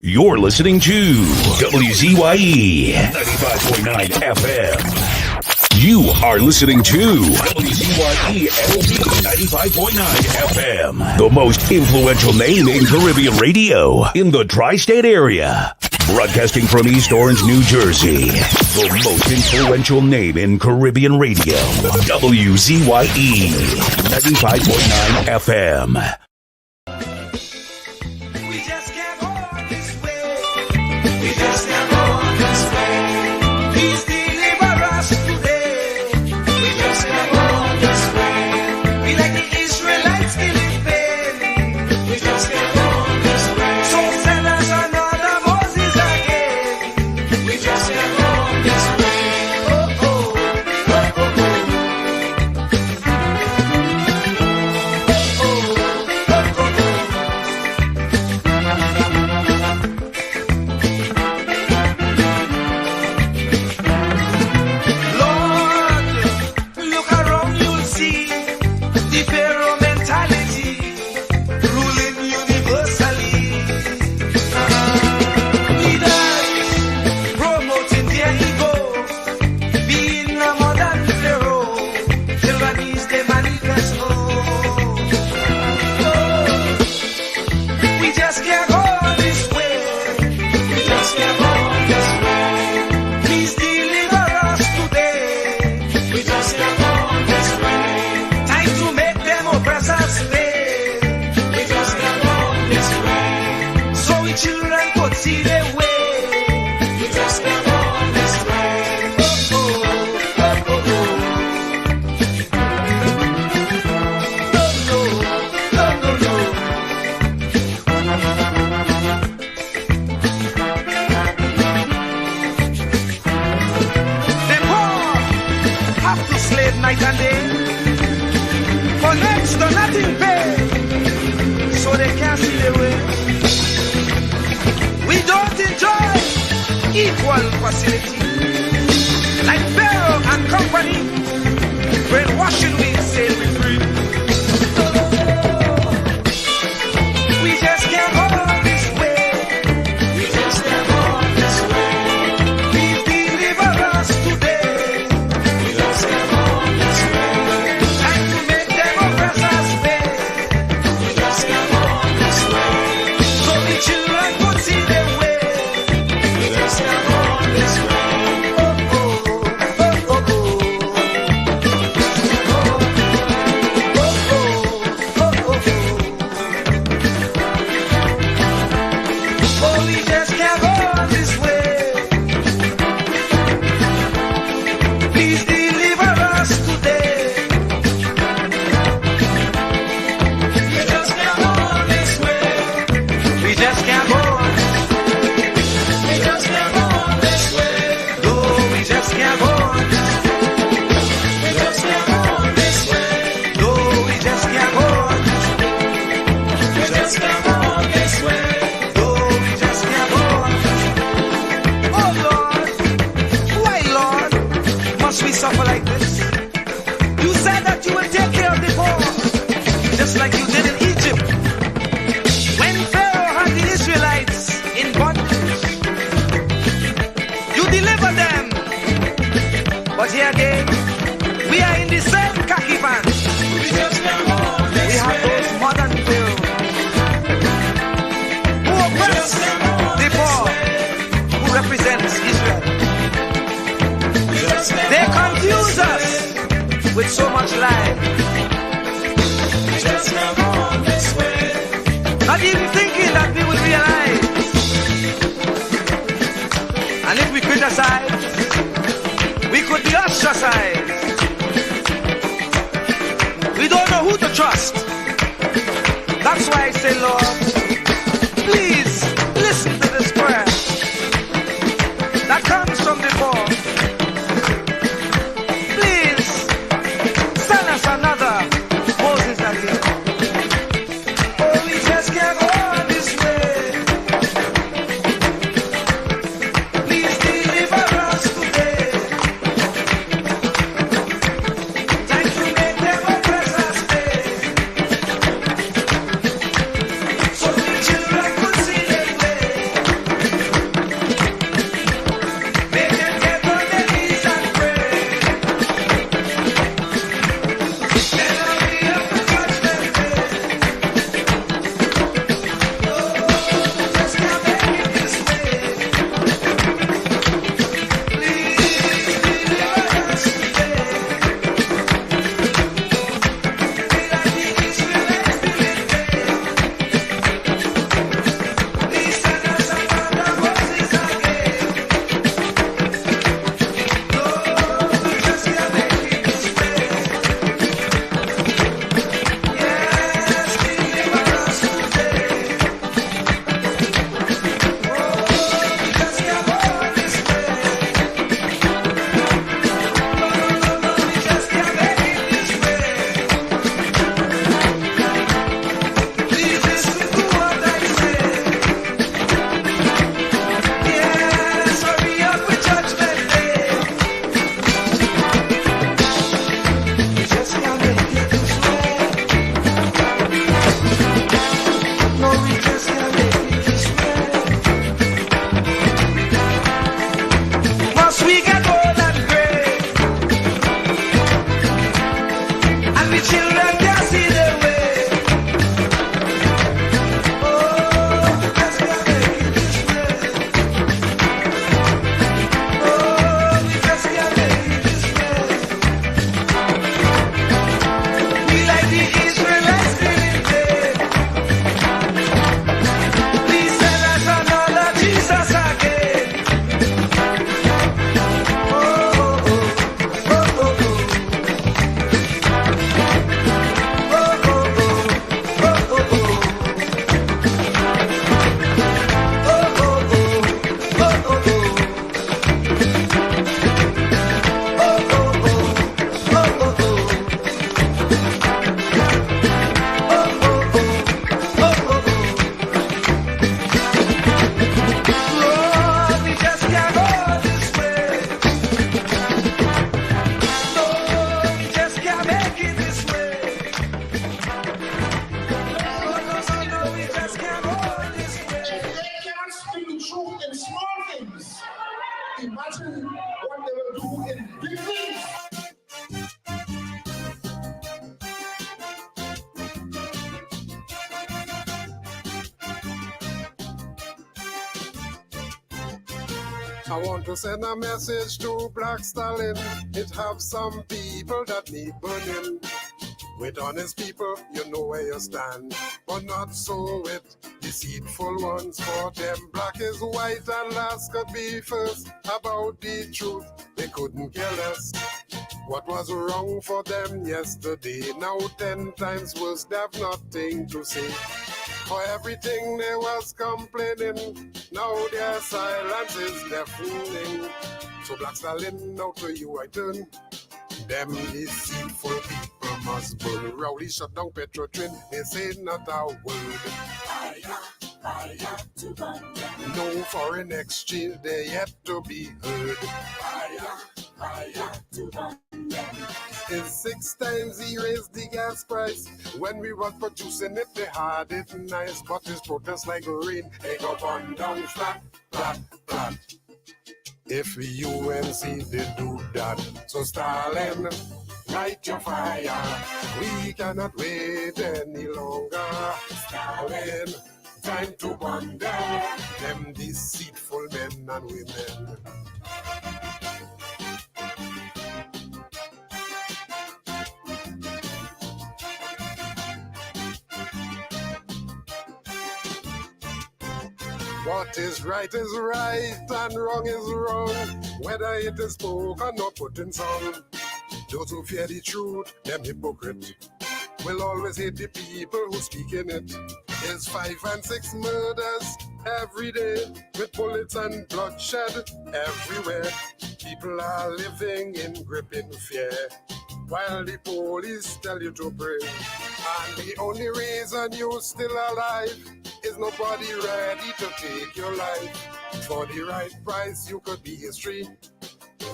You're listening to WZYE 95.9 FM. You are listening to WZYE 95.9 FM. The most influential name in Caribbean radio in the tri-state area. Broadcasting from East Orange, New Jersey. The most influential name in Caribbean radio. WZYE 95.9 FM. imagine what they will do in big things. I want to send a message to Black Stalin. It have some people that need burning. With honest people, you know where you stand, but not so with deceitful ones. For them, black is white and last could be first. About the truth, they couldn't care less. What was wrong for them yesterday, now 10 times worse, they have nothing to say. For everything they was complaining, now their silence is deafening. So Black Stalin, now to you I turn. Them deceitful people must burn. Rowdy shut down Petro train, they say not a word. Fire, fire to burn them. No foreign exchange, they yet to be heard. Fire, fire to burn them. In 6 times he raised the gas price. When we was producing it, they had it nice. But his protest like rain, they go on down flat, flat, flat. If UNC did do that, so Stalin, light your fire. We cannot wait any longer. Stalin, time to burn them deceitful men and women. What is right and wrong is wrong, whether it is spoken or put in song. Those who fear the truth, them hypocrite, will always hate the people who speak in it. There's 5 and 6 murders every day, with bullets and bloodshed everywhere. People are living in gripping fear, while the police tell you to pray. And the only reason you're still alive is nobody ready to take your life. For the right price, you could be history.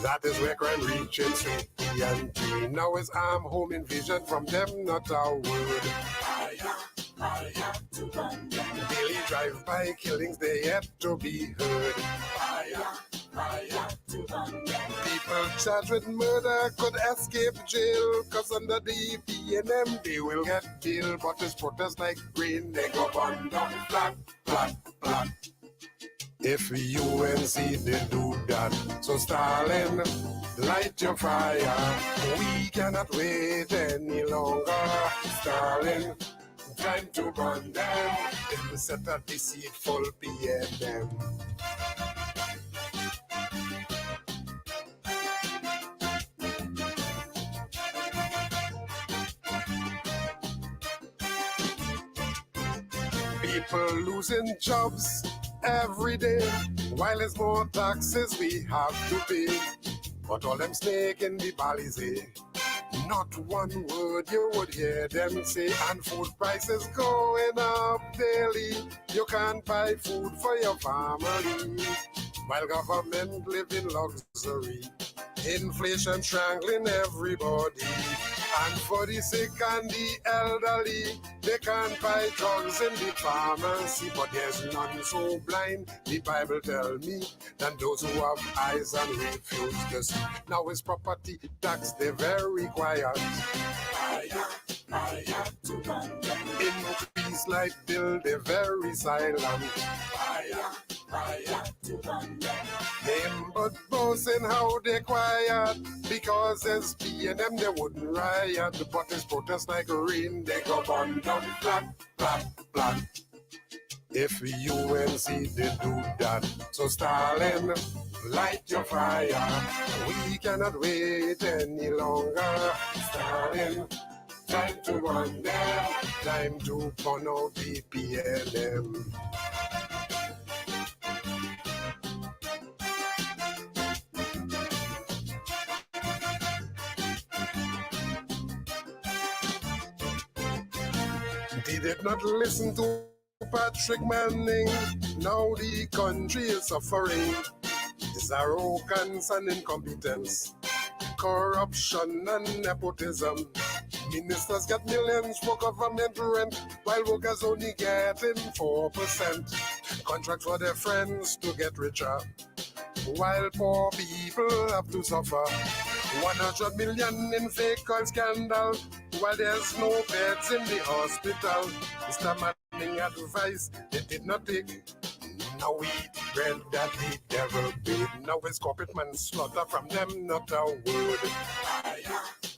That is where crime reaches straight and now it's arm home invasion from them, not a word. Fire, fire to burn them. Daily drive-by killings, they yet to be heard. Fire, fire to burn them. People charged with murder could escape jail, cause under the PNM they will get killed. But this protest like rain, they go burn down flat, flat, flat. If UNC did do that, so Stalin, light your fire. We cannot wait any longer. Stalin, time to burn them. Then set a deceitful PNM. People losing jobs every day, while there's more taxes we have to pay. But all them snake in the Balize, not one word you would hear them say. And food prices going up daily, you can't buy food for your family, while government live in luxury. Inflation strangling everybody. And for the sick and the elderly, they can't buy drugs in the pharmacy. But there's none so blind, the Bible tell me, than those who have eyes and refuse to see. Now it's property tax, they're very quiet. Fire, fire to burn them. Increase light bill, they're very silent. Fire, fire to burn them. Them but boasting how they quiet, because SP and them they wouldn't riot. But it's protest like rain, they go burn down flat, flat, flat. If UNC did do that, so Stalin, light your fire. We cannot wait any longer. Stalin, time to run them, time to burn out the PLM. They did not listen to Patrick Manning. Now the country is suffering. It's arrogance and incompetence, corruption and nepotism. Ministers get millions for government rent, while workers only getting 4%. Contract for their friends to get richer, while poor people have to suffer. 100 million in fake oil scandal, while there's no beds in the hospital. Mr. Manning advice, they did not take. Now we eat bread that the devil made. Now it's corporate manslaughter from them, not a word.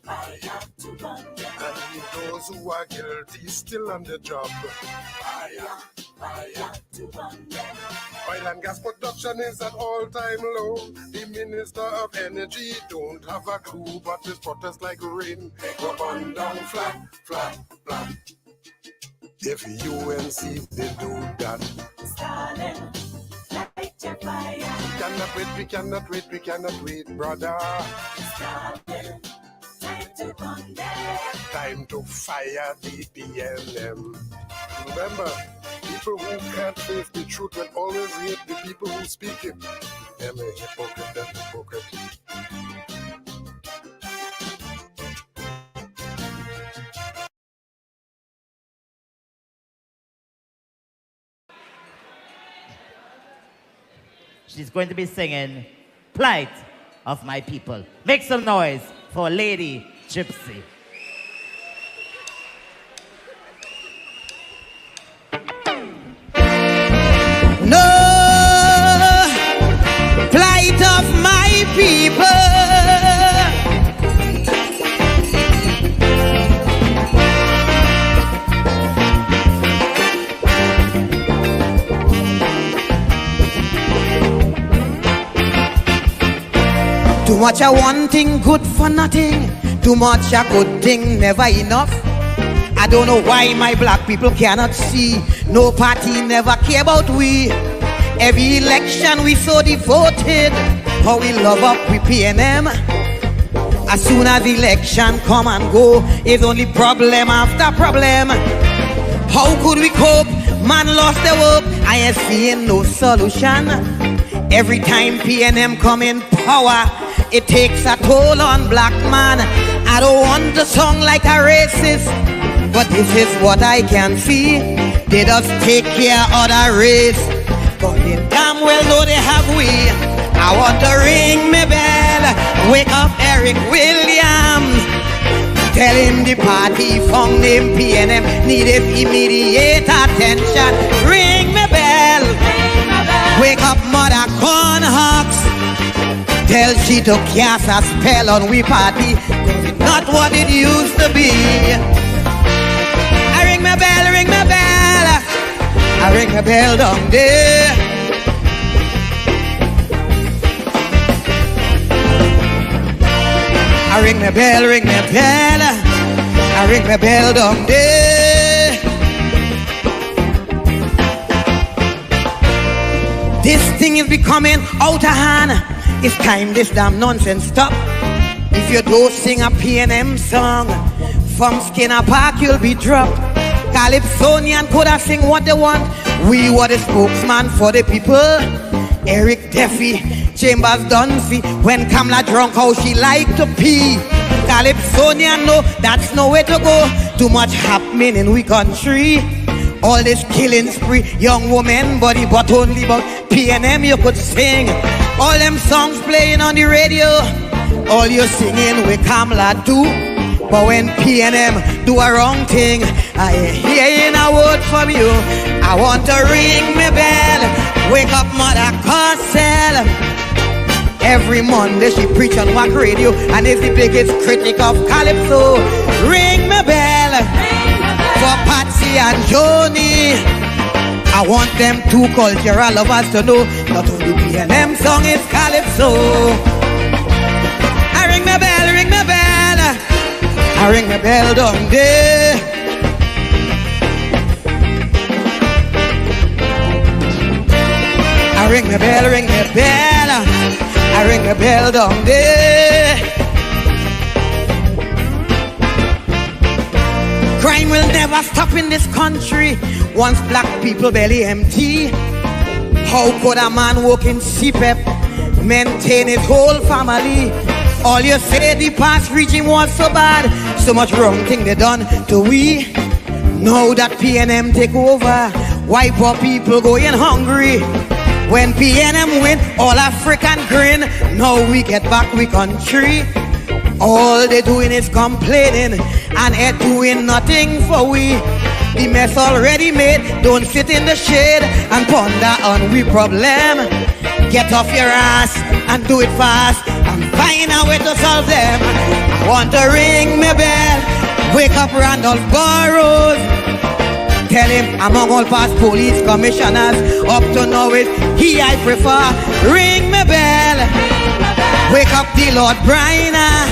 Fire to run them. And those who are guilty still on the job. Fire to run them. Oil and gas production is at all-time low. The Minister of Energy don't have a clue, but this protest like rain. Go on down flat, flat, flat. If UNC they do that, Stalin, light your fire. We cannot wait, brother. Stalin, time to run them. Time to fire the PNM. Remember, people who can't face the truth will always hate the people who speak it. Them a hypocrite, them hypocrite. She's going to be singing Plight of My People. Make some noise for Lady Gypsy. No plight of my people. Too much a one thing, good for nothing. Too much a good thing, never enough. I don't know why my black people cannot see. No party never care about we. Every election we so devoted. How we love up with PNM. As soon as election come and go, it's only problem after problem. How could we cope? Man lost the hope. I ain't seeing no solution. Every time PNM come in power, it takes a toll on black man. I don't want to sound like a racist, but this is what I can see. They just take care of the race, but they damn well know they have we. I want to ring my bell, wake up Eric Williams. Tell him the party found name PNM needed immediate attention. Ring my bell, wake up Mother Cornhawks. Tell she to cast a spell on we party, cause it's not what it used to be. I ring my bell, ring my bell. I ring my bell down there. I ring my bell, ring my bell. I ring my bell down there. This thing is becoming out of hand. It's time this damn nonsense stop. If you don't sing a PNM song, from Skinner Park you'll be dropped. Calypsonian could have sing what they want. We were the spokesman for the people. Eric Duffy, Chambers Dunphy. When Kamala drunk, how she like to pee. Calypsonian, no, that's nowhere to go. Too much happening in we country. All this killing spree, young woman body, but only about PNM you could sing. All them songs playing on the radio, all you singing with Kamala too. But when PNM do a wrong thing, I ain't hearing a word from you. I want to ring my bell, wake up Mother Cosell. Every Monday she preach on Wack Radio and is the biggest critic of Calypso. Ring my bell for Patsy and Joni. I want them two cultural lovers to know not only PNM song is Calypso. I ring my bell, ring my bell. I ring my bell down there. I ring my bell, ring my bell. I ring my bell down there. Crime will never stop in this country once black people belly empty. How could a man work in CPEP maintain his whole family? All you say the past regime was so bad, so much wrong thing they done to we. Now that PNM take over, why poor people going hungry? When PNM win, all African grin. Now we get back we country. All they doing is complaining and it doing nothing for we. The mess already made. Don't sit in the shade and ponder on we problem. Get off your ass and do it fast and find a way to solve them. I want to ring my bell, wake up Randolph Burrows. Tell him among all past police commissioners, up to now it's he I prefer. Ring my bell, wake up the Lord Bryna.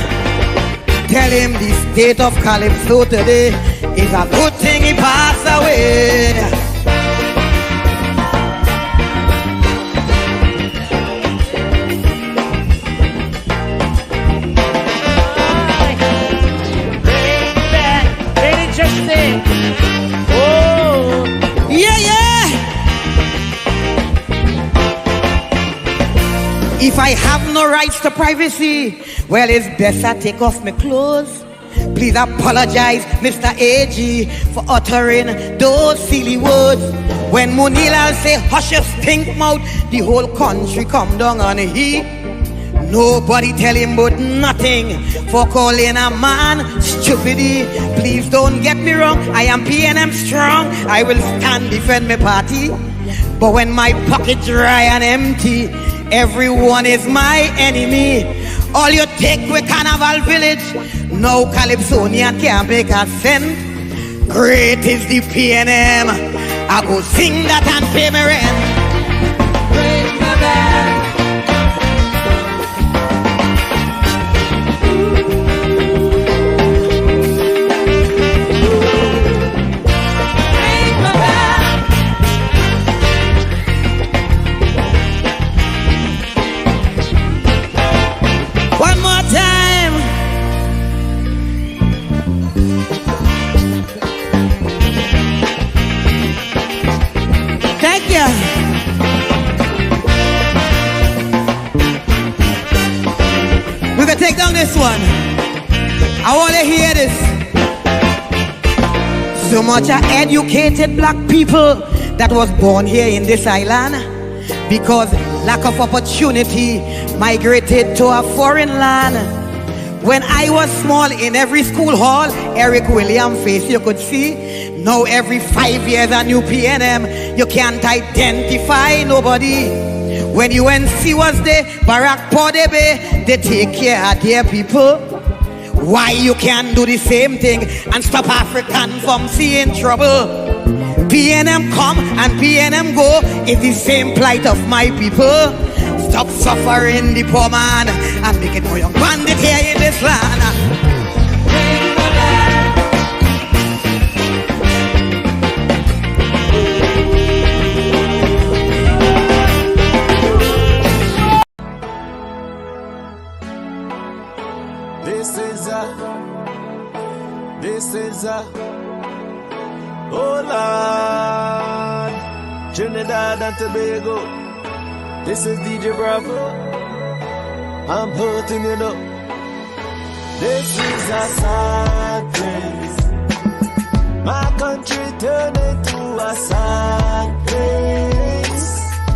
Tell him the state of Calypso today is a good thing he passed away. If I have no rights to privacy, well, it's best I take off my clothes. Please apologize, Mr. AG, for uttering those silly words. When Munilal say, hush your stink mouth, the whole country come down on he. Nobody tell him but nothing for calling a man stupidity. Please don't get me wrong, I am PNM strong. I will stand defend my party. But when my pocket dry and empty, everyone is my enemy. All you take with Carnival Village, no Calypsonian can't make a cent. Great is the PNM, I go sing that and pay my rent. Ring my bell. We can take down this one. I want to hear this. So much of educated black people that was born here in this island, because lack of opportunity migrated to a foreign land. When I was small, in every school hall, Eric William face you could see. Now every 5 years a new PNM, you can't identify nobody. When UNC was there, Barack Podebe, they take care of their people. Why you can't do the same thing and stop African from seeing trouble? PNM come and PNM go is the same plight of my people. Stop suffering the poor man and make it no young bandit here in this land. This is oh Lord, Trinidad and Tobago. This is DJ Bravo. I'm hurting you know. This is a sad place. My country turned into a sad place.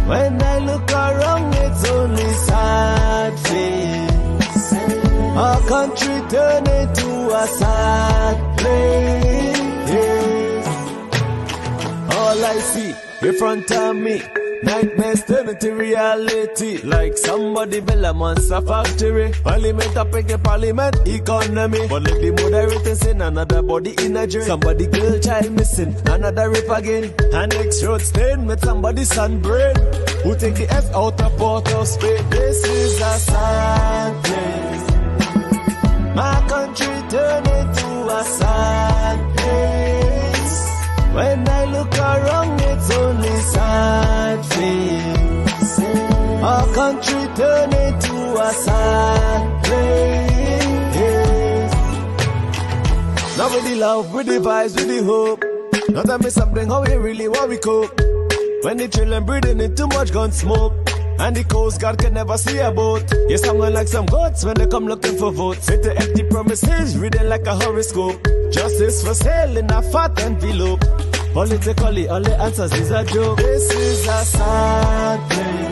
When I look around, it's only sad face. Our country turned into a sad place. All I see in front of me, nightmares turn into reality. Like somebody build a monster factory. Parliament up in parliament economy. But let the moderators in another body in a dream. Somebody girl child missing, another rape again. And next road stain with somebody's sunbrain. Who take the F out of Port of Spain. This is a sad place. My country turned into a sad place. When I look around, it's only sad face. Our country turned into a sad place. Now with the love, with the vibes, with the hope. Now tell me something, how we really want we cope. When the children breathing in too much gun smoke. And the Coast Guard can never see a boat. You're sounding like some goats when they come looking for votes. Fit the empty promises, reading like a horoscope. Justice for sale in a fat envelope. Politically, all the answers is a joke. This is a sad place.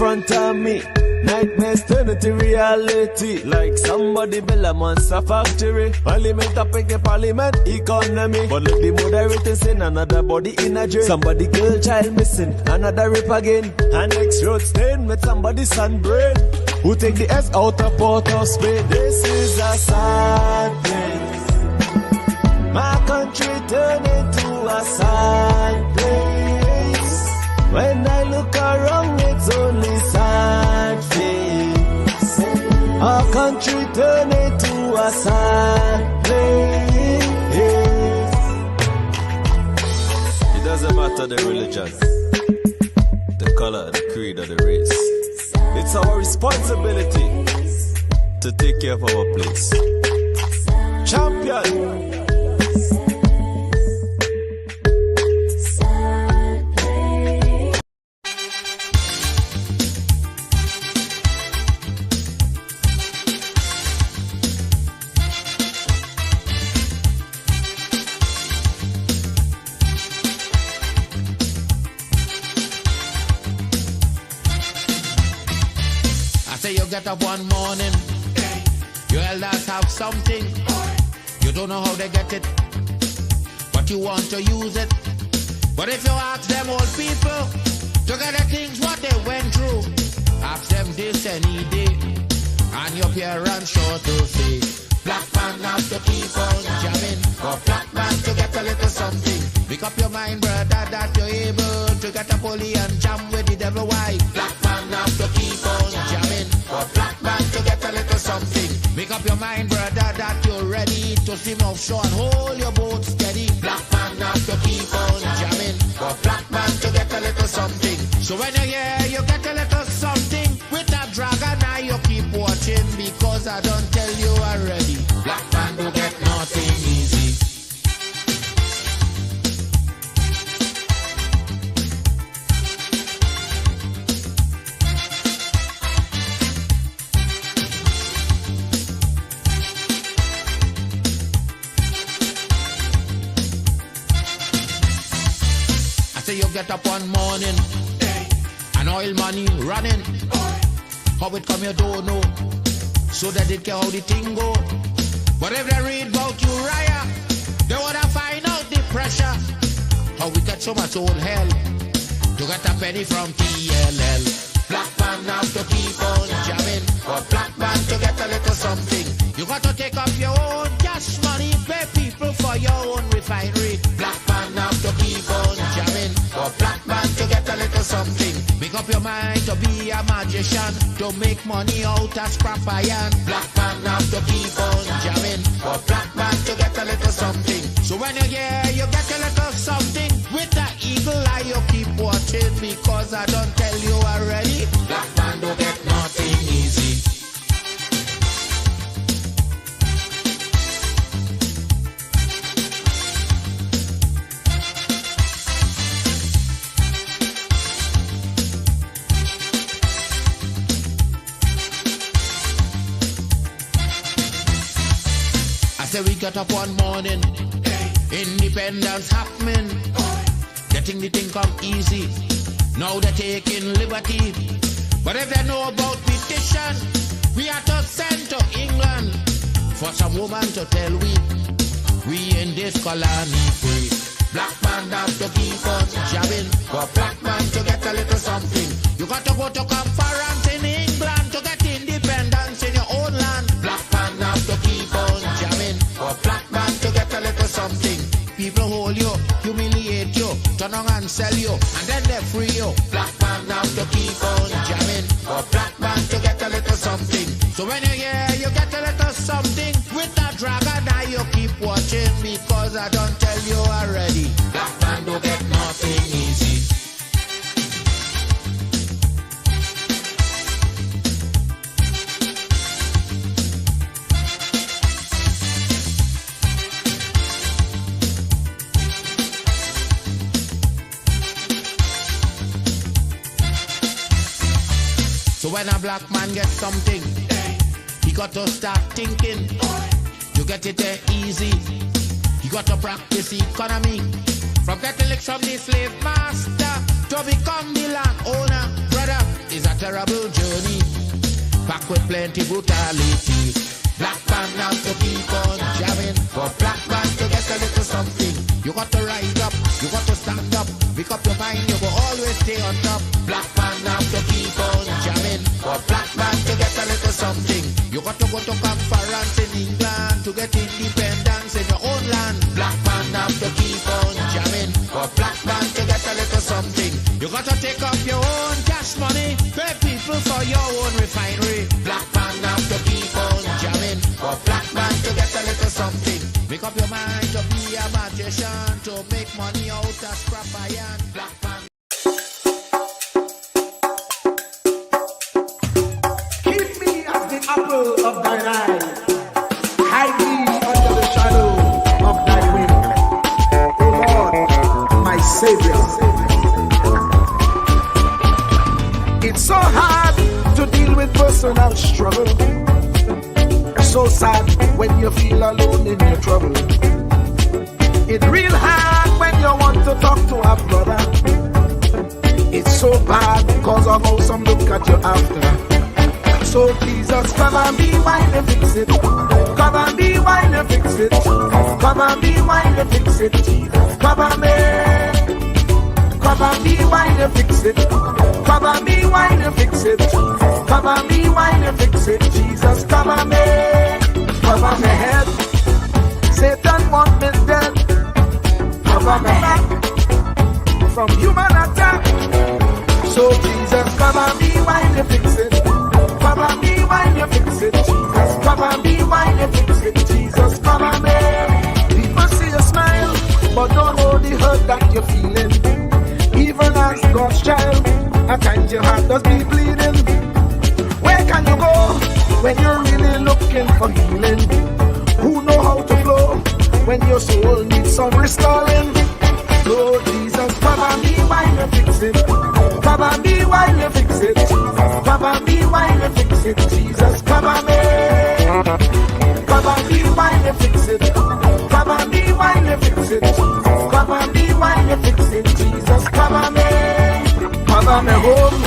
front of me. Nightmares turn into reality. Like somebody build a monster factory. Parliament up in the parliament economy. But let the moderator send another body in a drain. Somebody girl child missing, another rape again. And next road stain with somebody's sunburn. Who take the S out of Port of Spain? This is a sad place. My country turned into a sad place. When I look around, it's only sad face. Our country turned into a sad place. It doesn't matter the religion, the color, the creed, or the race. It's our responsibility to take care of our place. Champion! Get up one morning, your elders have something. You don't know how they get it, but you want to use it. But if you ask them old people to get the things what they went through, ask them this any day, and your parents sure to say, black man have to keep on jamming, for black man to get a little something. Make up your mind, brother, that you're able to get a pulley and jam with the devil. Why? Black man have to keep on jamming, for black man to get a little something. Make up your mind, brother, that you're ready to swim offshore and hold your boat steady. Black man have to keep on jamming, for black man to get a little something. So when you hear you get a little something with that dragon, now you keep watching, because I don't tell you already. Black man don't get nothing easy. You get up one morning, and oil money running. How it come you don't know, so that they care how the thing go. But if they read about Uriah, they wanna find out the pressure. How we get so much old hell to get a penny from TLL. Black man have to keep on jamming, for black man to get a little something. You got to take up your own cash money, pay people for your own refinery. Black man have to keep on jamming, for black man to get a little something. Make up your mind to be a magician, to make money out of scrap iron. Black man have to keep on jamming, for black man to get a little something. So when you hear you get a little something, with that eagle eye you keep watching, because I don't tell you already. Black man don't get nothing easy. Say we got up one morning, independence happening, getting the thing come easy. Now they're taking liberty, but if they know about petition, we are to send to England for some woman to tell we in this colony free. Black man have to keep on jamming, for black man to get a little something. You got to go to conference in England to get independence in your own land. Black man have to keep on jamming, for black man to get a little something. People hold you, humiliate you, turn on and sell you, and then they free you. Black man have to keep on jamming, for black man to get a little something. So when you hear you get a little something with that dragon, now you keep watching, because I don't tell you already. Black man don't get nothing easy. So when a black man gets something, he got to start thinking. You get it there easy. You got to practice economy. From getting licks from the slave master to become the landowner. Brother, it's a terrible journey, packed with plenty brutality. Black man have to keep on jamming, for black man to get a little something. You got to rise up, you got to stand up, pick up your mind, you will always stay on top. Black man have to keep on jamming, for black man to get a little something. You got to go to conference in England to get independence in your own land. Black man have to keep on jamming, for black man to get a little something. You got to take up your own cash money, pay people for your own refinery. Black man have to keep on jamming, for black man to get a little something. Make up your mind to be a magician, to make money out of scrap iron. Black man. Keep me as the apple of thine eye. Hide me under the shadow of thy wing. O Lord, my Savior. It's so hard to deal with personal struggle. So sad when you feel alone in your trouble. It's real hard when you want to talk to a brother. It's so bad because of how some look at you after. So Jesus, come and be while you fix it. Come and be while you fix it. Come and be while you fix it. Jesus, come and me. Come and be while you fix it. Come and be while you fix it. Come and be while you fix it. Jesus, come and me. Cover my head. Satan want me dead. Cover my back from human attack. So Jesus, cover me while you fix it. Cover me while you fix it. Jesus, cover me while you fix it. Jesus, cover me. People see you smile, but don't know the hurt that you're feeling. Even as God's child, at times your heart does be bleeding. Where can you go when you're really looking for healing? Who know how to flow when your soul needs some restoring? Lord Jesus, cover me while you fix it. Cover me while you fix it. Cover me while you fix it. Jesus, cover me. Cover me while you fix it. Cover me while you fix it. Cover me while you fix it. Jesus, cover me. Cover me home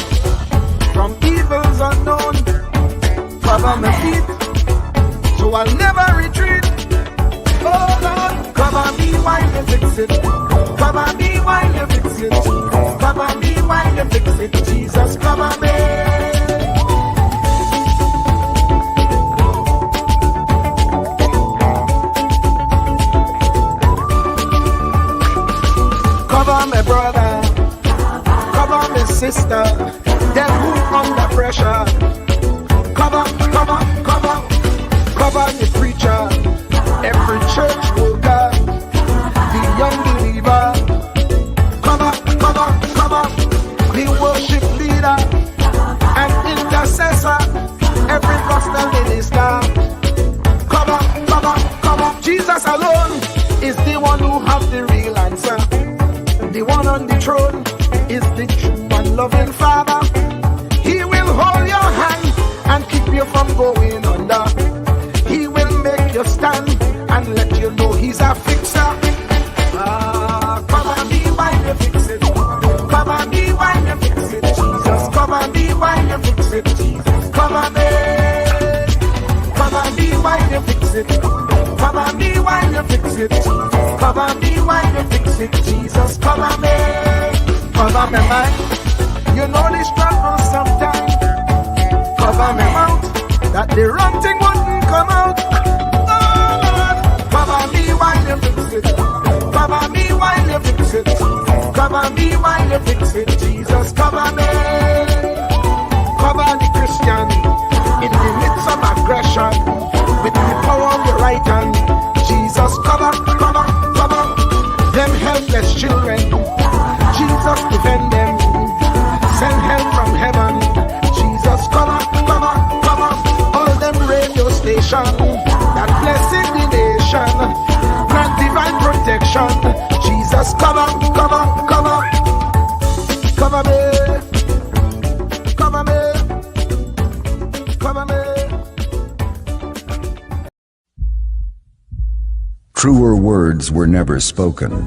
from evils unknown. Cover my feet, so I'll never retreat. Oh Lord, cover me while you fix it. Cover me while you fix it. Cover me while you fix it. Jesus, cover me. Cover my brother, cover my sister, them who under pressure. Cover the preacher, every church worker, the young believer. Cover the worship leader and intercessor, every gospel minister. Cover. Jesus alone is the one who has the real answer. The one on the throne is the true and loving Father. He will hold your hand and keep you from going under. He will make you stand and let you know he's a fixer. Cover me while you fix it. Cover me while you fix it. Jesus, cover me while you fix it. Jesus, cover me. Cover me while you fix it. Cover me while you fix it. Cover me while you fix it. Jesus, cover me. Cover me mind. You know the struggle sometimes. Cover me mouth, that the wrong thing wouldn't come out. Oh Lord, cover me while you fix it. Cover me while you fix it. Cover me while you fix it. Jesus, cover me. Cover the Christian in the midst of aggression with the power of your right hand. Jesus, cover them helpless children. Jesus, defend them. Send help from heaven. Jesus, cover all them radio stations that blessing the nation. Grant divine protection. Jesus, cover me. Truer words were never spoken.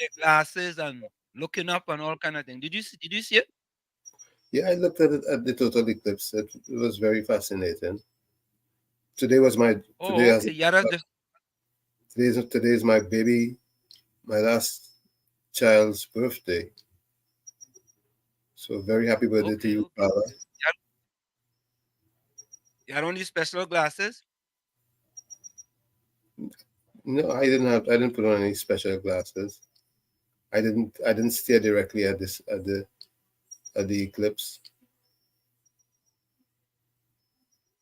their glasses and looking up and all kind of thing. Did you see it? Yeah, I looked at it at the total eclipse. It was very fascinating. Today was my today Oh, has okay. Yeah, today's my baby, my last child's birthday. So very happy birthday to you, okay. Father. You had only special glasses? No, I didn't put on any special glasses. I didn't stare directly at this at the eclipse.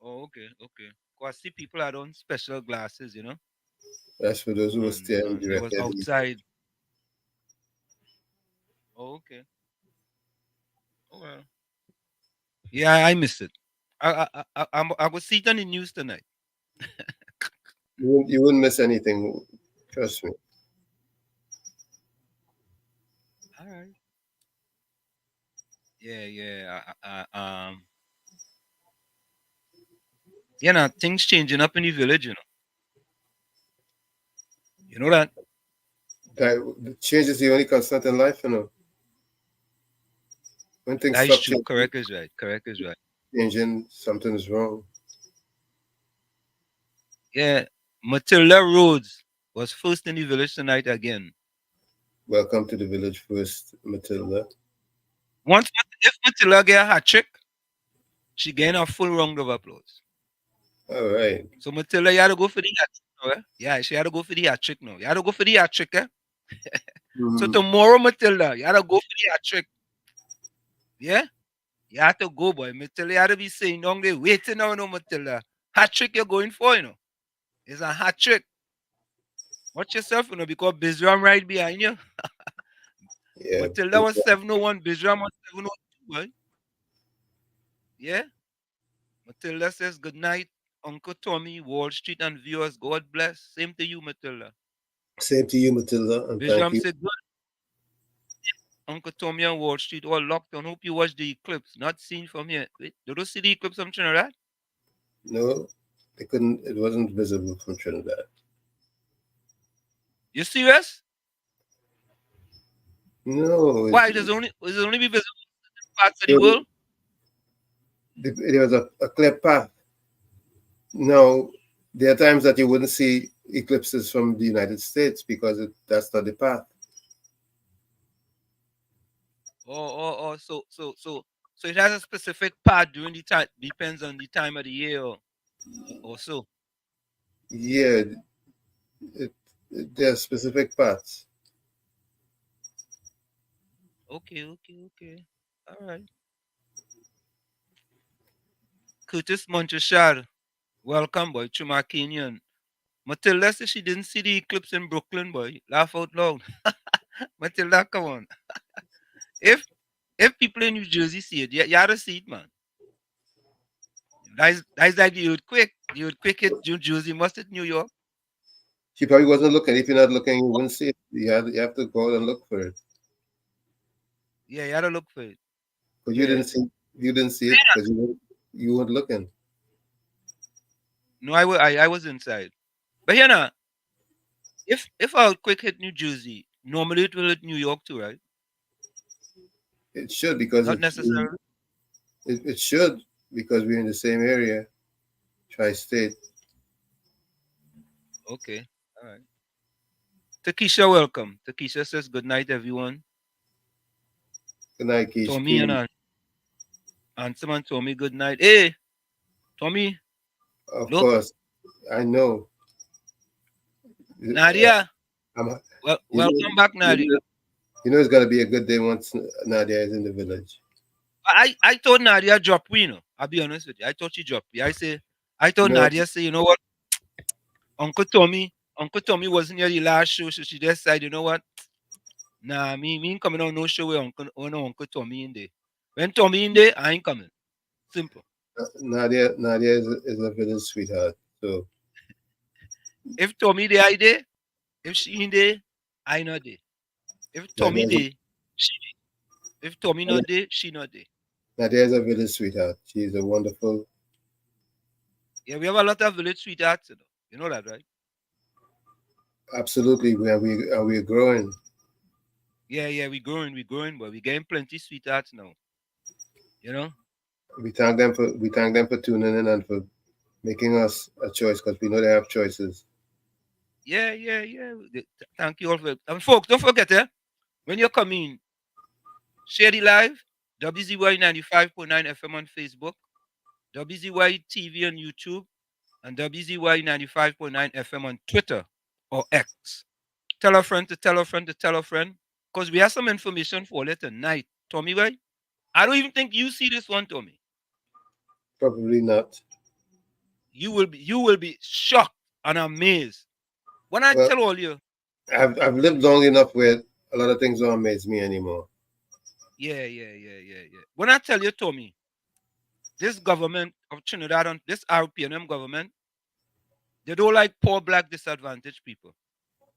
Oh, okay. Cause I see people had on special glasses, As for those who were staring and it was directly at the outside. Oh, okay. Oh, well. Yeah, I missed it. I will see it on the news tonight. you wouldn't miss anything. Trust me. All right. Yeah. Things changing up in the village. You know that. Change is the only constant in life, you know. When things That is stop true. Correct is right. changing, something's wrong. Yeah, Matilda Rhodes was first in the village tonight again. Welcome to the village first, Matilda. If Matilda get a hat trick, she gain a full round of applause. All right. So Matilda, you had to go for the hat trick now, eh? Yeah, she had to go for the hat trick now. You had to go for the hat trick, eh? So Mm-hmm. tomorrow, Matilda, you had to go for the hat trick. Yeah? You have to go, boy. Matilda, you had to be saying down there, waiting now, no, Matilda. Hat trick you're going for, It's a hat trick. Watch yourself, because Bizram right behind you. Yeah. Matilda was 701, Bizram was 702, boy. Yeah? Matilda says, good night, Uncle Tommy, Wall Street, and viewers. God bless. Same to you, Matilda. Same to you, Matilda, and thank Bijam you. said, good. Uncle Tommy and Wall Street all locked on. Hope you watch the eclipse. Not seen from here. Wait, did you see the eclipse from Trinidad? No, they couldn't. It wasn't visible from Trinidad. You serious? No, Why? It's only be visible in parts of the it, world? there was a clear path. No, there are times that you wouldn't see eclipses from the United States because that's not the path. So it has a specific part during the time. Depends on the time of the year or so. Yeah, there are specific paths. Okay. All right. Curtis Monteshar, welcome, boy, to my Kenyan. Matilda said she didn't see the eclipse in Brooklyn, boy. Laugh out loud. Matilda, come on. If people in New Jersey see it, you ought to see it, man. That's like the earthquake. The earthquake hit New Jersey, must hit New York. She probably wasn't looking. If you're not looking, you wouldn't see it. You have to go out and look for it. Yeah, you ought to look for it. But Yeah. you didn't see it because you weren't looking. No, I was inside. But if an earthquake hit New Jersey, normally it will hit New York too, right? It should because Not necessarily. it should because we're in the same area, tri-state. Okay. All right. Takesha, welcome. Takesha says good night, everyone. Good night, Keish. Tommy and someone told me good night. Hey, Tommy. Of Look. course, I know. Nadia. Welcome back, Nadia. You know it's gonna be a good day once Nadia is in the village. I thought Nadia dropped me, I'll be honest with you. I thought she dropped me. I thought No. Nadia say, you know what? Uncle Tommy wasn't here the last show, so she just said, you know what? Nah, me ain't coming on no show with Uncle Tommy in there. When Tommy in there, I ain't coming. Simple. Nadia is a village sweetheart. So if Tommy there, I there. If she in there, I not there. If Tommy there, she there. If Tommy not there, she not there. Nadia is a village sweetheart. She's a wonderful. Yeah, we have a lot of village sweethearts. You know that, right? Absolutely, we're growing. Yeah, we're growing, but we're getting plenty sweethearts now. You know? We thank them for tuning in and for making us a choice because we know they have choices. Yeah. Thank you all for and folks, don't forget when you're coming, share the live, WZY 95.9 FM on Facebook, WZY TV on YouTube, and WZY 95.9 FM on Twitter or X. Tell a friend to tell a friend to tell a friend. Because we have some information for you tonight. Tommy, right? I don't even think you see this one, Tommy. Probably not. You will be shocked and amazed. When I Well, tell all you, I've lived long enough where a lot of things don't amaze me anymore. yeah. When I tell you, Tommy, this government of Trinidad and this RPNM government, they don't like poor black disadvantaged people.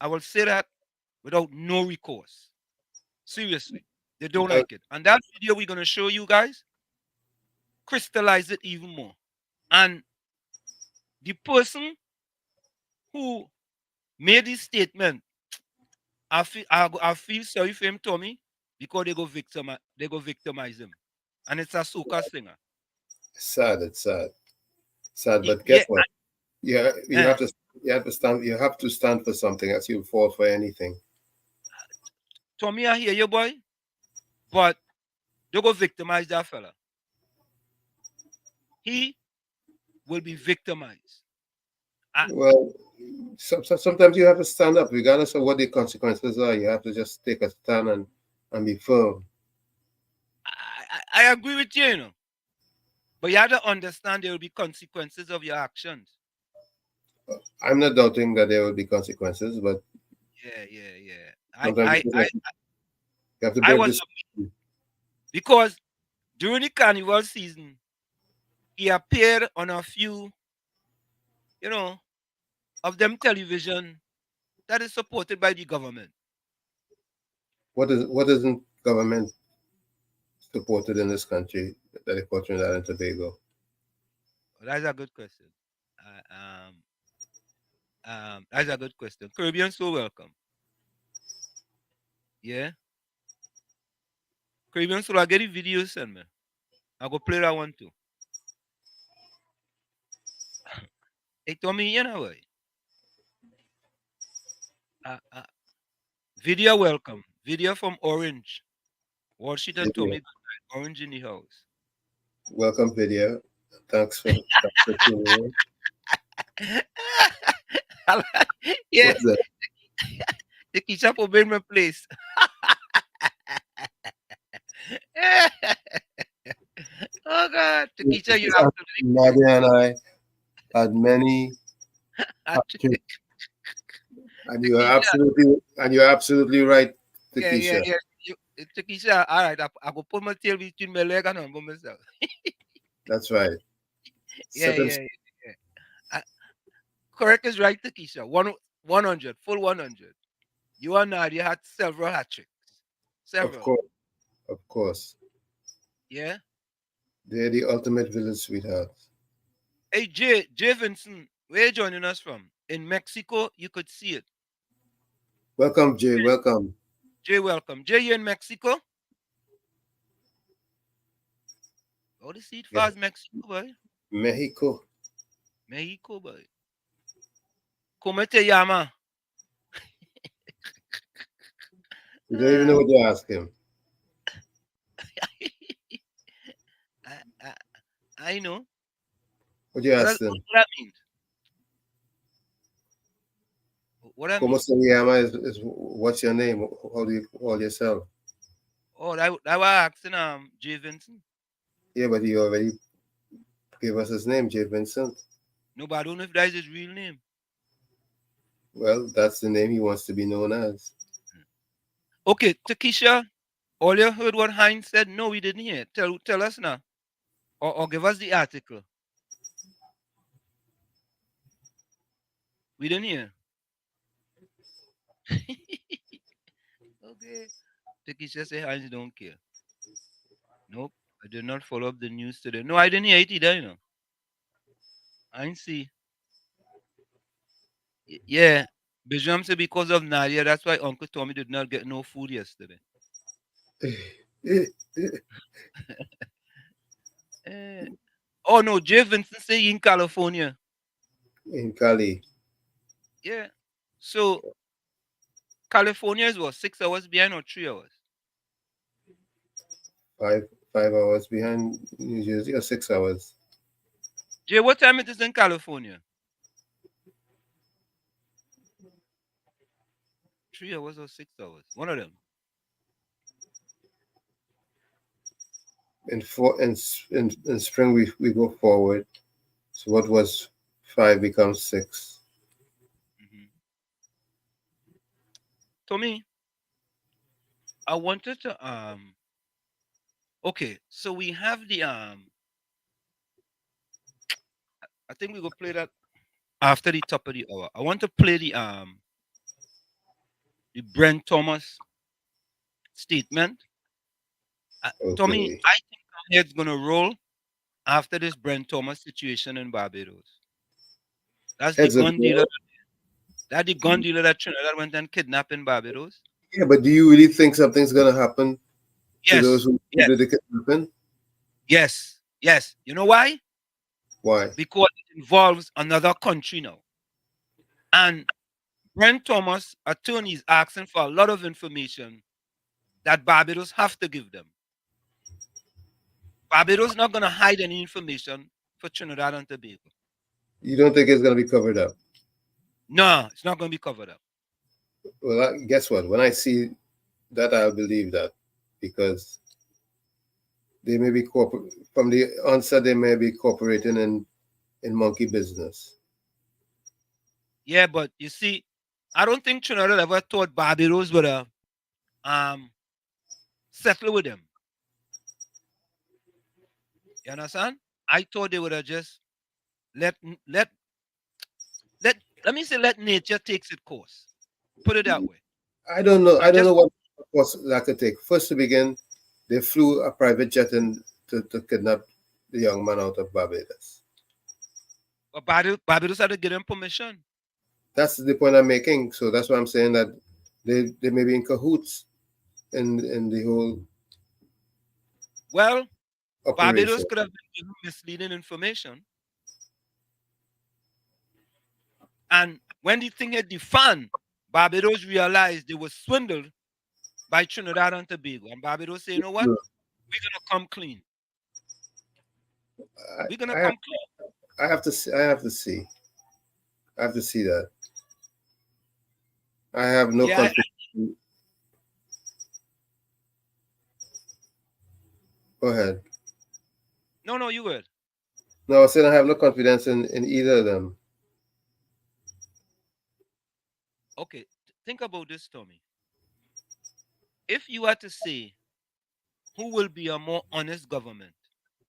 I will say that without no recourse. Seriously. They don't Well, like it. And that video we're gonna show you guys crystallize it even more. And the person who made this statement, I feel sorry for him, Tommy, because they go victimize him. And it's a soca singer. it's sad. It's sad. Sad, but guess Yeah, what? Yeah, eh, you have to stand for something as you fall for anything. Tommy, I hear you, boy, but they go victimize that fella. He will be victimized. I, Well, sometimes you have to stand up, regardless of what the consequences are. You have to just take a stand and be firm. I agree with you, you know. But you have to understand there will be consequences of your actions. I'm not doubting that there will be consequences, but Yeah. sometimes you have to I break was this. because during the carnival season, he appeared on a few, you know, of them television that is supported by the government. What isn't government supported in this country that is called Trinidad and Tobago? Well, that's a good question. That's a good question. Caribbean, so welcome. Yeah, Caribbean, so I get the video send me. I go play that one too. Hey, Tommy, you know what? Uh, uh, video welcome. Video from Orange. Washington Video. Tommy Orange in the house. Welcome video. Thanks for tuning in. Yeah, What's that? the kitchen for my place. Oh God, the kitchen you have to Nadia and I had many drink. and Takesha, you're absolutely right, yeah. Takesha. Takesha, all right, I go put my tail between my leg and humble myself. That's right. Yeah, Set and yeah, yeah. Uh, correct is right, Takesha. 100, full 100. You and Nadia had several hat tricks. of Several. course, of course. Yeah. They're the ultimate village sweethearts. Hey, Jay Vincent, where you joining us from? In Mexico, you could see it. Welcome, Jay. Welcome. Jay, welcome. Jay, you in Mexico? Oh, the seat Yes. fast Mexico, boy. Mexico. Mexico, boy. ¿Cómo te llama? You don't even know what to ask him. I, I know. What you ask What him? that mean? What that Como mean? se llama is what's your name? How do you call yourself? Oh, that was asking Jay Vincent. Yeah, but he already gave us his name, Jay Vincent. No, but I don't know if that is his real name. Well, that's the name he wants to be known as. Okay, Takesha, all you heard what Heinz said? No, we didn't hear. Tell us now. Or give us the article. We didn't hear. Okay. Takesha say Heinz don't care. Nope. I did not follow up the news today. No, I didn't hear it either, you know. I didn't see. Yeah. Bijam said because of Nadia, that's why Uncle Tommy did not get no food yesterday. Oh no, Jay Vincent say he in California. In Cali. Yeah. So California is what, 6 hours behind or 3 hours? 5 hours behind New Jersey, or 6 hours. Jay, what time it is in California? 3 hours or 6 hours? One of them. In spring we go forward. So what was 5 becomes 6. Mm-hmm. Tommy, I wanted to okay, so we have the I think we will play that after the top of the hour. I want to play the Brent Thomas statement. Tommy, Okay. I think our head's gonna roll after this Brent Thomas situation in Barbados. That's the Heads up. gun dealer. That the gun dealer that Trinidad went and kidnapped in Barbados. Yeah, but do you really think something's gonna happen to those Yes, who yes, did the kidnapping? yes, yes. You know why? Why? Because it involves another country now. And Brent Thomas attorney is asking for a lot of information that Barbados have to give them. Barbados not gonna hide any information for Trinidad and Tobago. You don't think it's gonna be covered up? No, it's not gonna be covered up. Well, guess what? When I see that, I'll believe that, because they may be from the onset. They may be cooperating in monkey business. Yeah, but you see, I don't think Trinidad ever thought Barbados would settle with them. You understand? I thought they would have just let let let me say let nature takes its course. Put it that way. I don't know. I But don't just know what course that could take. First to begin, they flew a private jet in to kidnap the young man out of Barbados. but Barbados had to give them permission. That's the point I'm making. So that's why I'm saying that they may be in cahoots in the whole Well, Barbados operation. could have been given misleading information. And when the thing hit the fan, Barbados realized they were swindled by Trinidad and Tobago. And Barbados say, you know what? We're gonna come clean. We're gonna come clean. I have to see. I have to see. I have to see that. I have no Yeah, confidence. Go ahead. no, you would. No, I was saying I have no confidence in either of them. Okay, think about this, Tommy. If you had to say who will be a more honest government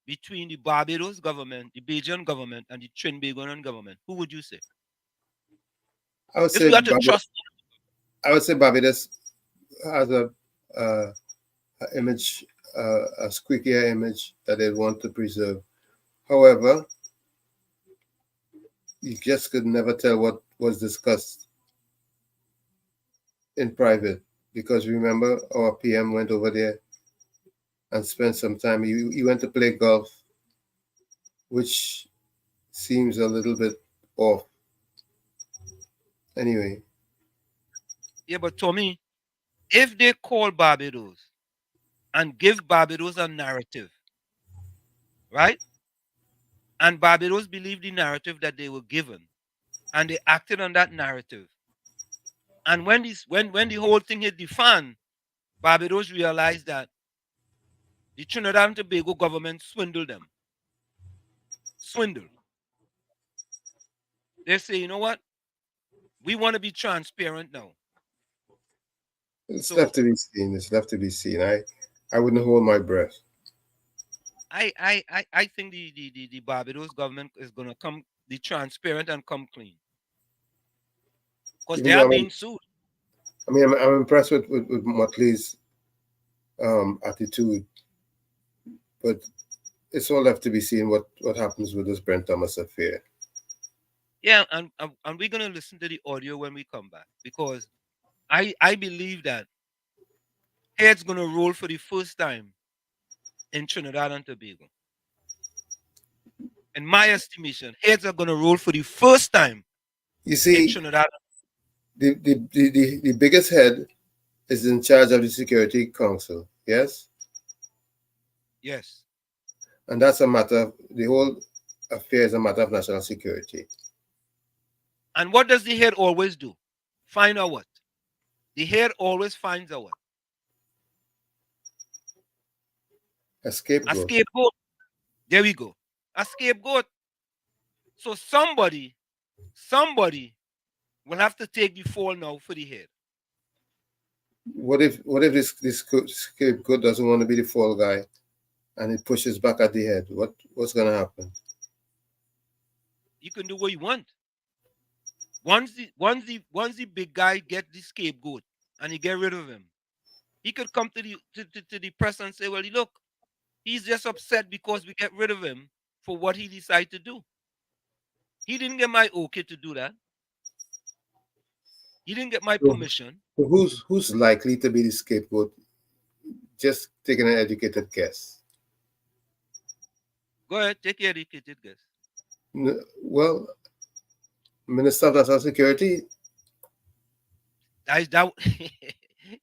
between the Barbados government, the Bajan government, and the Trinbagonian government, who would you say? I would If say you had to trust, Barbados has a image, a squeakier image that they want to preserve. However, you just could never tell what was discussed in private, because remember our PM went over there and spent some time. He went to play golf, which seems a little bit off. Anyway, yeah, but Tommy, if they call Barbados and give Barbados a narrative, right? And Barbados believed the narrative that they were given, and they acted on that narrative. And when the whole thing hit the fan, Barbados realized that the Trinidad and Tobago government swindled them. Swindled. They say, you know what? We want to be transparent now. it's So left to be seen. It's left to be seen. I wouldn't hold my breath. I think the Barbados government is gonna come be transparent and come clean. Because they Even are though being sued. I'm impressed with Motley's attitude, but it's all left to be seen what happens with this Brent Thomas affair. Yeah, and we're gonna listen to the audio when we come back because I believe that heads gonna roll for the first time in Trinidad and Tobago. In my estimation, heads are gonna roll for the first time You in see, Trinidad. the biggest head is in charge of the Security Council, yes? Yes. And that's a matter of, the whole affair is a matter of national security. And what does the head always do? Find out what? The head always finds out what? A A scapegoat. scapegoat. There we go. A scapegoat. So somebody will have to take the fall now for the head. What if this scapegoat doesn't want to be the fall guy and it pushes back at the head? What's gonna happen? You can do what you want. Once the big guy get the scapegoat and he get rid of him, he could come to the press and say, well, look, he's just upset because we get rid of him for what he decided to do. He didn't get my okay to do that. He didn't get my So, permission. so who's likely to be the scapegoat? Just taking an educated guess. Go ahead, take your educated guess. Well, Minister of National Security. That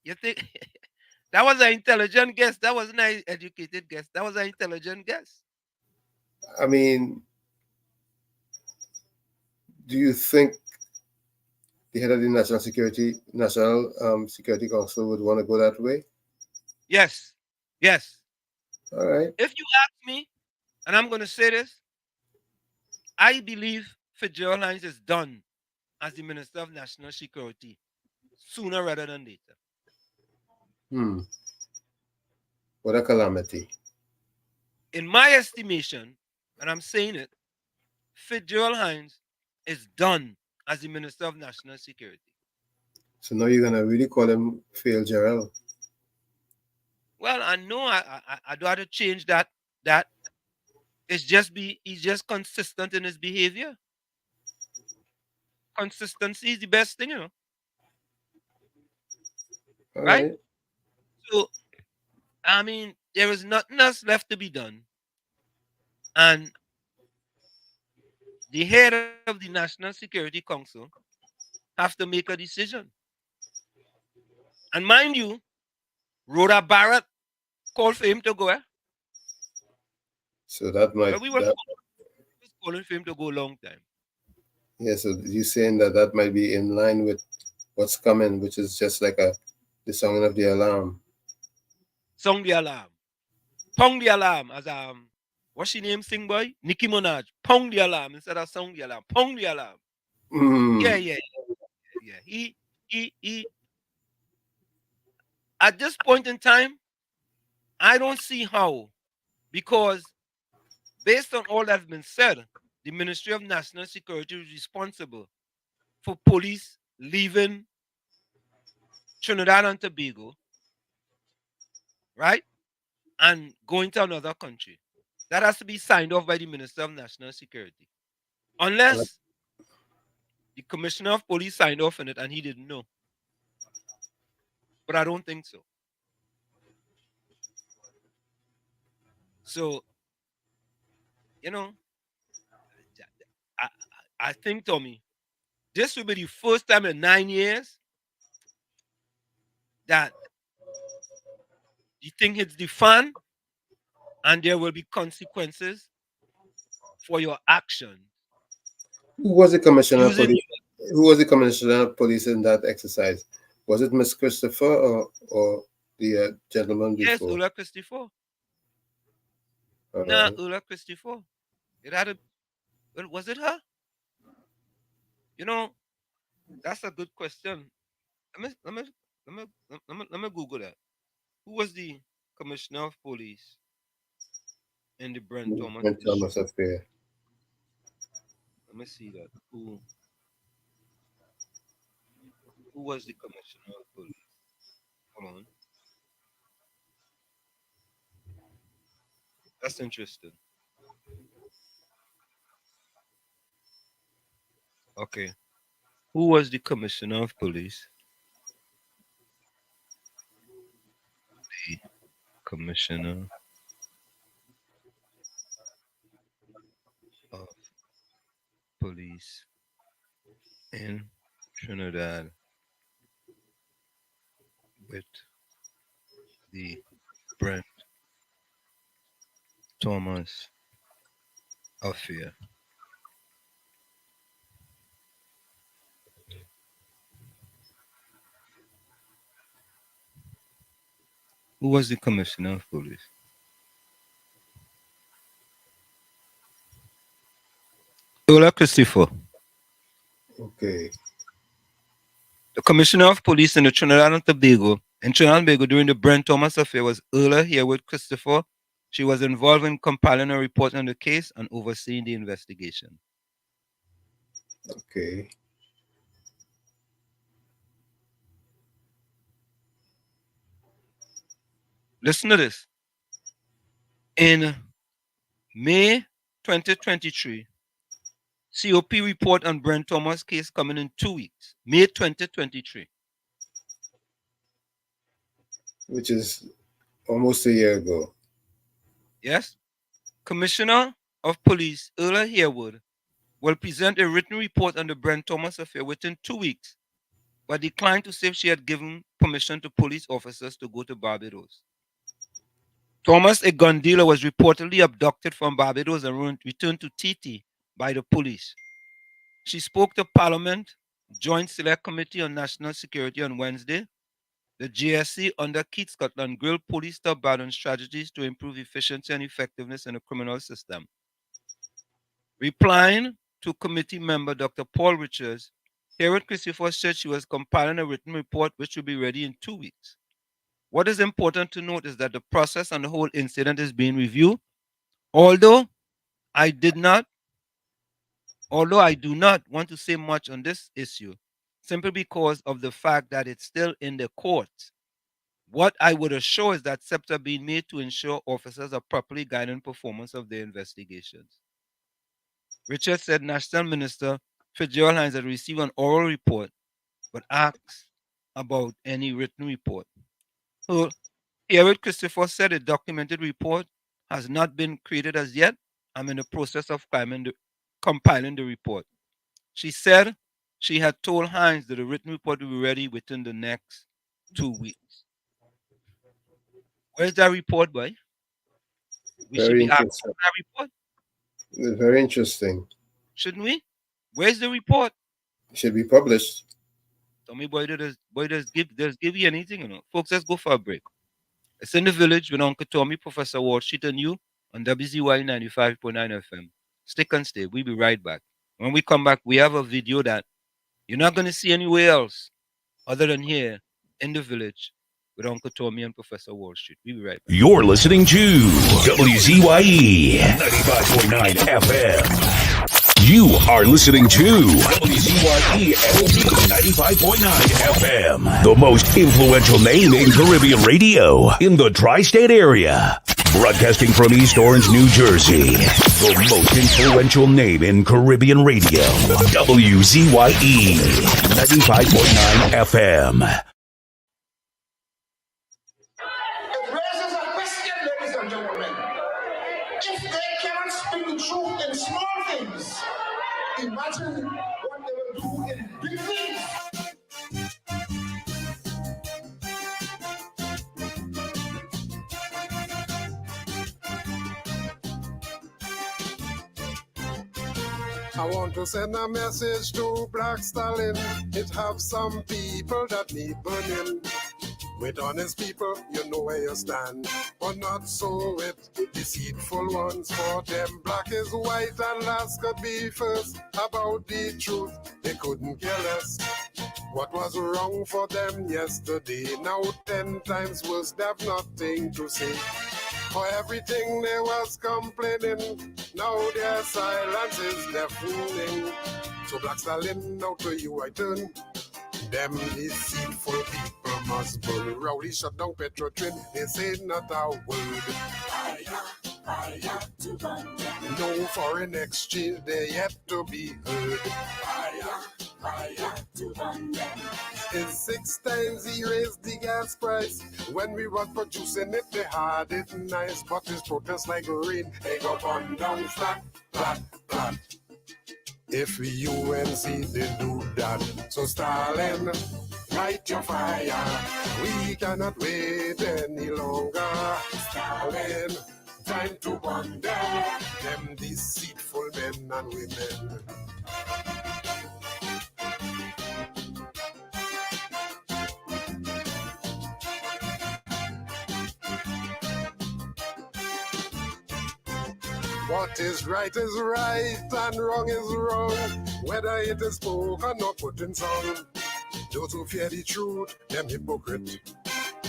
you think that was an intelligent guess. That wasn't an educated guess. That was an intelligent guess. I mean, do you think the head of the National Security Council would want to go that way? Yes. Yes. All right. If you ask me, and I'm going to say this, I believe Fitzgerald Hines is done as the Minister of National Security sooner rather than later. What a calamity. In my estimation, and I'm saying it, Fitzgerald Hines is done as the Minister of National Security. So now you're gonna really call him Fail Gerald. Well, I know I do have to change that. That he's just consistent in his behavior. Consistency is the best thing, All right? right. So I mean, there is nothing else left to be done. And the head of the National Security Council have to make a decision. And mind you, Rhoda Barrett called for him to go. So that might Well, we were that calling for him to go a long time. yeah. So you're saying that might be in line with what's coming, which is just like the sounding of the alarm. Sound the alarm. Pong the alarm as what's she name sing boy? Nicki Minaj. Pong the alarm instead of sound the alarm. Pong the alarm. Mm. Yeah. He at this point in time, I don't see how, because based on all that's been said, the Ministry of National Security is responsible for police leaving Trinidad and Tobago, right? And going to another country. That has to be signed off by the Minister of National Security. Unless the Commissioner of Police signed off on it and he didn't know. But I don't think so. So, you know, I, I think, Tommy, this will be the first time in 9 years that the thing hits the fan and there will be consequences for your action. Who was the commissioner of Using police? Who was the commissioner of police in that exercise? Was it Miss Christopher or the gentleman yes, before? Ula Christopher. All Nah, right. Ula Christopher. It had a well, was it her? You know, that's a good question. Let me Google that. Who was the commissioner of police in the Brent Thomas And issue? Thomas affair. Let me see that. Who was the commissioner of police? Hold on. That's interesting. Okay. Who was the commissioner of police? The commissioner of police in Trinidad with the Brent Thomas affair. Who was the commissioner of police? Ola Christopher. Okay. The commissioner of police in the Trinidad and Tobago during the Brent Thomas affair was Ola Herwood Christopher. She was involved in compiling a report on the case and overseeing the investigation. Okay. Listen to this. In May 2023, COP report on Brent Thomas case coming in 2 weeks. May 2023. Which is almost a year ago. Yes. Commissioner of Police Ola Herwood will present a written report on the Brent Thomas affair within 2 weeks, but declined to say if she had given permission to police officers to go to Barbados. Thomas, a gun dealer, was reportedly abducted from Barbados and returned to TT by the police. She spoke to Parliament Joint Select Committee on National Security on Wednesday. The JSC under Keith Scotland grilled police top balance strategies to improve efficiency and effectiveness in the criminal system. Replying to committee member Dr. Paul Richards, Herod Christopher said she was compiling a written report which will be ready in 2 weeks. What is important to note is that the process and the whole incident is being reviewed. Although I do not want to say much on this issue, simply because of the fact that it's still in the courts. What I would assure is that steps are being made to ensure officers are properly guiding performance of their investigations. Richard said National Minister Fitzgerald Hines had received an oral report, but asked about any written report. So, Herod Christopher said a documented report has not been created as yet. I'm in the process of compiling the report. She said she had told Hines that the written report will be ready within the next 2 weeks. Where's that report, boy? We should be asking for that report. Very interesting. Shouldn't we? Where's the report? It should be published. Tell me, boy, does give you anything, you know? Folks, let's go for a break. It's in the village with Uncle Tommy, Professor Wall Street, and you on WZYE 95.9 FM. Stick and stay. We'll be right back. When we come back, we have a video that you're not going to see anywhere else other than here in the village with Uncle Tommy and Professor Wall Street. We'll be right back. You're listening to WZYE 95.9 FM. You are listening to WZYE 95.9 FM, the most influential name in Caribbean radio in the tri-state area. Broadcasting from East Orange, New Jersey, the most influential name in Caribbean radio, WZYE 95.9 FM. It raises a question, ladies and gentlemen. If they cannot speak the truth in small things, imagine what they will do in big things. I want to send a message to Black Stalin. It have some people that need burning. With honest people, you know where you stand. But not so with deceitful ones. For them, black is white and last could be first. About the truth, they couldn't care less. What was wrong for them yesterday? Now 10 times worse, they've nothing to say. For everything they was complaining, now their silence is deafening. So Black Stalin, now to you I turn. Them deceitful people must burn. Rowdy shut down Petro train, they say not a word. fire to burn them. No foreign exchange there yet to be heard. Fire to burn them. In 6 times he raised the gas price. When we was producing it, they had it nice. But his protest like rain, they go burn down flat, flat, flat. If UNC they do that, so Stalin, light your fire. We cannot wait any longer. Stalin, time to burn them deceitful men and women. What is right and wrong is wrong, whether it is spoken or put in song. Those who fear the truth, them hypocrite,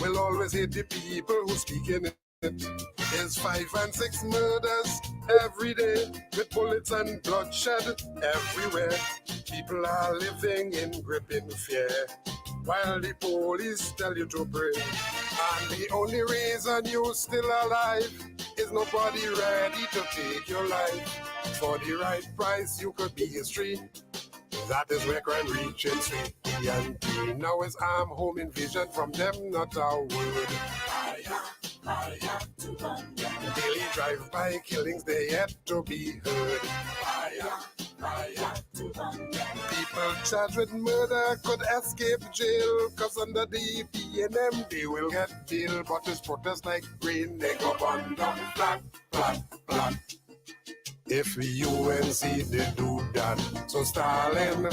will always hate the people who speak in it. There's 5 and 6 murders every day, with bullets and bloodshed everywhere. People are living in gripping fear, while the police tell you to pray. And the only reason you're still alive is nobody ready to take your life. For the right price, you could be history. That is where crime reaches sweet DNP. Now it's arm home invasion from them, not our word. Fire to burn them. Daily drive-by killings, they yet to be heard. Fire to burn them. People charged with murder could escape jail, cause under the PNM they will get bail. But it's protest like rain, they go burn down flat, flat, flat. If UNC they do that, so Stalin,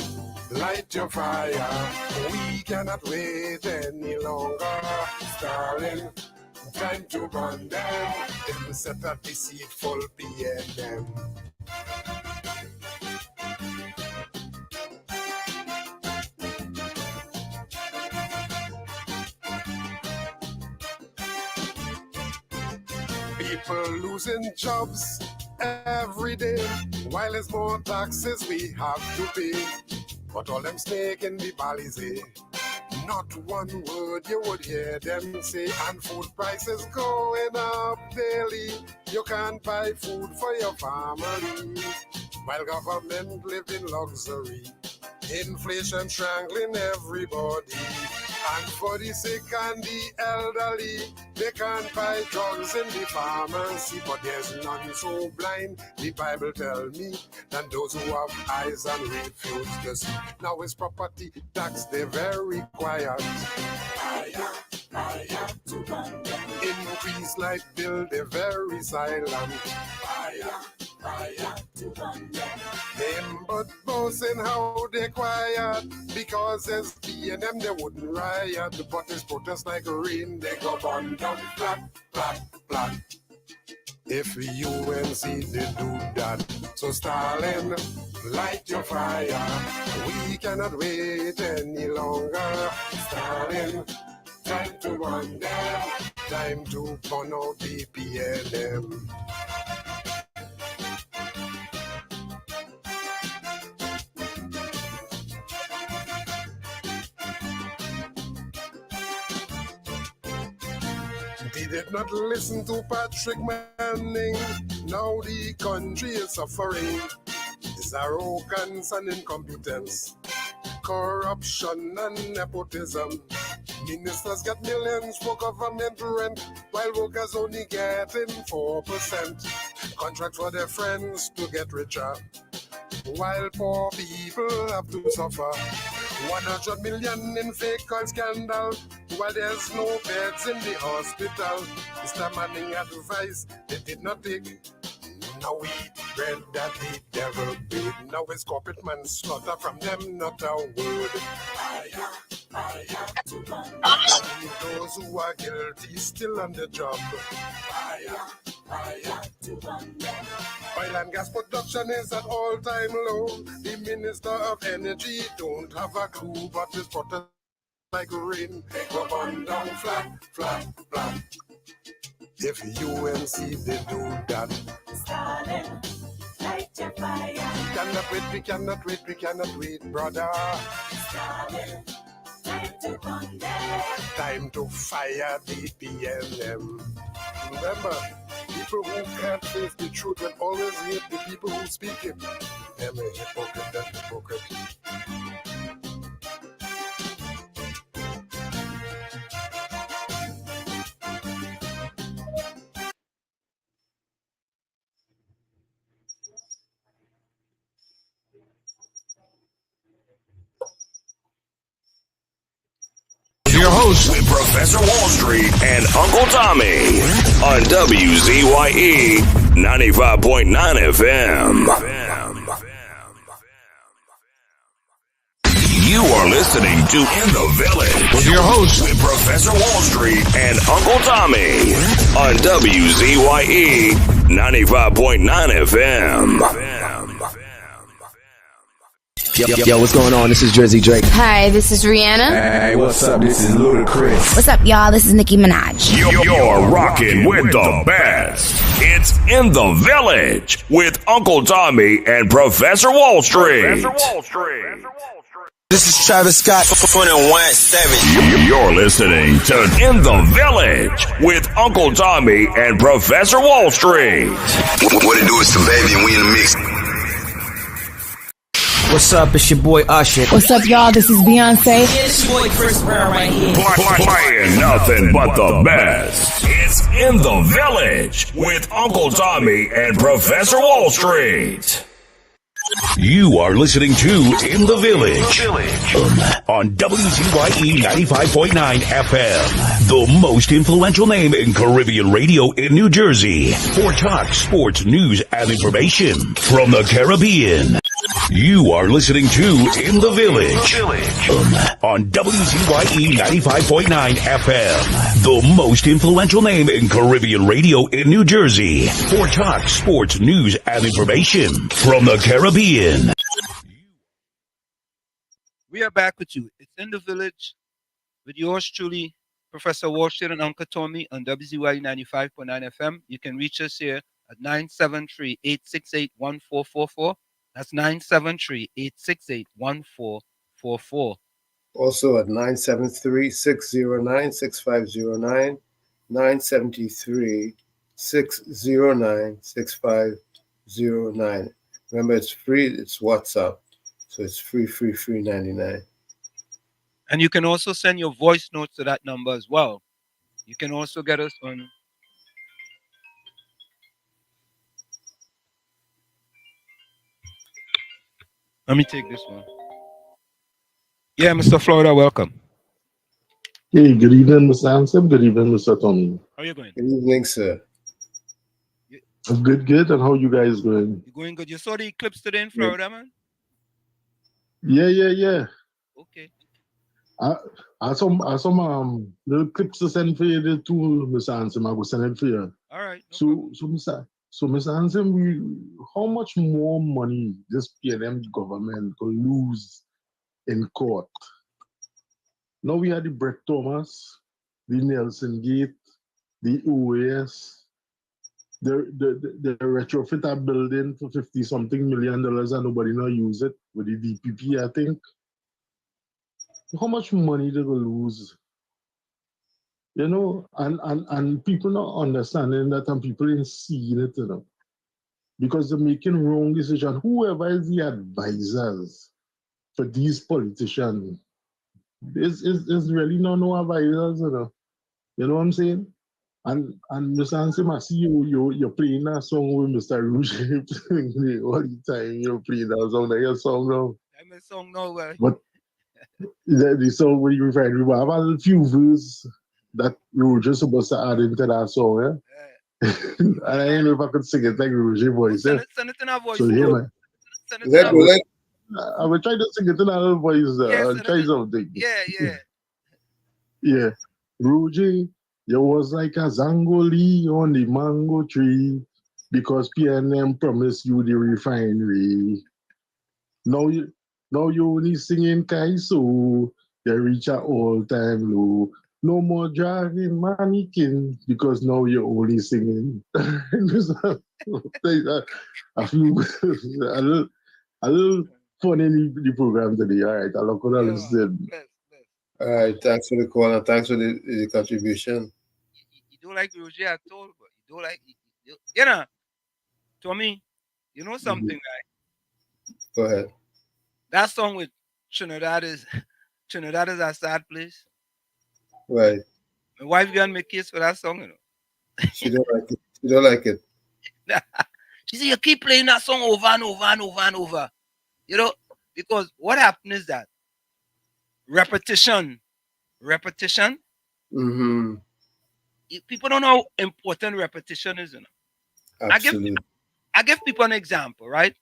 light your fire. We cannot wait any longer. Stalin, time to burn them. Them set a deceitful PNM. People losing jobs every day, while there's more taxes we have to pay. But all them snake in the Balizé, not one word you would hear them say. And food prices going up daily. You can't buy food for your family, while government live in luxury. Inflation strangling everybody. And for the sick and the elderly, they can't buy drugs in the pharmacy. But there's none so blind, the Bible tell me, than those who have eyes and refuse to see. Now it's property tax, they're very quiet. Fire to burn them. Increase light bill, they're very silent. Fire to burn them. Them but boasting how they quiet, because as PNM they wouldn't riot. But it's protest like rain, they go burn down flat, flat, flat. If UNC they do that, so Stalin, light your fire. We cannot wait any longer. Stalin, time to burn them, time to burn out the PNM. They did not listen to Patrick Manning. Now the country is suffering. It's arrogance and incompetence, corruption and nepotism. Ministers get millions for government rent, while workers only getting 4%. Contract for their friends to get richer, while poor people have to suffer. 100 million in fake oil scandal, while there's no beds in the hospital. Mr. Manning advice they did not take. Now we eat bread that the devil bid. Now it's corporate manslaughter from them, not a word. Fire to burn them. Only those who are guilty still on the job. Fire to burn them. Oil and gas production is at all-time low. The Minister of Energy don't have a clue, but his protest like rain. They go burn down flat, flat, flat. If UNC they do that, Stalin, light your fire. we cannot wait, we cannot wait, we cannot wait, brother. Stalin, time to burn them. Time to fire the PNM. Remember, People who can't face the truth will always hate the people who speak it. Them a hypocrite, them hypocrite. Your host, Professor Wall Street and Uncle Tommy on WZYE 95.9 FM. You are listening to In the Village with your host, Professor Wall Street and Uncle Tommy on WZYE 95.9 FM. Yo, what's going on? This is Drizzy Drake. Hi, this is Rihanna. Hey, what's up? This is Ludacris. What's up, y'all? This is Nicki Minaj. You're rocking with the best. It's In the Village with Uncle Tommy and Professor Wall Street. This is Travis Scott, 21-7. You're listening to In the Village with Uncle Tommy and Professor Wall Street. What it do is some baby and we in the mix. What's up? It's your boy Usher. What's up, y'all? This is Beyonce. It's your boy Chris Brown right here. Playing nothing but the best. It's In the Village with Uncle Tommy and Professor Wall Street. You are listening to In the Village on WZYE 95.9 FM, the most influential name in Caribbean radio in New Jersey for talk, sports, news, and information from the Caribbean. You are listening to In the Village on WZYE 95.9 FM, the most influential name in Caribbean radio in New Jersey for talk, sports, news, and information from the Caribbean. We are back with you. It's In the Village with yours truly, Professor Wall Street and Uncle Tommy on WZYE 95.9 FM. You can reach us here at 973-868-1444. That's 973-868-1444. Also at 973-609-6509, 973-609-6509. Remember, it's free. It's WhatsApp. So it's free 99. And you can also send your voice notes to that number as well. You can also get us on... Let me take this one. Yeah, Mr. Florida, welcome. Hey, good evening, Mr. Anselm. Good evening, Mr. Tommy. How are you going? Good evening, sir. Good. And how you guys going? You going good? You saw the eclipse today in Florida, man? Yeah. Okay. I some little clips to send for you too, Mr. Anselm. I will send it for you. All right. So Mr. Anselm, how much more money this PNM government could lose in court? Now we had the Brett Thomas, the Nelson Gate, the OAS, the retrofit a building for $50-something million and nobody now use it with the DPP, I think. How much money they will lose? You know, and people not understanding that, and people ain't seeing it, you know, because they're making wrong decisions. Whoever is the advisors for these politicians is really no advisors, you know. You know what I'm saying? And Mr. Anselm, I see you're playing that song with Mr. Rouge all the time. You're playing that song. That's your song now. I'm a song now, but the song where you find I have a few verses that Roger supposed to add into that song, yeah? And I don't know if I could sing it like Roger voice. Send it in our voice. So yeah, man. I will try to sing it in our voice. I'll try something. Yeah. Roger, you was like a Zangoli on the mango tree because PNM promised you the refinery. Now you only singing Kaiso, you reach an all-time low. No more driving mannequin because now you're only singing. I feel a little fun in the program today. All right, I'll go down listen. All right, thanks for the call and thanks for the contribution. You don't like Roger at all, but you don't like You know, Tommy, you know something, right? Go ahead. That song with Trinidad is Trinidad is a sad place. Right. My wife gonna make case for that song, you know. She don't like it. She don't like it. She said you keep playing that song over and over and over and over. You know, because what happened is that repetition. Mm-hmm. People don't know how important repetition is, you know. Absolutely. I give people an example, right?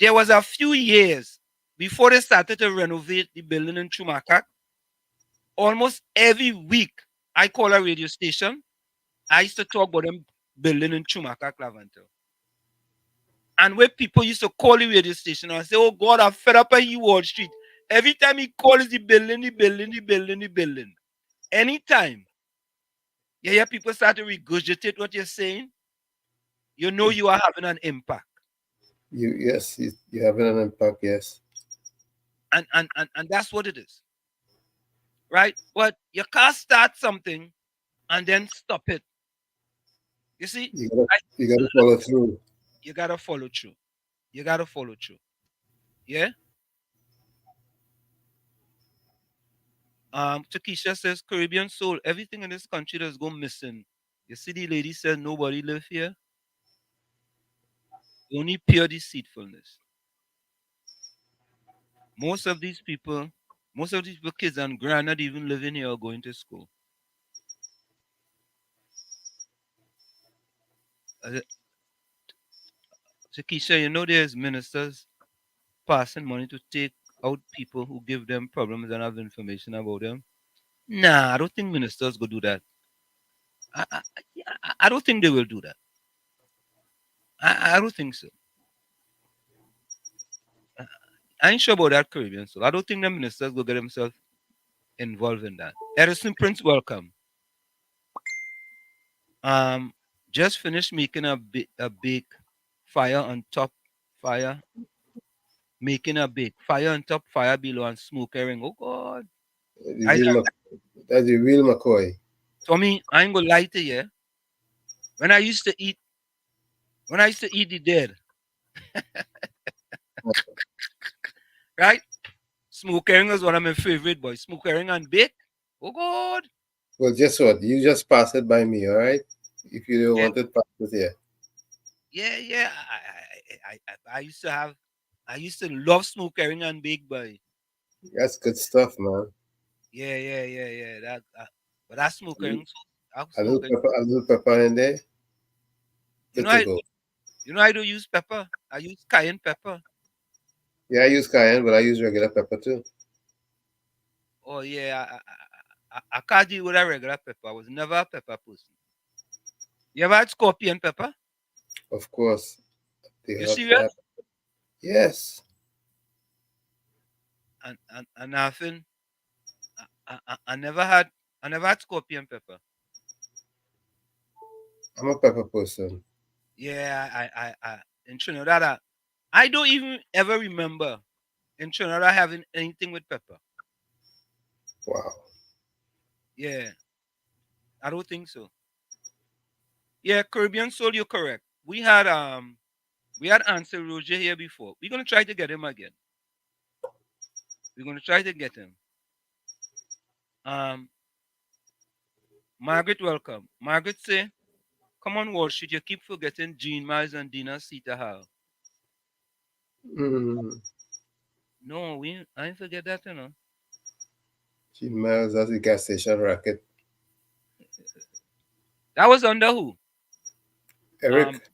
There was a few years before they started to renovate the building in Chumakak. Almost every week, I call a radio station. I used to talk about them building in Chumakak, Laventer. And where people used to call the radio station and say, "Oh God, I'm fed up at Wall Street." Every time he calls the building, the building, the building, the building. Anytime you hear people start to regurgitate what you're saying, you know you are having an impact. You're having an impact, yes. And that's what it is. Right? But you can't start something and then stop it. You see? You gotta follow through. You gotta follow through. You gotta follow through. Yeah? Takesha says Caribbean soul, everything in this country that's go missing. You see the lady said nobody live here. Only pure deceitfulness. Most of these people kids and grand not even living here or going to school. Takesha, you know there's ministers passing money to take out people who give them problems and have information about them. Nah, I don't think ministers go do that. I don't think they will do that. I don't think so. I ain't sure about that Caribbean so I don't think the ministers will get themselves involved in that. Edison Prince, welcome. Just finished making a big fire on top fire. Making a big fire on top, fire below, and smoke herring. Oh God. That's the real McCoy. Tommy, I ain't gonna lie to you. When I used to eat the dead, right? Smoke herring was one of my favorite boys. Smoke herring and bake. Oh God. Well, guess what? You just pass it by me, all right? If you don't want it, pass it here. Yeah. I used to love smoke herring and bake, boy. That's good stuff, man. Yeah. But that smoke herring. A little pepper in there. You know I don't use pepper. I use cayenne pepper. Yeah, I use cayenne, but I use regular pepper too. Oh yeah, I can't deal with a regular pepper. I was never a pepper person. You ever had scorpion pepper? Of course. You serious? Yes. And nothing. I never had scorpion pepper. I'm a pepper person. Yeah, I in Trinidad, I don't even ever remember in Trinidad having anything with pepper. Wow. Yeah, I don't think so. Yeah, Caribbean soul, you're correct. We had Ansel Roger here before. We're gonna try to get him again. We're gonna try to get him. Margaret, welcome. Margaret say, "Come on, Wall Street. You keep forgetting Jean Miles and Dina Sita Hall." No, I ain't forget that, you know. Jean Miles, that's the gas station racket. That was under who? Eric.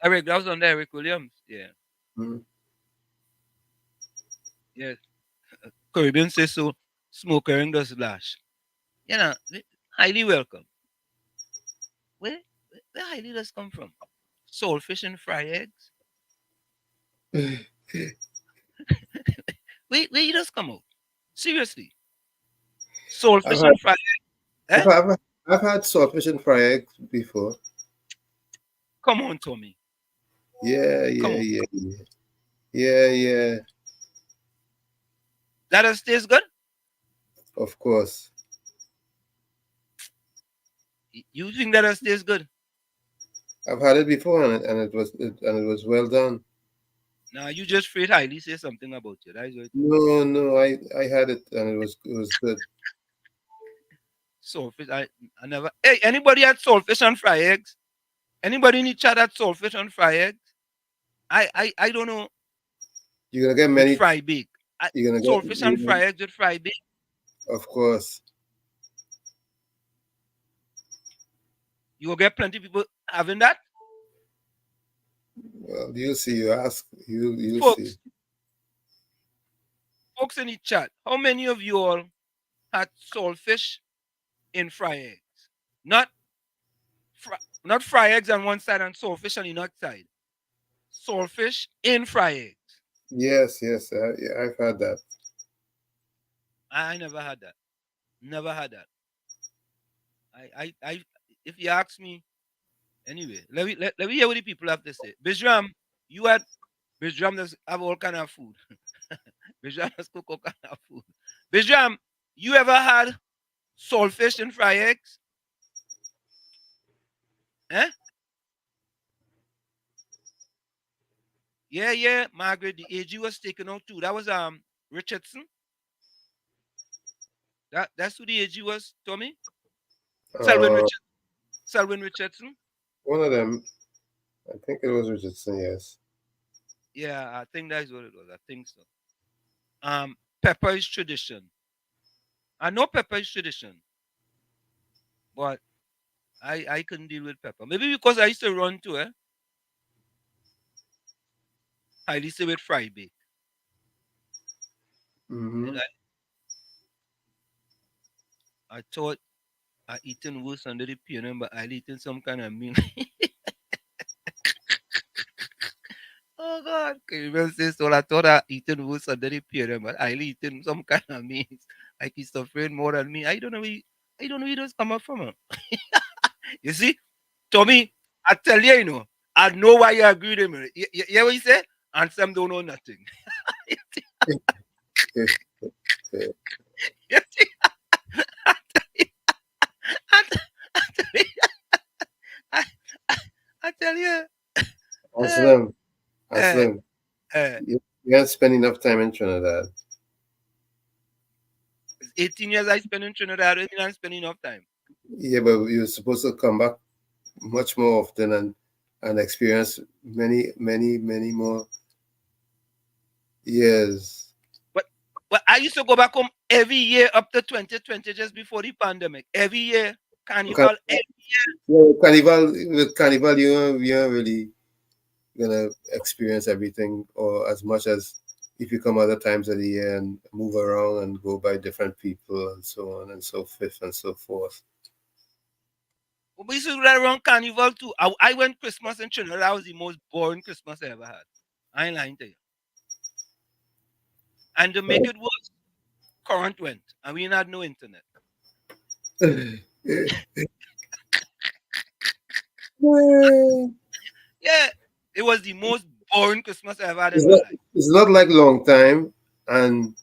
Eric, that was under Eric Williams. Yeah. Yes. Caribbean says so. Smoke herring does lash. You know, highly welcome. Where highly does come from? Saltfish and fried eggs? where you just come out? Seriously. Saltfish and fried eggs? I've had saltfish and fried eggs before. Come on, Tommy. Yeah. That does taste good? Of course. You think that does taste good? I've had it before, and it was well done. Now you just afraid highly say something about it. That's what it is. No, I had it, and it was good. Saltfish. I never. Hey, anybody had saltfish and fry eggs? Anybody in the chat had saltfish and fry eggs? I don't know. You're gonna get With many. fry bake. You're gonna get. Saltfish and fry eggs with fry bake. Of course. You will get plenty of people having that. Well, you'll see. You ask. You'll Folks, see. folks in the chat, how many of you all had saltfish in fry eggs? Not fry eggs on one side and saltfish on the other side. Saltfish in fry eggs. Yes. I've had that. I never had that. Never had that. I if you ask me, anyway, let me hear what the people have to say. Bijram, you had Bijram does have all kind of food. Bijram does cook all kind of food. Bijram, you ever had saltfish and fry eggs? Eh? Yeah, Margaret, the AG was taken out too. That was Richardson. That's who the AG was, Tommy? Selwyn Richardson. One of them, I think it was Richardson, yes. Yeah, I think that's what it was. I think so. Pepper is tradition. I know pepper is tradition, but I couldn't deal with pepper. Maybe because I used to run to it. I used to with fry bake. Mm-hmm. I thought I eaten worse under the piano, but I eaten some kind of meal. Oh God, can you even say so? I thought I eaten worse under the piano, but I eaten some kind of means. Like he's suffering more than me. I don't know where he does come up from. You see, Tommy, I tell you, I know why you agree with me. You hear what he said? And some don't know nothing. You see? I tell you. Aslam, you can't spend enough time in Trinidad. 18 years I spent in Trinidad, and I'm spending enough time. Yeah, but you're supposed to come back much more often and experience many more years. But I used to go back home every year up to 2020, just before the pandemic. Every year, carnival, every year. Yeah, with carnival, you're really gonna experience everything, or as much as if you come other times of the year and move around and go by different people and so on and so forth and so forth. We used to do that around carnival too. I went Christmas in Trinidad. That was the most boring Christmas I ever had. I ain't lying to you. And to make it worse, current went, and we had no internet. Yeah, it was the most boring Christmas I ever had in my life. It's not like long time, and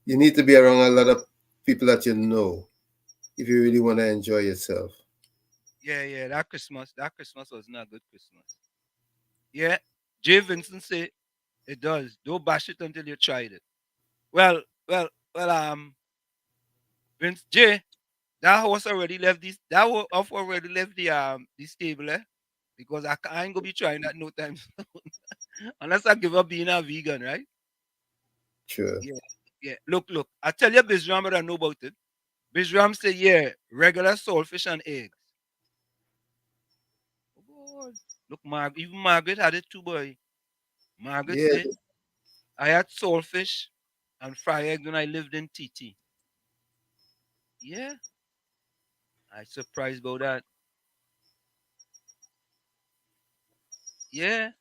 you need to be around a lot of people that you know if you really want to enjoy yourself. Yeah, that Christmas was not a good Christmas. Yeah, Jay Vincent say it does. Don't bash it until you tried it. Well, Vince J, that horse already left this. That horse already left the stable, because I ain't gonna be trying that no time soon. Unless I give up being a vegan, right? Sure. Yeah. Look. I tell you, Bizram, I know about it. Bizram say, yeah, regular saltfish and eggs. Oh God. Look, even Margaret had it too, boy. Margaret said, I had saltfish and fried eggs when I lived in TT. Yeah. I surprised about that. Yeah.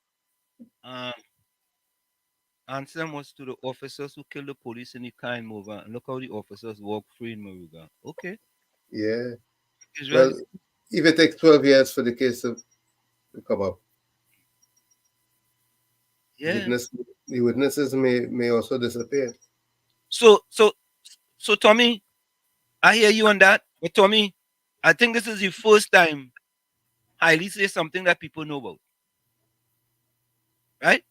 Answer was to the officers who killed the police in the Kind movement. And look how the officers walk free in Maruga. Okay. Yeah. Israel. Well, if it takes 12 years for the case to come up, yeah, the witnesses may also disappear. So Tommy, I hear you on that. But Tommy, I think this is the first time Highly say something that people know about. Right?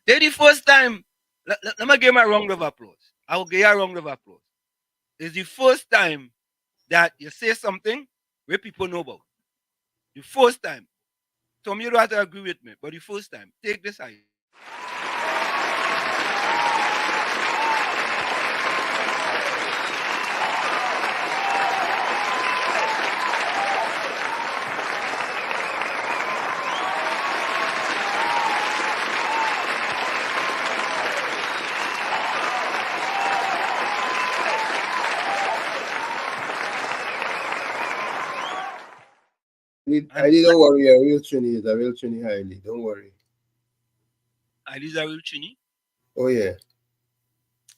Then the first time, let me give my round of applause. I will give you a round of applause. It's the first time that you say something where people know about. The first time. Tom, you don't have to agree with me, but the first time. Take this idea. I don't worry, I will Trini is a real Trini highly. Don't worry. Aliza will Trini. Oh yeah.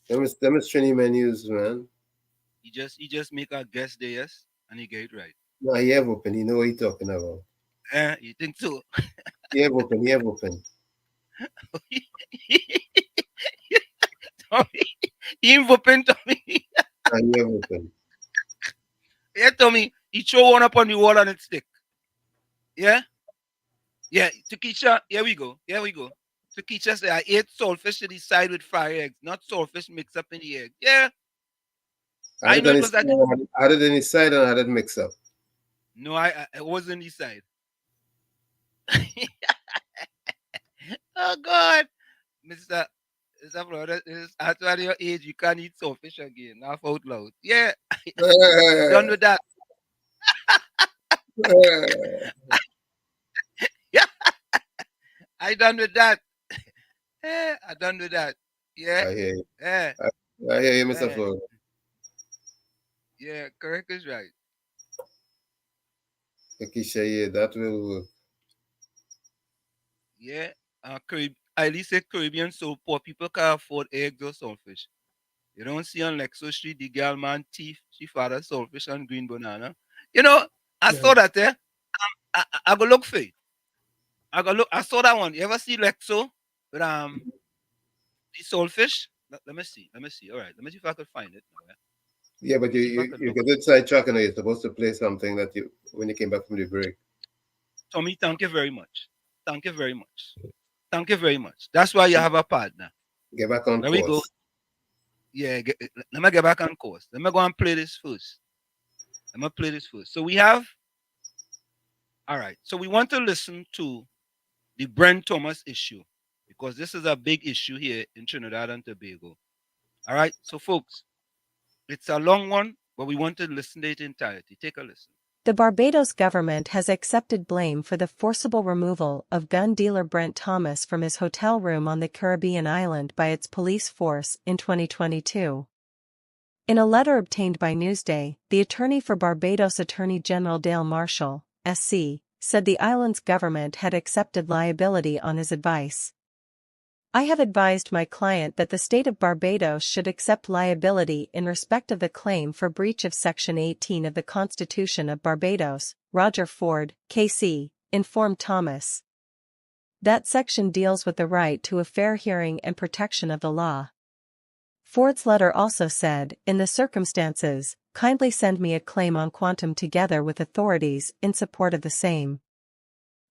Them is Trini menus, man. He just make a guess there, yes, and he get it right. No, he have open, he know what he talking about. You think so? He have open, he have open. Tommy, he ain't open, Tommy. He have open. Yeah, Tommy, he throw one up on the wall and it stick. Yeah? Yeah, Takisha, here we go. Takisha said, I ate saltfish to the side with fried eggs, not saltfish mixed up in the egg. Yeah. I know it was that. I had it in his side and I had it mixed up. No, I wasn't his side. Oh, God. Mr. Florida, after your age, you can't eat saltfish again. Laugh out loud. Yeah. Done with that. Yeah. I done with that. I done with that. Yeah. I hear you. Yeah. I hear you, Mr. Florida. Yeah, correct is right. Takisha, yeah, that will work. Yeah. At least say Caribbean so poor people can afford eggs or saltfish. You don't see on Lexo Street the girl man thief, she father saltfish and green banana. You know, I saw that there. I go look for it. I saw that one. You ever see Lexo with the saltfish? Let me see. All right. Let me see if I could find it. Yeah, but you get it sidetracked and you're supposed to play something that you when you came back from the break. Tommy, thank you very much. Thank you very much. Thank you very much. That's why you have a partner. Get back on there course. We go. Yeah, let me get back on course. Let me go and play this first. So we have, all right. So we want to listen to the Brent Thomas issue because this is a big issue here in Trinidad and Tobago. All right. So folks, it's a long one, but we want to listen to it in entirety. Take a listen. The Barbados government has accepted blame for the forcible removal of gun dealer Brent Thomas from his hotel room on the Caribbean island by its police force in 2022. In a letter obtained by Newsday, the attorney for Barbados Attorney General Dale Marshall, SC, said the island's government had accepted liability on his advice. I have advised my client that the state of Barbados should accept liability in respect of the claim for breach of Section 18 of the Constitution of Barbados, Roger Ford, KC, informed Thomas. That section deals with the right to a fair hearing and protection of the law. Ford's letter also said, in the circumstances, kindly send me a claim on quantum together with authorities in support of the same.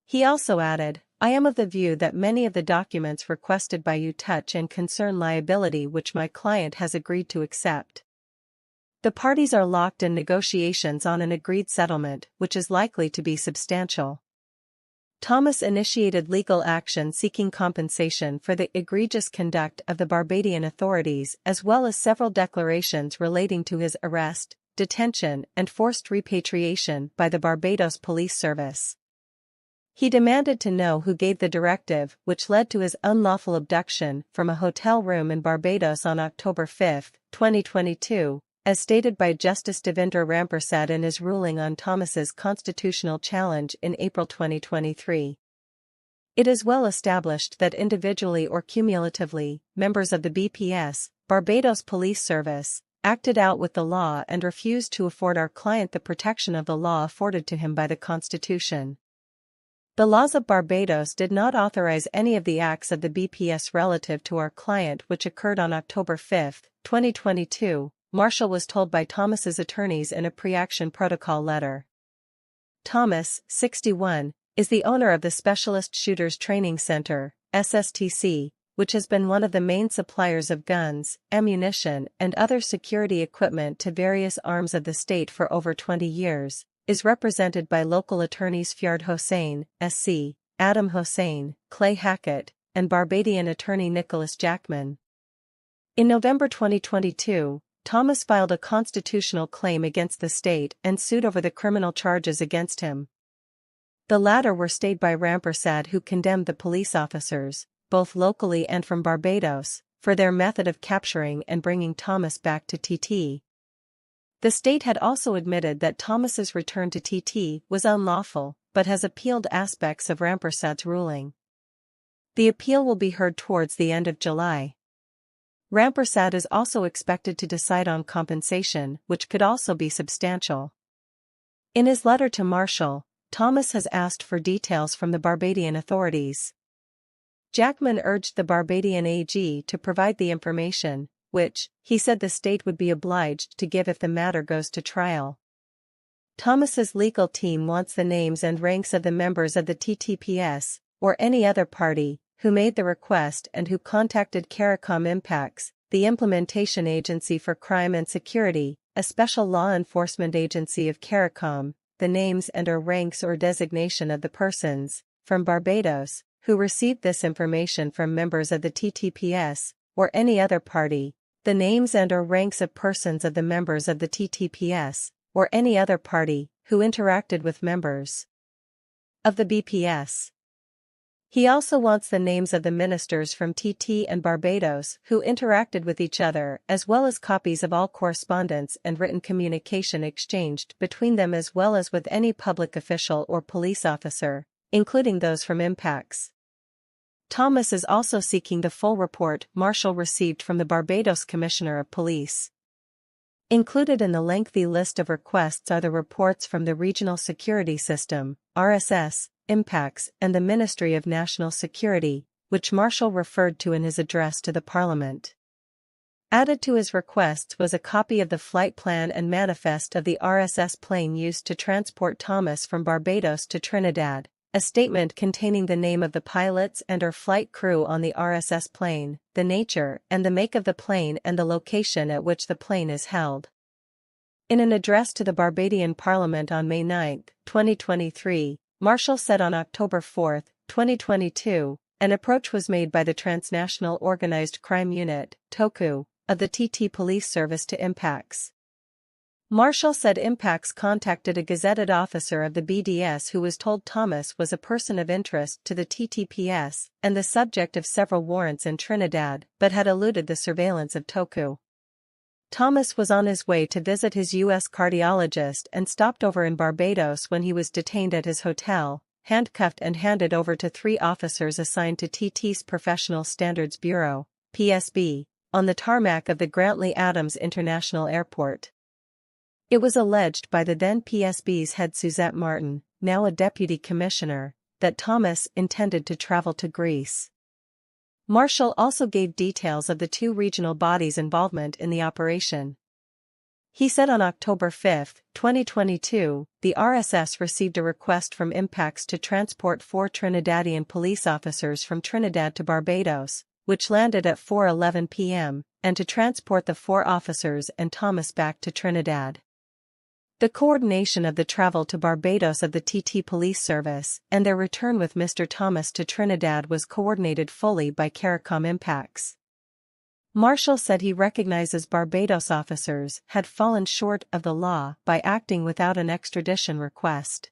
He also added, I am of the view that many of the documents requested by you touch and concern liability which my client has agreed to accept. The parties are locked in negotiations on an agreed settlement which is likely to be substantial. Thomas initiated legal action seeking compensation for the egregious conduct of the Barbadian authorities as well as several declarations relating to his arrest, detention and forced repatriation by the Barbados Police Service. He demanded to know who gave the directive which led to his unlawful abduction from a hotel room in Barbados on October 5, 2022, as stated by Justice Devendra Rampersad in his ruling on Thomas's constitutional challenge in April 2023. It is well established that individually or cumulatively, members of the BPS, Barbados Police Service, acted out with the law and refused to afford our client the protection of the law afforded to him by the Constitution. The laws of Barbados did not authorize any of the acts of the BPS relative to our client, which occurred on October 5, 2022, Marshall was told by Thomas's attorneys in a pre-action protocol letter. Thomas, 61, is the owner of the Specialist Shooters Training Center, SSTC, which has been one of the main suppliers of guns, ammunition, and other security equipment to various arms of the state for over 20 years, is represented by local attorneys Fjord Hossain, SC, Adam Hossain, Clay Hackett, and Barbadian attorney Nicholas Jackman. In November 2022, Thomas filed a constitutional claim against the state and sued over the criminal charges against him. The latter were stayed by Rampersad, who condemned the police officers, both locally and from Barbados, for their method of capturing and bringing Thomas back to TT. The state had also admitted that Thomas's return to TT was unlawful, but has appealed aspects of Rampersad's ruling. The appeal will be heard towards the end of July. Rampersad is also expected to decide on compensation, which could also be substantial. In his letter to Marshall, Thomas has asked for details from the Barbadian authorities. Jackman urged the Barbadian AG to provide the information, which, he said, the state would be obliged to give if the matter goes to trial. Thomas's legal team wants the names and ranks of the members of the TTPS, or any other party, who made the request and who contacted CARICOM Impacts, the implementation agency for crime and security, a special law enforcement agency of CARICOM, the names and/or ranks or designation of the persons, from Barbados, who received this information from members of the TTPS, or any other party, the names and/or ranks of persons of the members of the TTPS, or any other party, who interacted with members of the BPS. He also wants the names of the ministers from TT and Barbados who interacted with each other, as well as copies of all correspondence and written communication exchanged between them, as well as with any public official or police officer, including those from Impacts. Thomas is also seeking the full report Marshall received from the Barbados Commissioner of Police. Included in the lengthy list of requests are the reports from the Regional Security System, RSS, Impacts, and the Ministry of National Security, which Marshall referred to in his address to the Parliament. Added to his requests was a copy of the flight plan and manifest of the RSS plane used to transport Thomas from Barbados to Trinidad, a statement containing the name of the pilots and/or flight crew on the RSS plane, the nature and the make of the plane, and the location at which the plane is held. In an address to the Barbadian Parliament on May 9, 2023, Marshall said on October 4, 2022, an approach was made by the Transnational Organized Crime Unit, TOCU, of the TT Police Service to Impacts. Marshall said Impacts contacted a gazetted officer of the BDS who was told Thomas was a person of interest to the TTPS and the subject of several warrants in Trinidad, but had eluded the surveillance of TOCU. Thomas was on his way to visit his U.S. cardiologist and stopped over in Barbados when he was detained at his hotel, handcuffed and handed over to 3 officers assigned to TT's Professional Standards Bureau, PSB, on the tarmac of the Grantley Adams International Airport. It was alleged by the then PSB's head Suzette Martin, now a deputy commissioner, that Thomas intended to travel to Greece. Marshall also gave details of the 2 regional bodies' involvement in the operation. He said on October 5, 2022, the RSS received a request from Impacts to transport 4 Trinidadian police officers from Trinidad to Barbados, which landed at 4:11 p.m., and to transport the 4 officers and Thomas back to Trinidad. The coordination of the travel to Barbados of the TT Police Service and their return with Mr. Thomas to Trinidad was coordinated fully by CARICOM Impacts. Marshall said he recognizes Barbados officers had fallen short of the law by acting without an extradition request.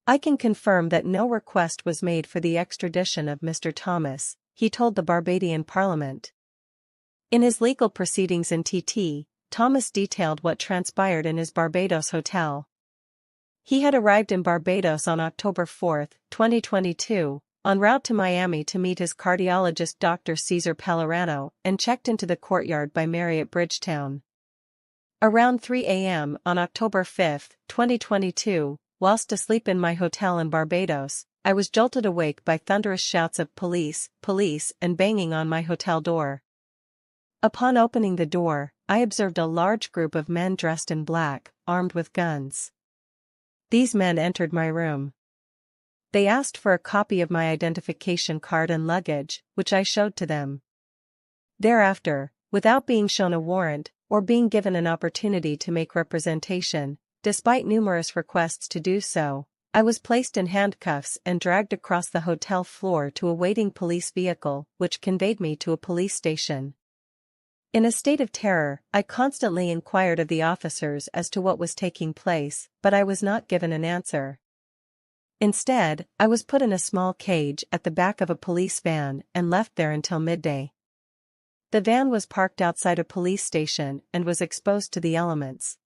I can confirm that no request was made for the extradition of Mr. Thomas, he told the Barbadian Parliament. In his legal proceedings in TT, Thomas detailed what transpired in his Barbados hotel. He had arrived in Barbados on October 4, 2022, en route to Miami to meet his cardiologist Dr. Cesar Pellerano, and checked into the Courtyard by Marriott Bridgetown. Around 3 a.m. on October 5, 2022, whilst asleep in my hotel in Barbados, I was jolted awake by thunderous shouts of police, police, and banging on my hotel door. Upon opening the door, I observed a large group of men dressed in black, armed with guns. These men entered my room. They asked for a copy of my identification card and luggage, which I showed to them. Thereafter, without being shown a warrant, or being given an opportunity to make representation, despite numerous requests to do so, I was placed in handcuffs and dragged across the hotel floor to a waiting police vehicle, which conveyed me to a police station. In a state of terror, I constantly inquired of the officers as to what was taking place, but I was not given an answer. Instead, I was put in a small cage at the back of a police van and left there until midday. The van was parked outside a police station and was exposed to the elements.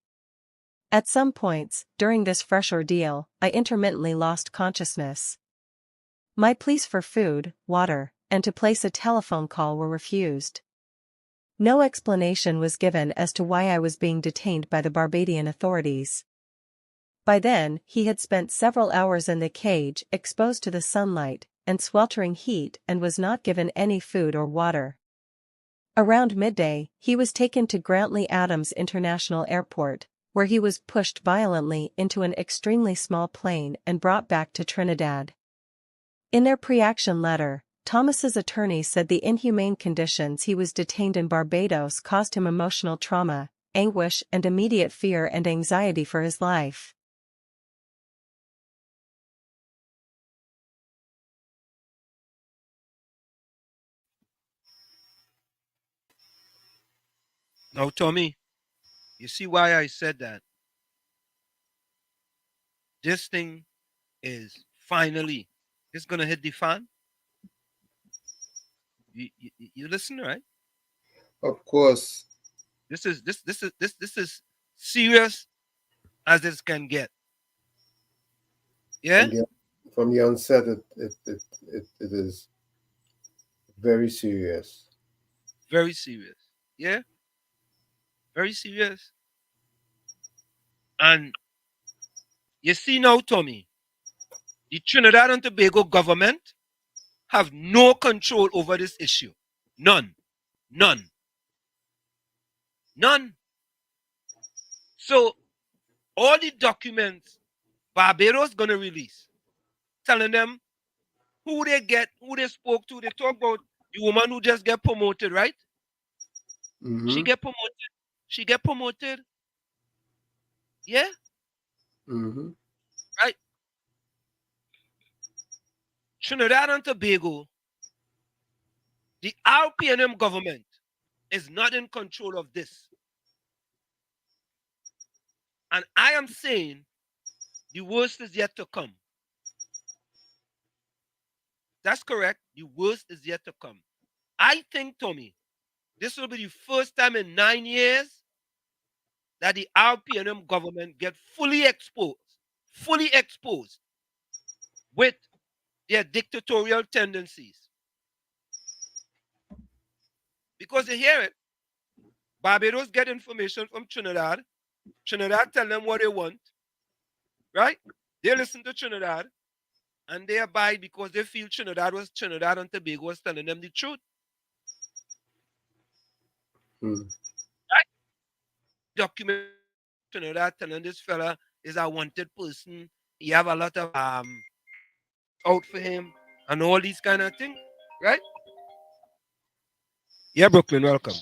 At some points, during this fresh ordeal, I intermittently lost consciousness. My pleas for food, water, and to place a telephone call were refused. No explanation was given as to why I was being detained by the Barbadian authorities. By then, he had spent several hours in the cage, exposed to the sunlight and sweltering heat, and was not given any food or water. Around midday, he was taken to Grantley Adams International Airport, where he was pushed violently into an extremely small plane and brought back to Trinidad. In their pre-action letter, Thomas's attorney said the inhumane conditions he was detained in Barbados caused him emotional trauma, anguish, and immediate fear and anxiety for his life. Now, Tommy, you see why I said that? This thing is finally, it's gonna hit the fan. You listen, right? Of course. This is serious as it can get. Yeah. From the onset, it is very serious. Very serious. Yeah. Very serious. And you see now, Tommy, the Trinidad and Tobago government have no control over this issue. None. None. None. So all the documents Barbados gonna release, telling them who they spoke to. They talk about the woman who just get promoted, right? Mm-hmm. She get promoted. Yeah. Mm-hmm. Right. Trinidad and Tobago, the RPNM government is not in control of this. And I am saying the worst is yet to come. That's correct. The worst is yet to come. I think, Tommy, this will be the first time in 9 years that the RPNM government get fully exposed with their dictatorial tendencies. Because you hear it, Barbados get information from Trinidad. Trinidad tell them what they want, right? They listen to Trinidad, and they abide because they feel Trinidad and Tobago was telling them the truth. Right? Document Trinidad telling this fella is a wanted person. He have a lot of out for him and all these kind of things, right? Yeah, Brooklyn, welcome.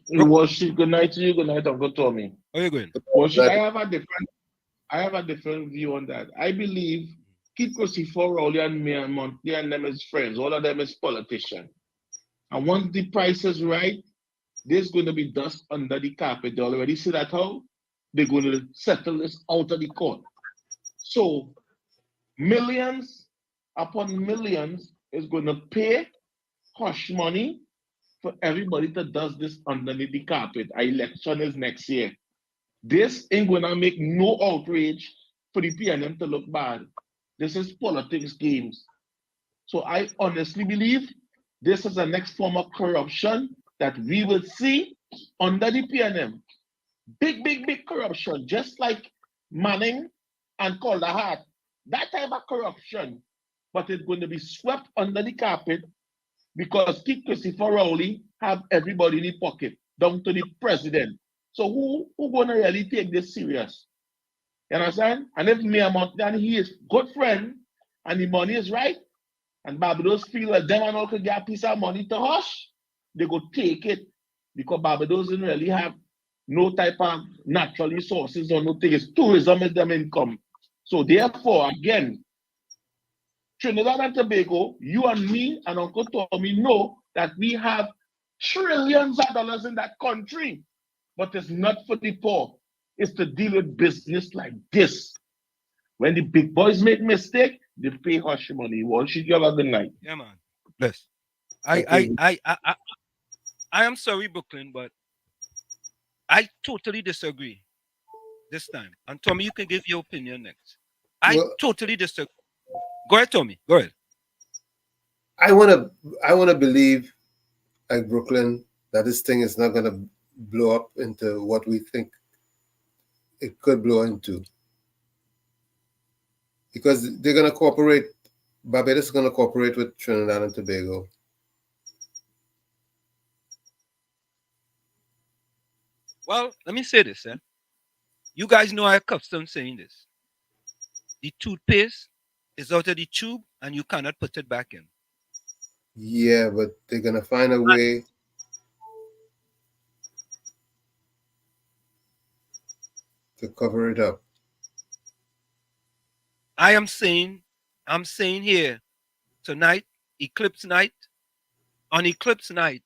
Worship, good night to you. Good night, Uncle Tommy. How you going? Worship, I have a different view on that. I believe Kid Christopher Rowley and me and Monty and them is friends. All of them is politicians. And once the price is right, there's going to be dust under the carpet. They already see that how they're going to settle this out of the court. So millions upon millions is going to pay hush money for everybody that does this underneath the carpet. Our election is next year. This ain't gonna make no outrage for the PNM to look bad. This is politics games. So I honestly believe this is the next form of corruption that we will see under the PNM. Big corruption, just like Manning and Calder Hart. that type of corruption, but it's going to be swept under the carpet because Keith Christopher Rowley have everybody in the pocket, down to the president. So who gonna really take this serious? You understand? And if Miyamoto he is good friend and the money is right, and Barbados feel that them and all could get a piece of money to hush, they go take it because Barbados didn't really have no type of natural resources or no things. Tourism is them income. So therefore, again, Trinidad and Tobago, you and me and Uncle Tommy know that we have trillions of dollars in that country, but it's not for the poor. It's to deal with business like this. When the big boys make mistake, they pay hush money. One should give a good night. Yeah, man. Bless. I am sorry, Brooklyn, but I totally disagree this time. And Tommy, you can give your opinion next. I totally disagree. Go ahead, Tommy. Go ahead. I wanna believe, like Brooklyn, that this thing is not gonna blow up into what we think it could blow into. Because they're gonna cooperate, Barbados is gonna cooperate with Trinidad and Tobago. Well, let me say this, eh? You guys know I accustomed saying this. The toothpaste is out of the tube and you cannot put it back in. Yeah, but they're gonna find a way to cover it up. I'm saying here tonight, eclipse night, on eclipse night,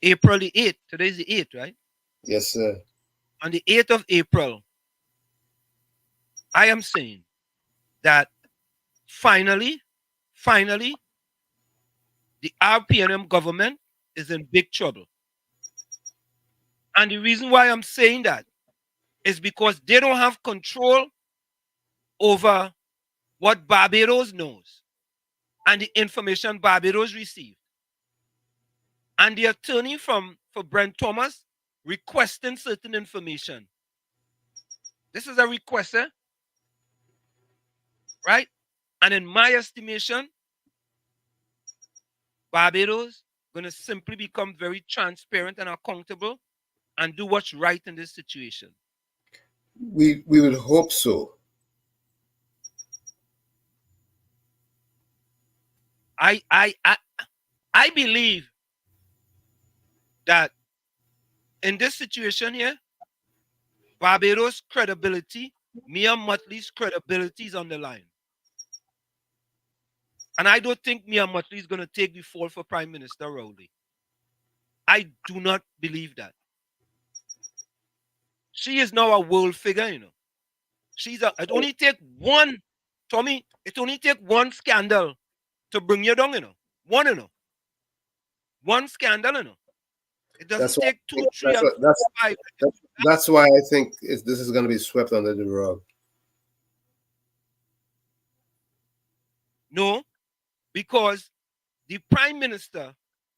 April the 8th, today's the 8th, right? Yes, sir. On the 8th of April, I am saying that finally, the RPNM government is in big trouble. And the reason why I'm saying that is because they don't have control over what Barbados knows and the information Barbados received. And the attorney for Brent Thomas requesting certain information. This is a request, right? And in my estimation, Barbados going to simply become very transparent and accountable and do what's right in this situation. We would hope so. I believe that in this situation here, Barbados' credibility, Mia Mottley's credibility is on the line. And I don't think Mia Mottley is going to take the fall for Prime Minister Rowley. I do not believe that. She is now a world figure, you know. It only take one, Tommy, it only take one scandal to bring you down, you know. One scandal, you know. It doesn't take 2, 3, and 4, 5. That's why I think this is going to be swept under the rug. No, because the Prime Minister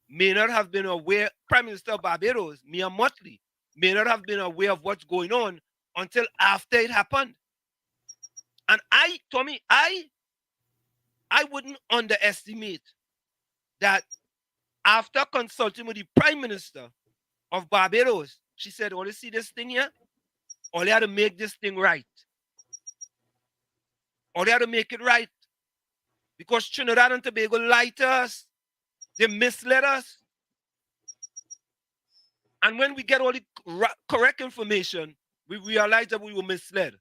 may not have been aware, Prime Minister of Barbados, Mia Mottley, may not have been aware of what's going on until after it happened. And Tommy, I wouldn't underestimate that after consulting with the Prime Minister of Barbados, she said, "Oh, you see this thing here? All you have to make this thing right. All you have to make it right. Because Trinidad and Tobago lied to us. They misled us. And when we get all the correct information, we realize that we were misled.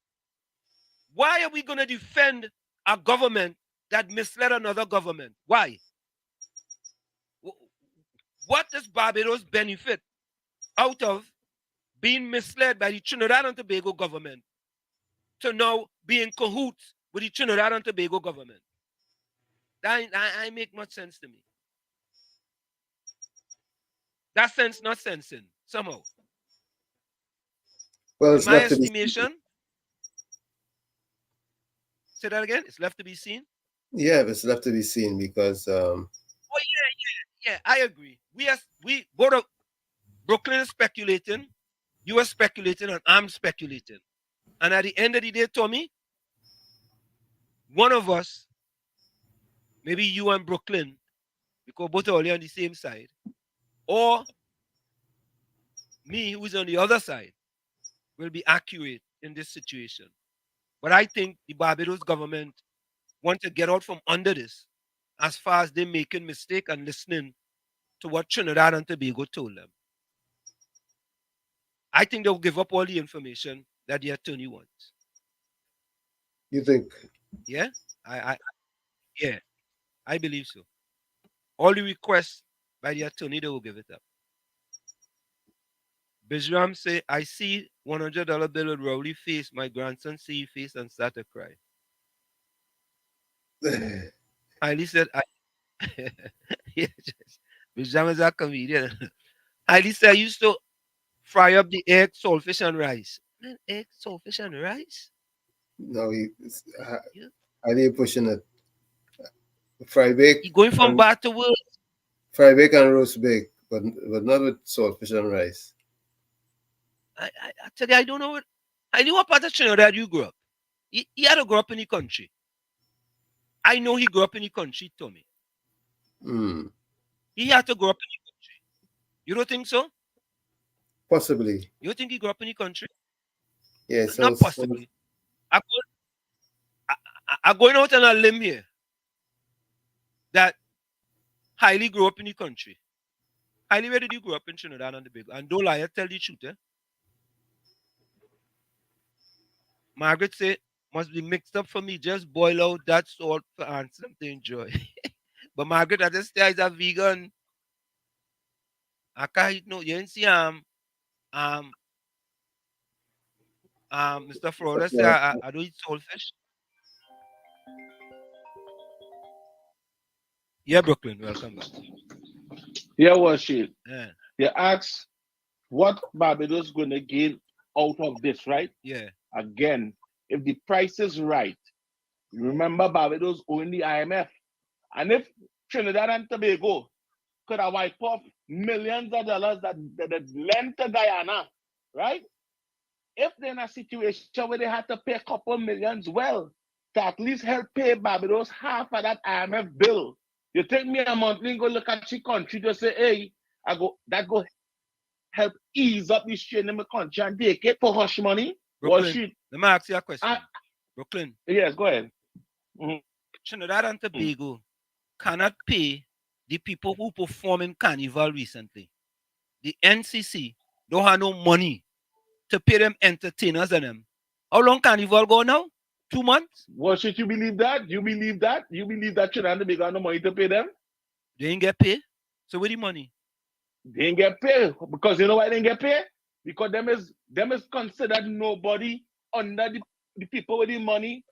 Why are we going to defend a government that misled another government? Why? What does Barbados benefit out of being misled by the Trinidad and Tobago government to now be in cahoots with the Trinidad and Tobago government? That make much sense to me. That sense not sensing somehow. Well, it's in my left estimation. Say that again. It's left to be seen. Yeah, it's left to be seen because. Oh yeah. I agree. We both of Brooklyn is speculating, you are speculating, and I'm speculating. And at the end of the day, Tommy, one of us, maybe you and Brooklyn, because both are only on the same side, or me, who's on the other side, will be accurate in this situation. But I think the Barbados government want to get out from under this as far as they're making mistake and listening to what Trinidad and Tobago told them. I think they'll give up all the information that the attorney wants. You think? Yeah, yeah, I believe so. All the requests by the attorney, they will give it up. Bijram say, I see $100 bill with Rowley face. My grandson see face and start to cry. Ali said, yes, Bijram is a comedian. Ali said, I used to fry up the egg, saltfish, and rice. Man, egg, saltfish, and rice? No, I did pushing it. Fry bake. He going from bad to worse. Fry bake and roast bake, but not with saltfish and rice. I tell you, I don't know what. I knew what part of Trinidad you grew up. He had to grow up in the country. I know he grew up in the country, Tommy. He had to grow up in the country. You don't think so? Possibly. You think he grew up in the country? Yes. Not possibly. I'm going out on a limb here that Hailey grew up in the country. Hailey, where did you grow up in Trinidad and Tobago? And don't lie, tell the truth, eh? Margaret said, must be mixed up for me. Just boil out that salt for answer them to enjoy. But Margaret, I just say is a vegan. I can't eat no. You didn't see Mr. Florida say I don't eat saltfish. Yeah, Brooklyn, welcome back. Yeah, what shit? Yeah. You ask what Barbados gonna gain out of this, right? Yeah. Again, if the price is right, remember Barbados own the IMF. And if Trinidad and Tobago could have wiped off millions of dollars that lent to Guyana, right? If they're in a situation where they had to pay a couple millions, well, to at least help pay Barbados half of that IMF bill. You take me a monthly and go look at your country, just say, hey, that go help ease up the strain in my country and take it for hush money. Brooklyn, let me ask you a question. Brooklyn. Yes, go ahead. Trinidad and Tobago cannot pay the people who perform in Carnival recently. The NCC don't have no money to pay them entertainers and them. How long Carnival go now? 2 months? Well, should you believe that? You believe that? You believe that Trinidad and Tobago have no money to pay them? They ain't get paid. So where the money? They ain't get paid. Because you know why they ain't get paid? Because them is considered nobody under the people with the money.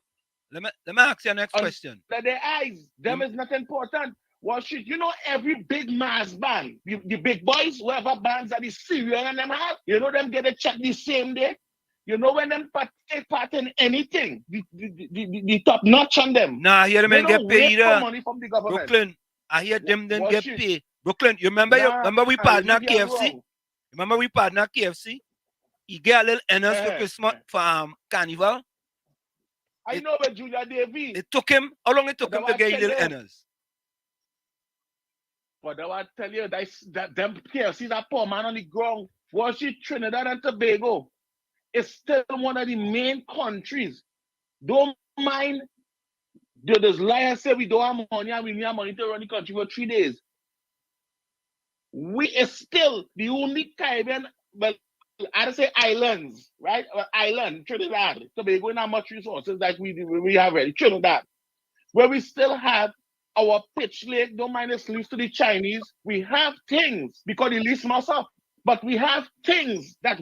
Let me ask you the next question. Under their eyes. Them is not important. Well, shit, you know every big mass band, the big boys, whoever bands are the serial and them have, you know them get a check the same day. You know when them take part in anything, the top notch on them. Nah, I hear them ain't get paid either. Money from the government. Brooklyn, I hear them then get paid. Brooklyn, you remember we partner KFC? Remember we partner KFC? You get a little NS for Christmas for Carnival. I know with Julia Davy. It took him, how long it took him to get a little NS? But I want to tell you that them KFC's a poor man on the ground. Was it Trinidad and Tobago? It's still one of the main countries. Don't mind those liars say we don't have money and we need money to run the country for 3 days. We is still the only Caribbean, well, I'd say islands, right? Island, Trinidad, Tobago, not much resources like we have already. Trinidad, where we still have our pitch lake, don't mind us lose to the Chinese. We have things because the least must up, but we have things that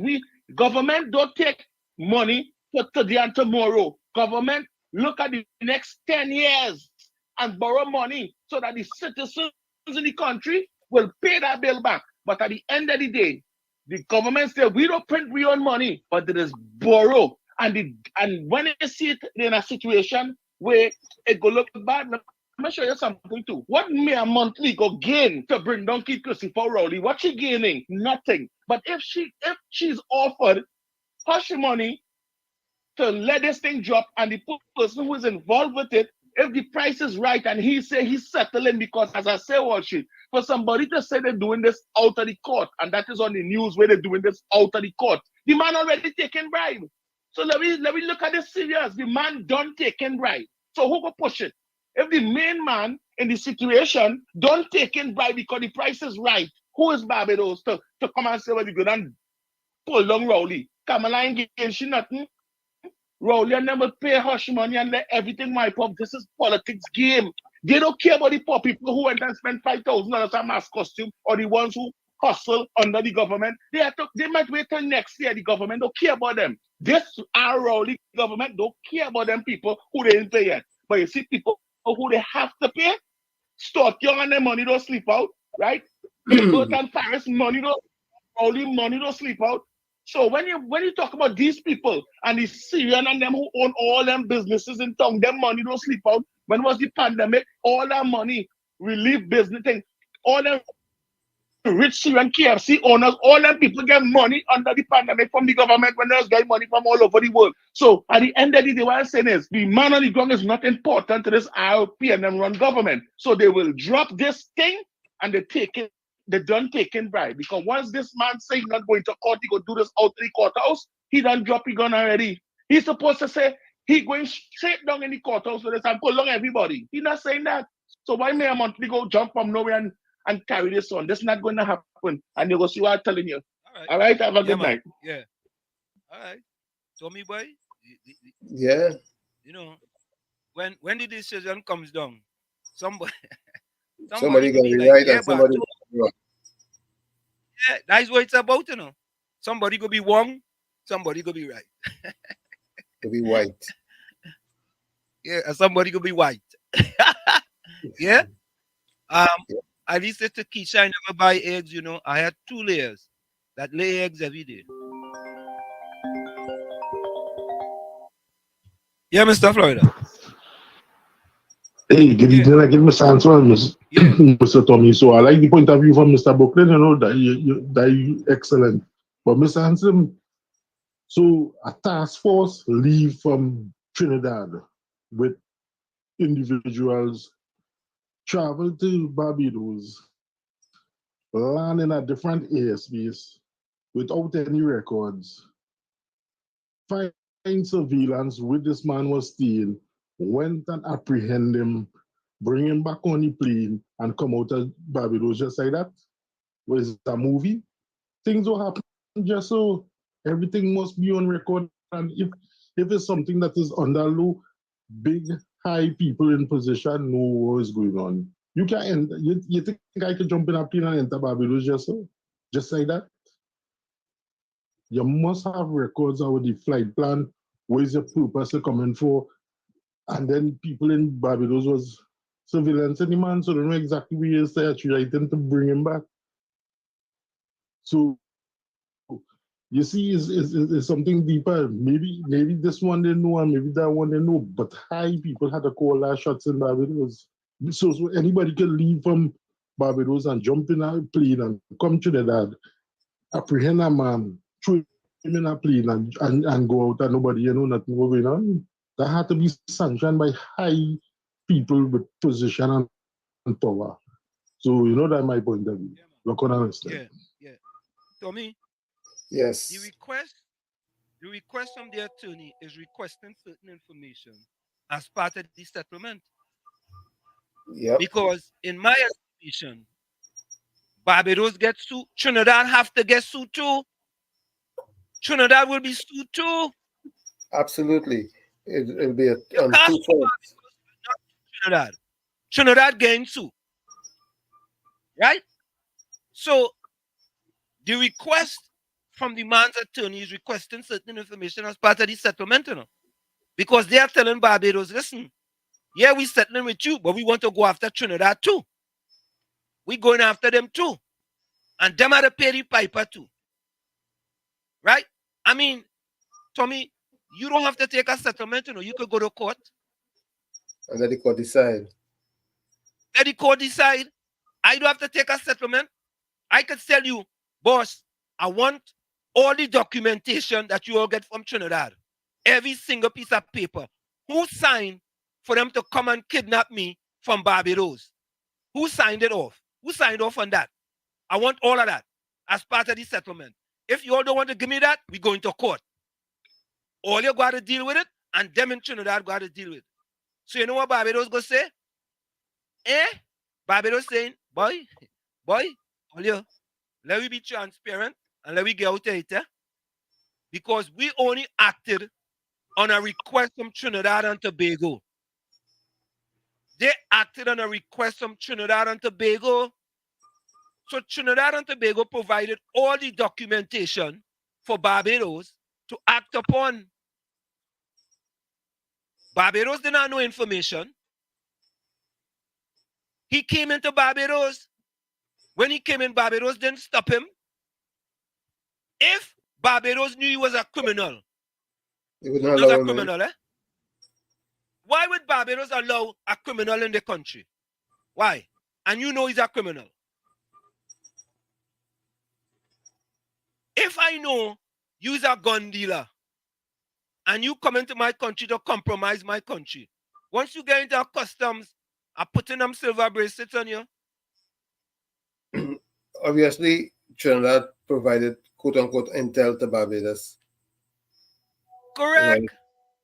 government don't take money for today and tomorrow. Government look at the next 10 years and borrow money so that the citizens in the country will pay that bill back. But at the end of the day, the government say we don't print real money, but it is borrow. And when you see it in a situation where it go look bad, let me show you something too. What may a monthly go gain to bring down Keith Christopher Rowley? What she gaining? Nothing. But if she's offered hush money to let this thing drop, and the person who is involved with it, if the price is right and he say he's settling, because as I say, Walshit, for somebody to say they're doing this out of the court, and that is on the news where they're doing this out of the court, the man already taken bribe. So let me look at this serious. The man done taken bribe. So who go push it? If the main man in the situation don't take in bribe because the price is right, who is Barbados to come and say, well, you go and pull down Rowley? Kamala ain't getting she nothing. Rowley never pay hush money and let everything wipe up. This is politics game. They don't care about the poor people who went and spent $5,000 on mask costume, or the ones who hustle under the government. They might wait till next year. The government don't care about them. This our Rowley government don't care about them people who they didn't pay yet. But you see people who they have to pay, start young and their money don't sleep out, right? Gilbert and Paris money don't, Rowley money don't sleep out. So when you talk about these people and the Syrian and them who own all them businesses in town, them money don't sleep out. When was the pandemic? All that money, relief business thing, all them rich Syrian KFC owners, all them people get money under the pandemic from the government when there's getting money from all over the world. So at the end of the day, what I'm saying is the man on the ground is not important to this IOP and them run government. So they will drop this thing and they take it. They done taking bribe, because once this man say he's not going to court, he go do this out of the courthouse, he done drop his gun already. He's supposed to say he going straight down in the courthouse with this and pull down everybody. He's not saying that. So why may a monthly go jump from nowhere and carry this on? That's not going to happen. And you go see what I'm telling you. All right, have a good night. Yeah. All right. Tommy boy. Yeah. You know, when the decision comes down, somebody gonna be like, right yeah, and somebody gonna be wrong. Yeah, that's what it's about, you know. Somebody gonna be wrong, somebody gonna be right. To be white. Yeah, and somebody gonna be white. Yeah. At least it's a Keisha, I never buy eggs, you know. I had 2 layers that lay eggs every day. Yeah, Mr. Florida. Hey, good evening again, Mr. Antoine, Mr. Tommy. So I like the point of view from Mr. Brooklyn, you know, that you excellent. But Mr. Hanson, so a task force leave from Trinidad with individuals, travel to Barbados, land in a different airspace without any records, find surveillance where this man was staying, went and apprehend him, bring him back on the plane, and come out of Barbados just like that? Was a movie? Things will happen just so. Everything must be on record. And if it's something that is under low, big, high people in position know what is going on. You can't enter. You think I could jump in a plane and enter Barbados just so? Just like that? You must have records of the flight plan. Where is the purpose of coming for? And then people in Barbados was surveillance the man, so they don't know exactly where he is there, trying to bring him back. So you see, it's something deeper. Maybe this one they know and maybe that one they know, but high people had to call that shots in Barbados. So anybody can leave from Barbados and jump in a plane and come to Trinidad, apprehend a man, throw him in a plane and go out and nobody nothing going on. That had to be sanctioned by high people with position and power. So that's my point of view. Look on understand. Yeah. Tommy? Yes. The request from the attorney is requesting certain information as part of the settlement. Yep. Because in my estimation, Barbados gets sued. Trinidad have to get sued too. Trinidad will be sued too. Absolutely. It'll be on 2 fronts. Trinidad getting sued. Right? So the request from the man's attorney is requesting certain information as part of the settlement, because they are telling Barbados, listen, yeah, we're settling with you, but we want to go after Trinidad too. We're going after them too. And them are the pay the piper too. Right? I mean, Tommy, you don't have to take a settlement, you could go to court. And let the court decide. Let the court decide. I don't have to take a settlement. I could tell you, boss, I want all the documentation that you all get from Trinidad. every single piece of paper. Who signed for them to come and kidnap me from Barbados? Who signed it off? Who signed off on that? I want all of that as part of the settlement. If you all don't want to give me that, we're going to court. All you got to deal with it, and them in Trinidad got to deal with it. So you know what Barbados going to say? Barbados saying, boy, all you, let me be transparent and let me get out of it. Because we only acted on a request from Trinidad and Tobago. They acted on a request from Trinidad and Tobago. So Trinidad and Tobago provided all the documentation for Barbados to act upon. Barbados did not know information. He came into Barbados. When he came in, Barbados didn't stop him. If Barbados knew he was a criminal, he would not allow him. Criminal, Why would Barbados allow a criminal in the country? Why? And you know he's a criminal. If I know you're a gun dealer and you come into my country to compromise my country, once you get into customs, I'm putting them silver bracelets on you. Obviously, Trinidad provided quote-unquote intel to Barbados. Correct.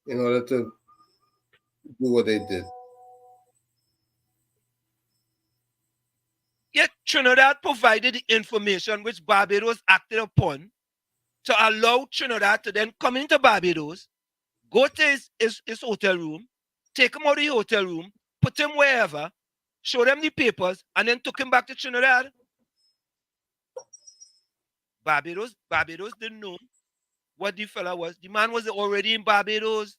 In order to do what they did. Yet Trinidad provided the information which Barbados acted upon to allow Trinidad to then come into Barbados, go to his hotel room, take him out of the hotel room, put him wherever, show them the papers, and then took him back to Trinidad. Barbados didn't know what the fella was. The man was already in Barbados.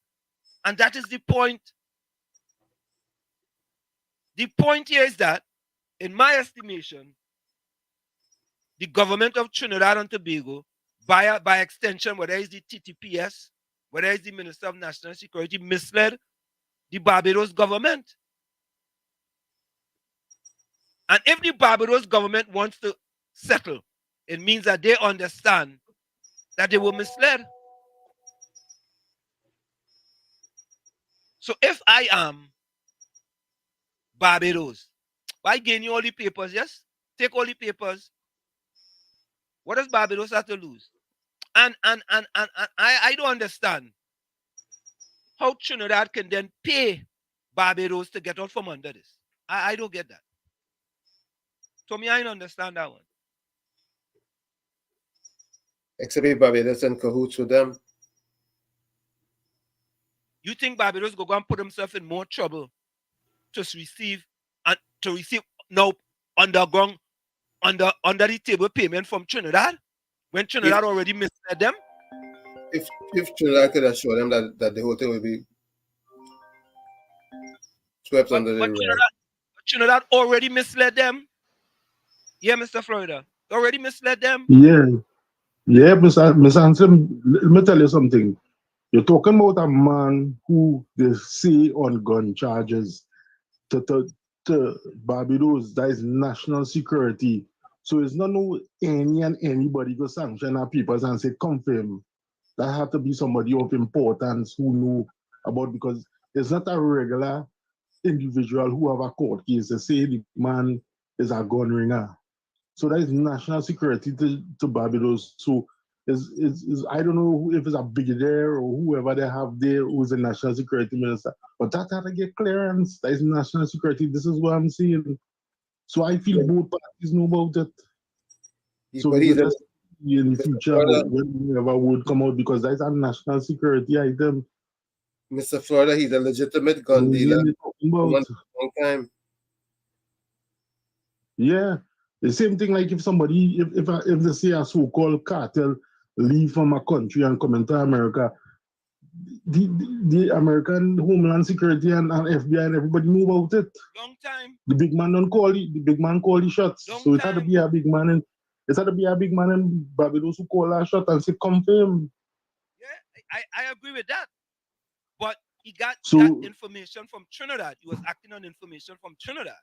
And that is the point. The point here is that, in my estimation, the government of Trinidad and Tobago, by extension, whether it's the TTPS, whether it's the Minister of National Security, misled the Barbados government. And if the Barbados government wants to settle, it means that they understand that they were misled. So if I am Barbados, I gain you all the papers, yes? Take all the papers. What does Barbados have to lose? And I don't understand how Trinidad can then pay Barbados to get out from under this. I don't get that. To me, I don't understand that one. Except if Barbados in cahoots with them. You think Barbados go and put himself in more trouble to receive now underground under the table payment from Trinidad when Trinidad already misled them? If Trinidad could assure them that the hotel will be swept under the rug. Trinidad already misled them. Yeah, Mr. Florida. Already misled them. Yeah, Mr. Hanson, let me tell you something. You're talking about a man who they say on gun charges to Barbados. That is national security. So it's not no anybody go sanction our people and say come for him. That have to be somebody of importance who know about, because it's not a regular individual who have a court case. They say the man is a gun ringer. So that is national security to Barbados. So is I don't know if it's a brigadier or whoever they have there who's a national security minister, but that had to get clearance. That is national security. This is what I'm saying. So I feel both parties know about it. So we just in the future whenever would come out, because that's a national security item. Mr. Florida, he's a legitimate gun dealer for a long time. Yeah. The same thing like if somebody, if they say a so-called cartel leave from a country and come into America, the American Homeland Security and FBI and everybody knew about it. Long time. The big man don't call it. The big man call the shots. So it had to be a big man, and it had to be a big man in Barbados who call that shot and say confirm. Yeah, I agree with that. But he got information from Trinidad. He was acting on information from Trinidad.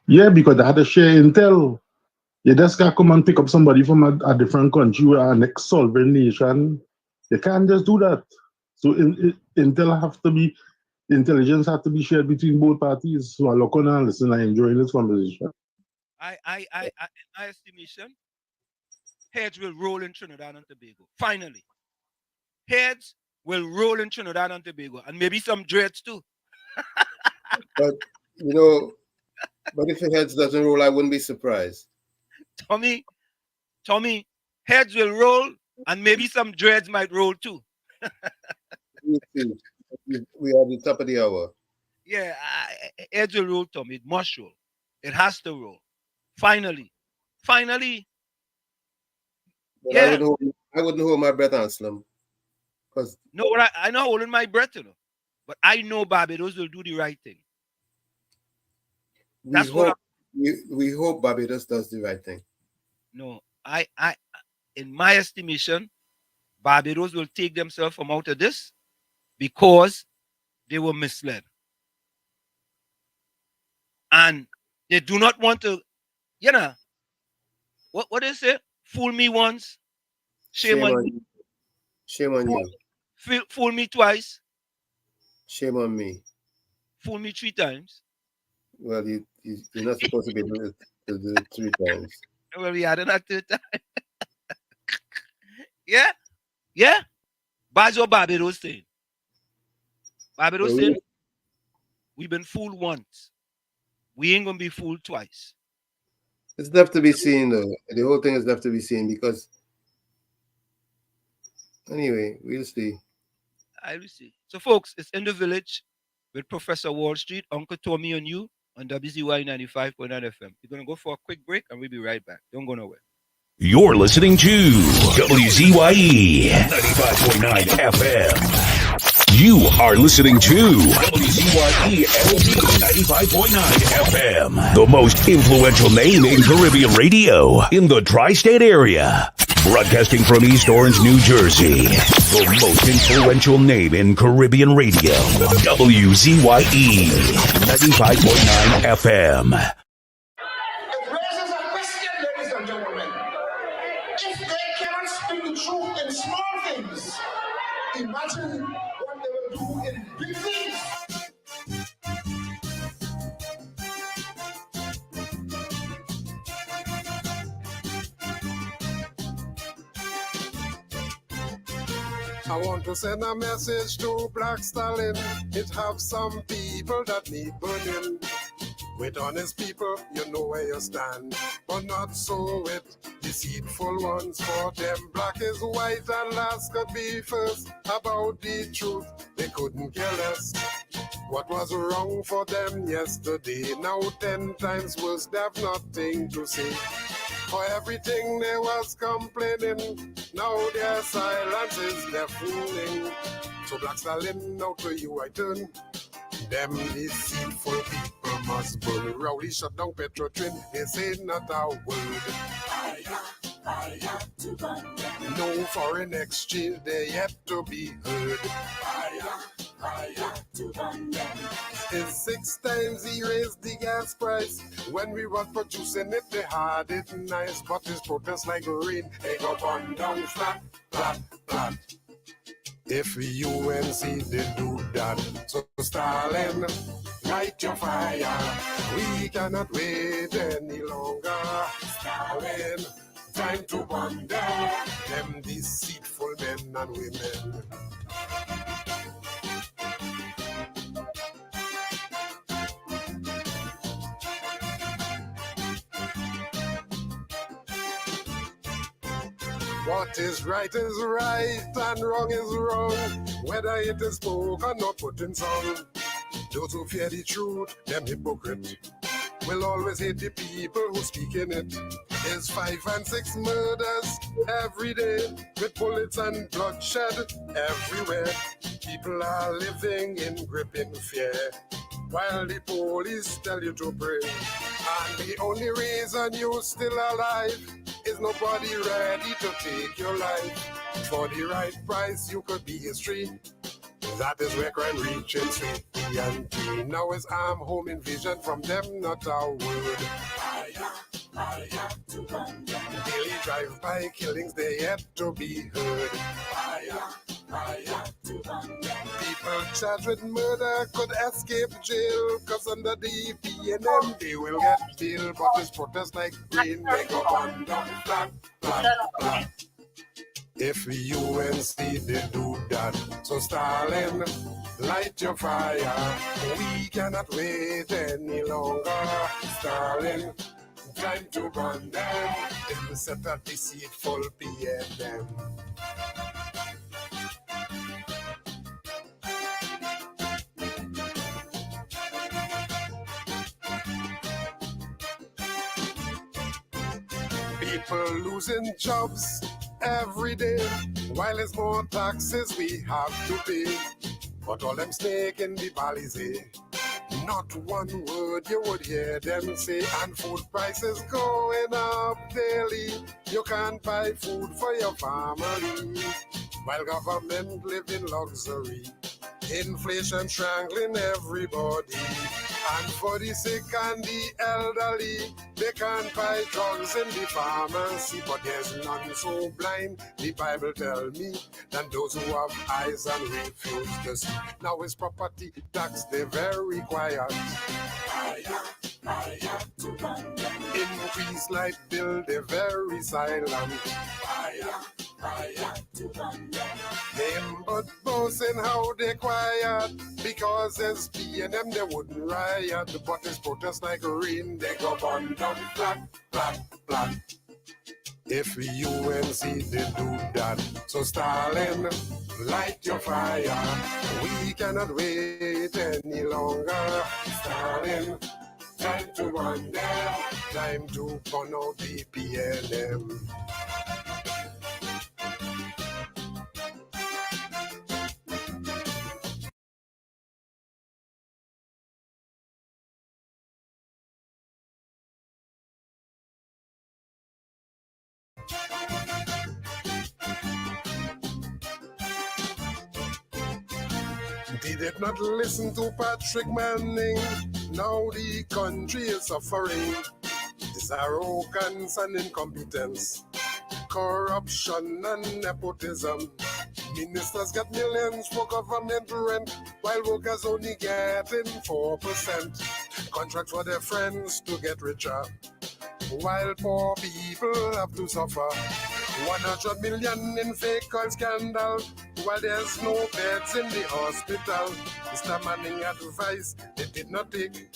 Yeah, because they had to share intel. You just can't come and pick up somebody from a different country or an ex-sovereign nation. You can't just do that. So intelligence have to be shared between both parties. So I look on and listen. I enjoy this conversation. In my estimation, heads will roll in Trinidad and Tobago. Finally, heads will roll in Trinidad and Tobago, and maybe some dreads too. But but if the heads doesn't roll, I wouldn't be surprised. Tommy, heads will roll, and maybe some dreads might roll too. We are at the top of the hour. Yeah, heads will roll, Tommy. It must roll. It has to roll. Finally. But Yeah. I wouldn't hold my breath, Anselm. Because no, I'm not holding my breath, but I know Barbados will do the right thing. we hope Barbados does the right thing. No, I in my estimation, Barbados will take themselves from out of this because they were misled. And they do not want to, what they say? Fool me once, shame on you. Shame on you. Fool me twice. Shame on me. Fool me 3 times. Well, you're not supposed to be able to do it 3 times. Well, we had it at 3 times. Yeah. That's what Barbados saying. Barbados saying, we've been fooled once. We ain't going to be fooled twice. It's left to be seen, though. The whole thing is left to be seen because, anyway, we'll see. I will see. So, folks, it's In the Village with Professor Wall Street, Uncle Tommy and you on WZYE 95.9 FM. We're going to go for a quick break and we'll be right back. Don't go nowhere. You're listening to WZYE 95.9 FM. You are listening to WZYE 95.9 FM, the most influential name in Caribbean radio in the tri-state area. Broadcasting from East Orange, New Jersey, the most influential name in Caribbean radio. WZYE 95.9 FM. It raises a question, ladies and gentlemen. If they cannot speak the truth in small things, imagine what they will do in big things. I want to send a message to Black Stalin. It have some people that need burning. With honest people, you know where you stand. But not so with deceitful ones. For them, black is white and last could be first. About the truth, they couldn't care less. What was wrong for them yesterday? Now 10 times worse, they've nothing to say. For everything they was complaining, now their silence is deafening. So Black Stalin, now to you I turn. Them deceitful people must burn. Rowdy shut down Petrotrin, they say not a word. Fire to burn them. No foreign exchange, they yet to be heard. Fire to burn them. It's 6 times he raised the gas price. When we was producing it, they had it nice. But his protest like rain, they go burn down flat. If UNC did do that, so Stalin, light your fire. We cannot wait any longer. Stalin, time to burn down them deceitful men and women. What is right and wrong is wrong, whether it is spoken or put in song. Those who fear the truth, them hypocrite, will always hate the people who speak in it. There's 5 and 6 murders every day, with bullets and bloodshed everywhere. People are living in gripping fear, while the police tell you to pray. And the only reason you're still alive is nobody ready to take your life. For the right price, you could be history. That is where crime reaches sweet and clean. Now it's arm home invasion from them, not our word. Fire Daily drive-by killings, they yet to be heard. People charged with murder could escape jail, cause under the PNM they will get bail. But this protest like rain, they go on down flat, flat, flat. If UNC they do that, so Stalin, light your fire. We cannot wait any longer. Stalin, time to run them. Then we set a deceitful PNM. People losing jobs every day, while there's more taxes we have to pay. But all them snake in the Balizé, not one word you would hear them say. And food prices going up daily. You can't buy food for your family, while government live in luxury. Inflation strangling everybody. And for the sick and the elderly, they can't buy drugs in the pharmacy. But there's none so blind, the Bible tell me, than those who have eyes and refuse to see. Now it's property tax, they're very quiet. Increase light bill, they're very silent. Them but boasting how they quiet, because as PNM they wouldn't riot. But it's protest like rain, they go burn down flat, flat, flat. If UNC they do that, so Stalin, light your fire. We cannot wait any longer. Stalin, time to run them, time to burn out the PNM. They did not listen to Patrick Manning. Now the country is suffering. It's arrogance and incompetence, corruption and nepotism. Ministers get millions for government rent, while workers only getting 4%. Contracts for their friends to get richer, while poor people have to suffer. 100 million in fake oil scandal, while there's no beds in the hospital. Mr. Manning advice they did not take.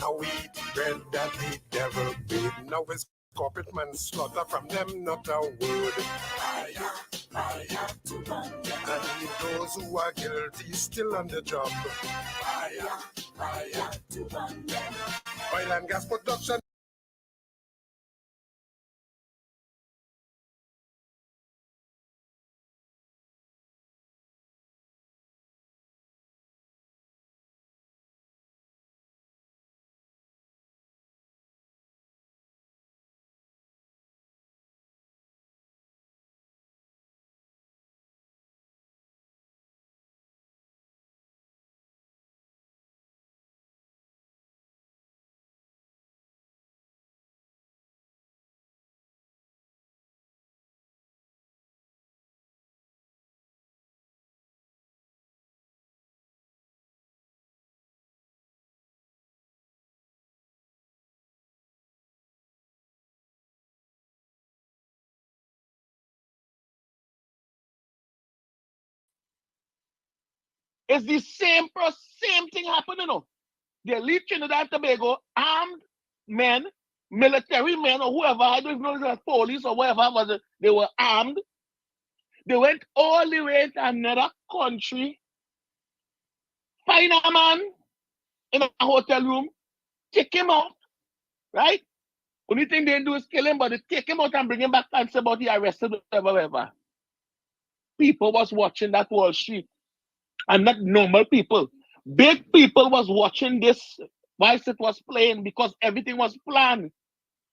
Now we eat bread that the devil made. Now it's corporate manslaughter from them, not a word. And those who are guilty still on the job. Oil and gas production. It's the same thing happening, you know. They leave Trinidad and Tobago, armed men, military men, or whoever, I don't know if it was police or whatever, but they were armed. They went all the way to another country, find a man in a hotel room, take him out, right? Only thing they do is kill him, but they take him out and bring him back and say about he arrested, whatever. People was watching that Wall Street, and not normal people. Big people was watching this whilst it was playing, because everything was planned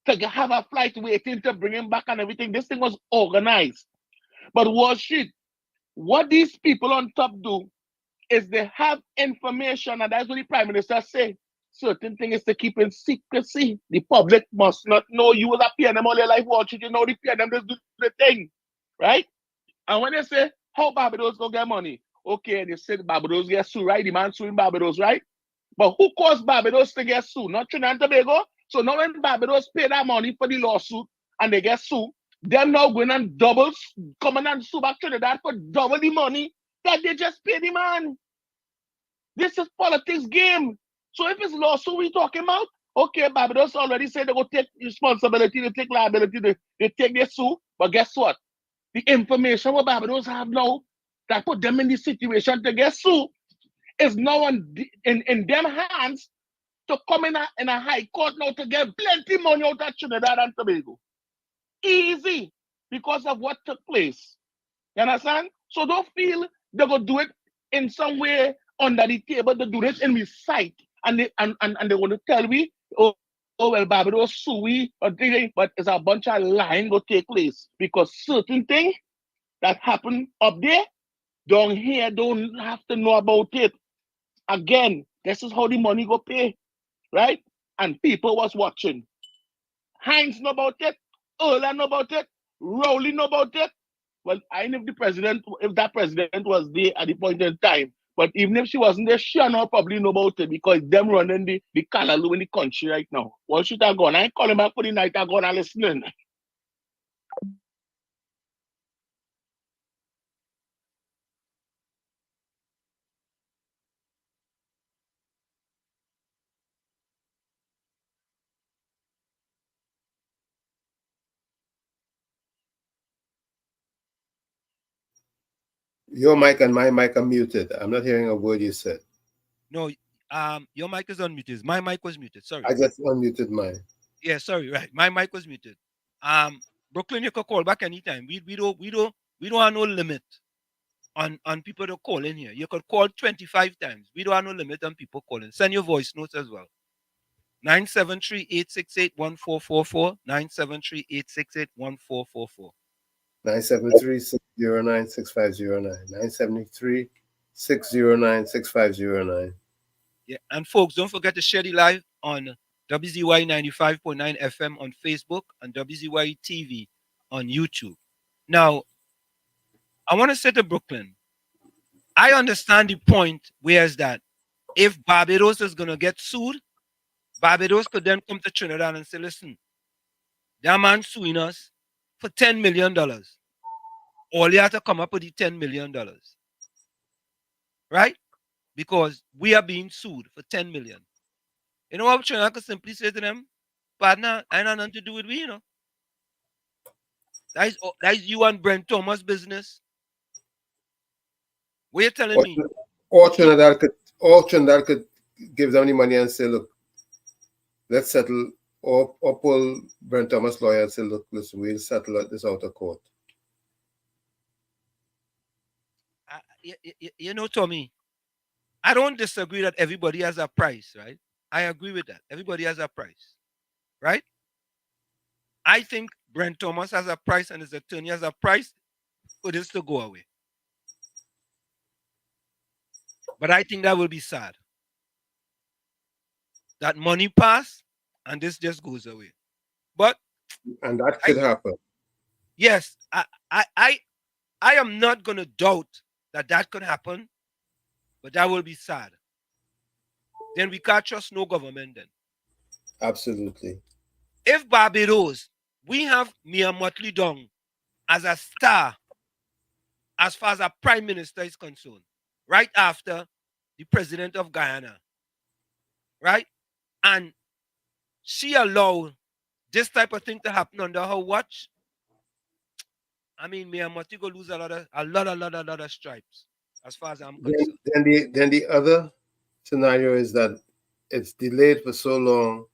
to have a flight waiting to bring him back and everything. This thing was organized. But Wall Street, what these people on top do is they have information, and that's what the Prime Minister say. certain thing is to keep in secrecy. The public must not know you was a PNM all your life watching. You know the PNM just do the thing, right? And when they say, how Barbados go get money? Okay, and they say Barbados get sued, right? The man suing Barbados, right? But who caused Barbados to get sued? Not Trinidad and Tobago. So now when Barbados pay that money for the lawsuit and they get sued, them now going and doubles, coming and sue back Trinidad for double the money that they just paid the man. This is politics game. So if it's lawsuit we talking about, okay, Barbados already said they will take responsibility, they take liability, they take their sue. But guess what? The information what Barbados have now that put them in this situation to get sued is now in them hands to come in a high court now to get plenty money out of Trinidad and Tobago. Easy, because of what took place. You understand? So don't feel they're going to do it in some way under the table. They do this in the sight. And they want to tell me, oh well, Barbados sue we, but it's a bunch of lying going to take place. Because certain things that happen up there, down here, don't have to know about it. Again, this is how the money go pay, right? And people was watching. Hines know about it, Erla know about it, Rowley know about it. Well, I know if that president was there at the point in time, but even if she wasn't there, she not probably know about it because them running the Callaloo in the country right now. What should I go on? I ain't calling back for the night, I go on and listening. Your mic and my mic are muted. I'm not hearing a word you said. No, your mic is unmuted. My mic was muted. Sorry. I just unmuted mine. Yeah, sorry. Right, my mic was muted. Brooklyn, you can call back anytime. We don't have no limit on people to call in here. You could call 25 times. We don't have no limit on people calling. Send your voice notes as well. 973-868-1444. 973-868-1444. 973-609-6509. 973-609-6509. Yeah, and folks, don't forget to share the live on WZYE 95.9 FM on Facebook and WZYE TV on YouTube. Now, I want to say to Brooklyn, I understand the point whereas that if Barbados is going to get sued, Barbados could then come to Trinidad and say, listen, that man suing us for $10 million. All you have to come up with the $10 million. Right? Because we are being sued for $10 million. You know what Trinidad could simply say to them? Partner, I have nothing to do with we, you know. That is you and Brent Thomas' business. What are you telling me? Or Trinidad could give them the money and say, look, let's settle, or pull Brent Thomas' lawyer and say, look, listen, we'll settle this out of court. You know, Tommy, I don't disagree that everybody has a price, right? I agree with that. Everybody has a price, right? I think Brent Thomas has a price and his attorney has a price for this to go away. But I think that will be sad. That money pass and this just goes away. But and that could happen. Yes, I am not going to doubt that could happen, but that will be sad. Then we can't trust no government then. Absolutely. If Barbados, we have Mia Motley Dong as a star as far as our prime minister is concerned, right after the president of Guyana, right? And she allowed this type of thing to happen under her watch. I mean, Mia Motley go lose a lot of stripes as far as I'm concerned. Then the other scenario is that it's delayed for so long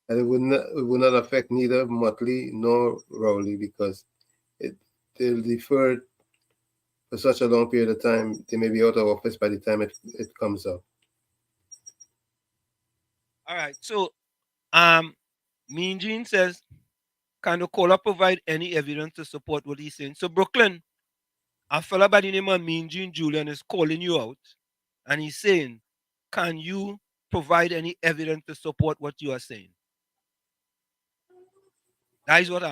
and it would not affect neither Motley nor Rowley because they'll defer it for such a long period of time. They may be out of office by the time it comes up. All right. So, Mean Gene says, can the caller provide any evidence to support what he's saying? So, Brooklyn, a fella by the name of Mean Gene Julian is calling you out, and he's saying can you provide any evidence to support what you are saying? That is what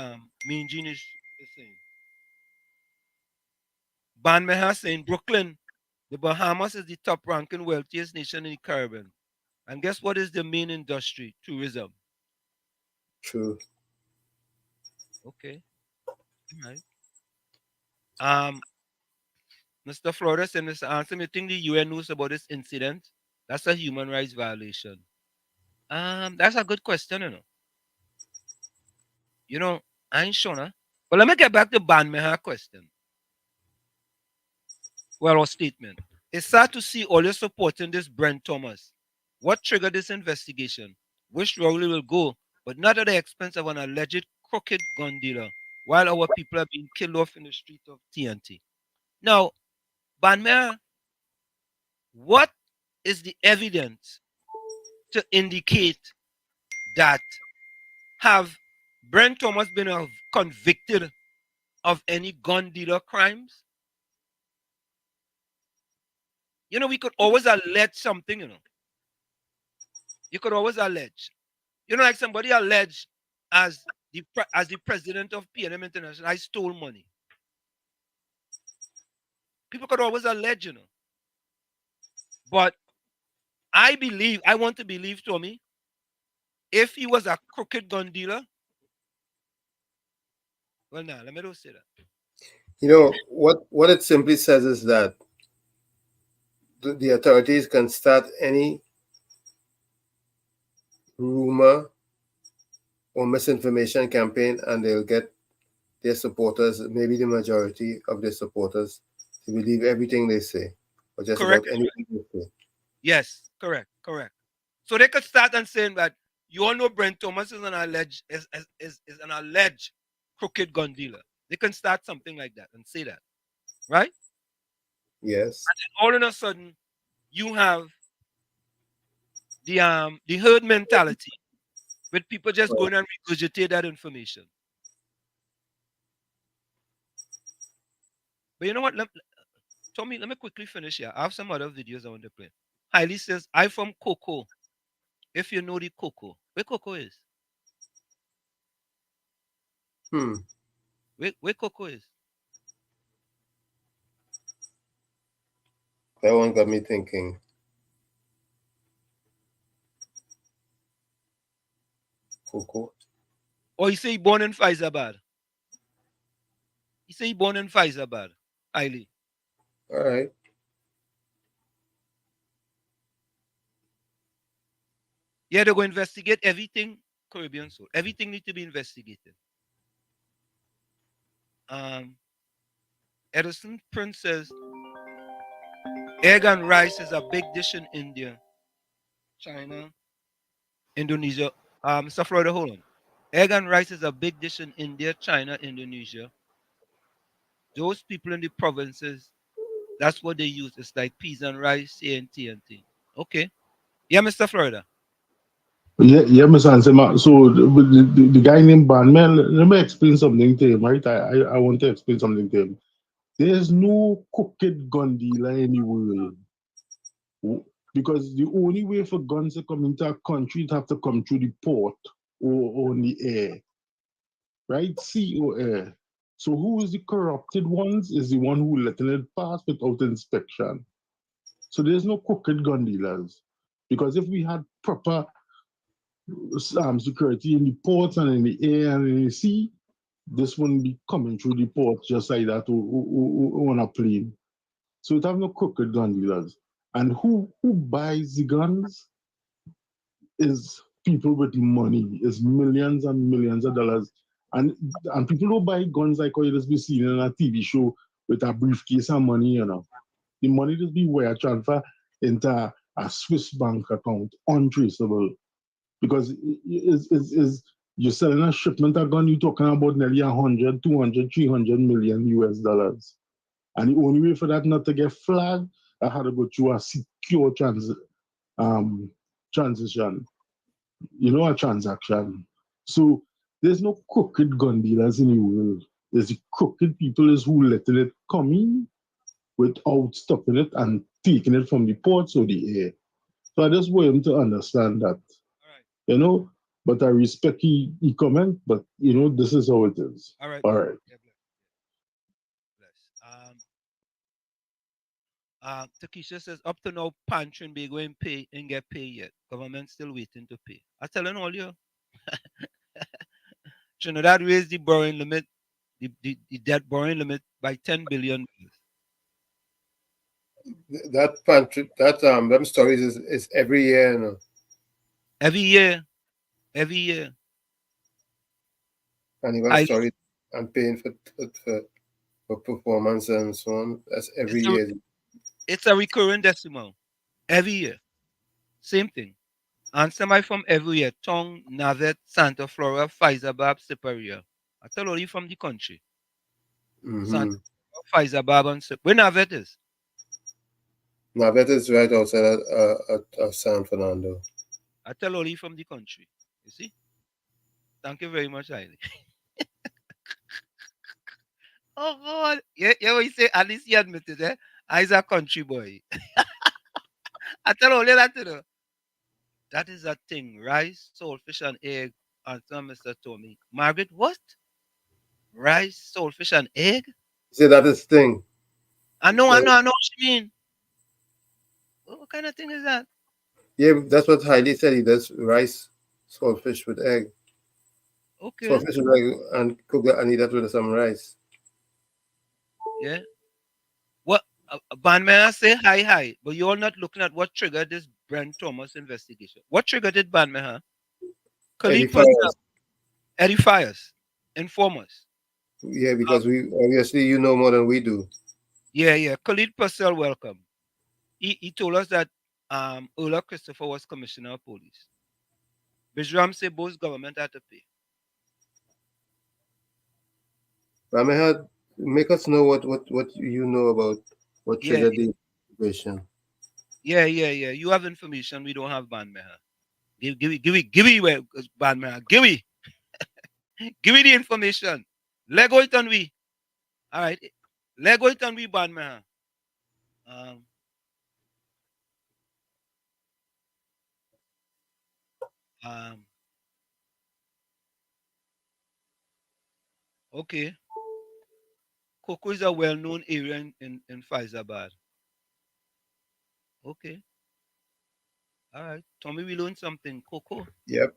Mean Gene is saying. Ban Meha saying Brooklyn, the Bahamas is the top ranking wealthiest nation in the Caribbean. And guess what is the main industry? Tourism. True. Okay. All right. Mr. Flores and Mr. Anson, you think the UN knows about this incident? That's a human rights violation. That's a good question, you know. You know, I ain't sure, nah? But let me get back to Ban Meha question. Well, or statement. It's sad to see all your supporting this Brent Thomas. What triggered this investigation? Which road it will go, but not at the expense of an alleged crooked gun dealer, while our people are being killed off in the street of TNT. Now, Ban Meha, what is the evidence to indicate that have Brent Thomas been convicted of any gun dealer crimes? You know, we could always allege something, you know. You could always allege. You know, like somebody alleged as the president of PNM International, I stole money. People could always allege, you know. But I want to believe, Tommy, if he was a crooked gun dealer, well, now, let me don't say that. You know, what it simply says is that the authorities can start any rumor or misinformation campaign and they'll get their supporters, maybe the majority of their supporters, to believe everything they say or just Correct. about anything they say. Yes, correct. So they could start and saying that you all know Brent Thomas is an alleged crooked gun dealer. They can start something like that and say that, right? Yes. And then all of a sudden, you have the herd mentality, with people just going and regurgitate that information. But you know what? Tommy, let me quickly finish here. I have some other videos I want to play. Hailey says, I'm from Coco. If you know the Coco, where Coco is? Where Coco is? That one got me thinking. Coco. Or you say he born in Faizabad? He say he born in Faizabad. Hailey. All right. Yeah, they're going to investigate everything Caribbean soul. Everything needs to be investigated. Edison Prince says, egg and rice is a big dish in India, China, Indonesia. Mr. Florida, hold on. Egg and rice is a big dish in India, China, Indonesia. Those people in the provinces, that's what they use. It's like peas and rice, TNT. Okay. Yeah, Mr. Florida. Yeah, Mr. Ansema. So the guy named Banman, let me explain something to him, right? I want to explain something to him. There's no crooked gun dealer in the world. Because the only way for guns to come into a country, it have to come through the port or on the air. Right? Sea or air. So who is the corrupted ones is the one who letting it pass without inspection. So there's no crooked gun dealers. Because if we had proper security in the ports and in the air and in the sea, this wouldn't be coming through the port just like that on a plane. So it have no crooked gun dealers. And who buys the guns is people with money, is millions and millions of dollars. And people don't buy guns like how you just be seeing in a TV show with a briefcase of money, you know. The money just be wire transfer into a Swiss bank account, untraceable. Because you're selling a shipment of gun, you're talking about nearly 100, 200, 300 million US dollars. And the only way for that not to get flagged, I had to go through a secure transition. You know, a transaction. So there's no crooked gun dealers in the world. There's the crooked people is who letting it come in without stopping it and taking it from the ports or the air. So I just want him to understand that, you know. But I respect he comment, but you know, this is how it is. All right. All right. Yeah, bless. Takesha says, up to now, Pantry be going pay and get paid yet. Government still waiting to pay. I telling all you. Trinidad raised the borrowing limit, the debt borrowing limit by $10 billion. That pantry, them stories is every year, you know. Every year. And even stories and paying for performance and so on. That's every year. It's a recurring decimal. Every year. Same thing. And somebody from every year. Tong, Navet, Santa Flora, Faizabab, Siparia. I tell you from the country. Santa Flora, Faizabab, and Siparia. Where Navet is? Navet is right outside of San Fernando. I tell all you from the country. You see? Thank you very much, Hailey. Oh, God. Yeah, what you say? At least he admitted, eh? I's a country boy. I tell all you that, you know. That is a thing. Rice, saltfish, and egg. And some Mr. Tommy. Margaret, what? Rice, saltfish, and egg? See, that is thing. I know what you mean. What kind of thing is that? Yeah, that's what Hailey said. He does rice, saltfish with egg. Okay. Saltfish with egg and cook that and eat that with some rice. Yeah. What? Banman say hi, but you're not looking at what triggered this Brent Thomas investigation. What triggered it, Banman, huh? Khalid Eddie Fires. Informers. Yeah, because we obviously you know more than we do. Yeah. Khalid Purcell, welcome. He told us that Ola Christopher was commissioner of police. Bijram said both government had to pay. Rameha, make us know what you know about what triggered the investigation. Yeah. You have information we don't have, Banmeha. Give me where Banmeha. Give me. Give me the information. Lego it on we. All right. Lego it on we, Banmeha. Okay. Cocoa is a well-known area in Faizabad. Okay. All right. Tommy, we learned something. Cocoa. Yep.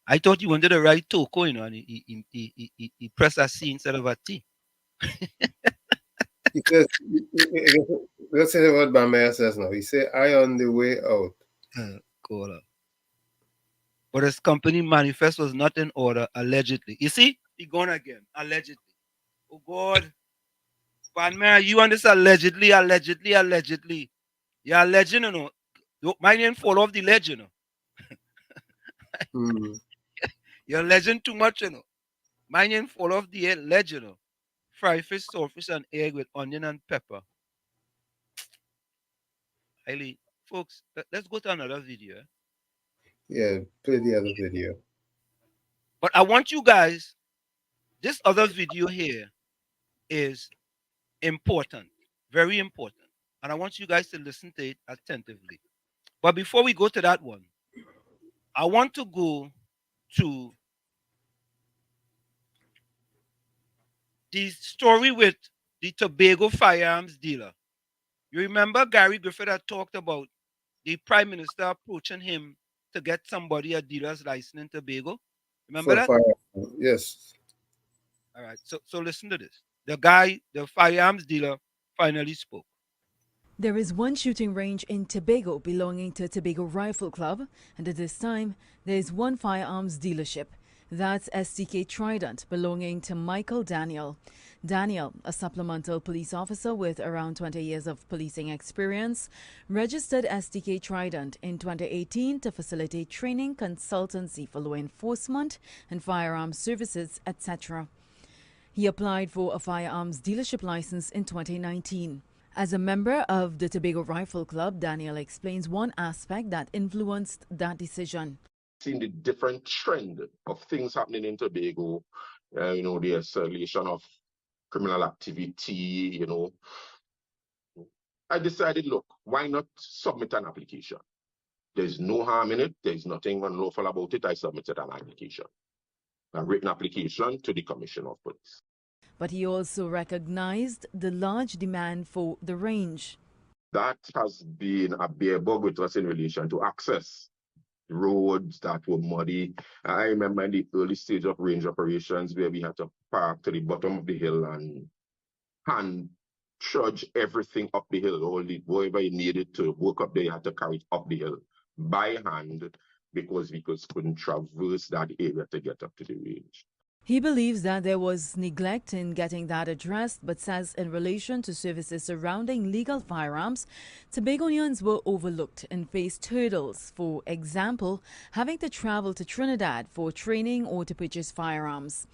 I thought you wanted to write Toko, you know, and he pressed a C instead of a T. He says, let's say what Bamaya says now. He said, I on the way out. Cool. But his company manifest was not in order, allegedly. You see? He gone again. Allegedly. Oh, God. Banmaya, you on this allegedly. You're alleging, you know. My name fall off the ledge, you know. You're alleging too much, you know. My name fall off the ledge, you know. Fry fish, saltfish, and egg with onion and pepper. Highly, folks, let's go to another video. Yeah, play the other video. But I want you guys, this other video here is important, very important. And I want you guys to listen to it attentively. But before we go to that one, I want to go to the story with the Tobago firearms dealer. You remember Gary Griffith had talked about the prime minister approaching him to get somebody a dealer's license in Tobago? Remember that? Yes. All right. So listen to this. The firearms dealer, finally spoke. There is one shooting range in Tobago belonging to Tobago Rifle Club, and at this time, there is one firearms dealership. That's STK Trident, belonging to Michael Daniel. Daniel, a supplemental police officer with around 20 years of policing experience, registered STK Trident in 2018 to facilitate training, consultancy for law enforcement and firearms services, etc. He applied for a firearms dealership license in 2019. As a member of the Tobago Rifle Club, Daniel explains one aspect that influenced that decision. Seeing the different trend of things happening in Tobago, the escalation of criminal activity, I decided, look, why not submit an application? There's no harm in it. There's nothing unlawful about it. I submitted an application, a written application to the Commissioner of Police. But he also recognized the large demand for the range. That has been a bear bug with us in relation to access. Roads that were muddy. I remember in the early stage of range operations where we had to park to the bottom of the hill and hand trudge everything up the hill. Whatever you needed to work up there, you had to carry it up the hill by hand because vehicles couldn't traverse that area to get up to the range. He believes that there was neglect in getting that addressed, but says in relation to services surrounding legal firearms, Tobagonians were overlooked and faced hurdles. For example, having to travel to Trinidad for training or to purchase firearms.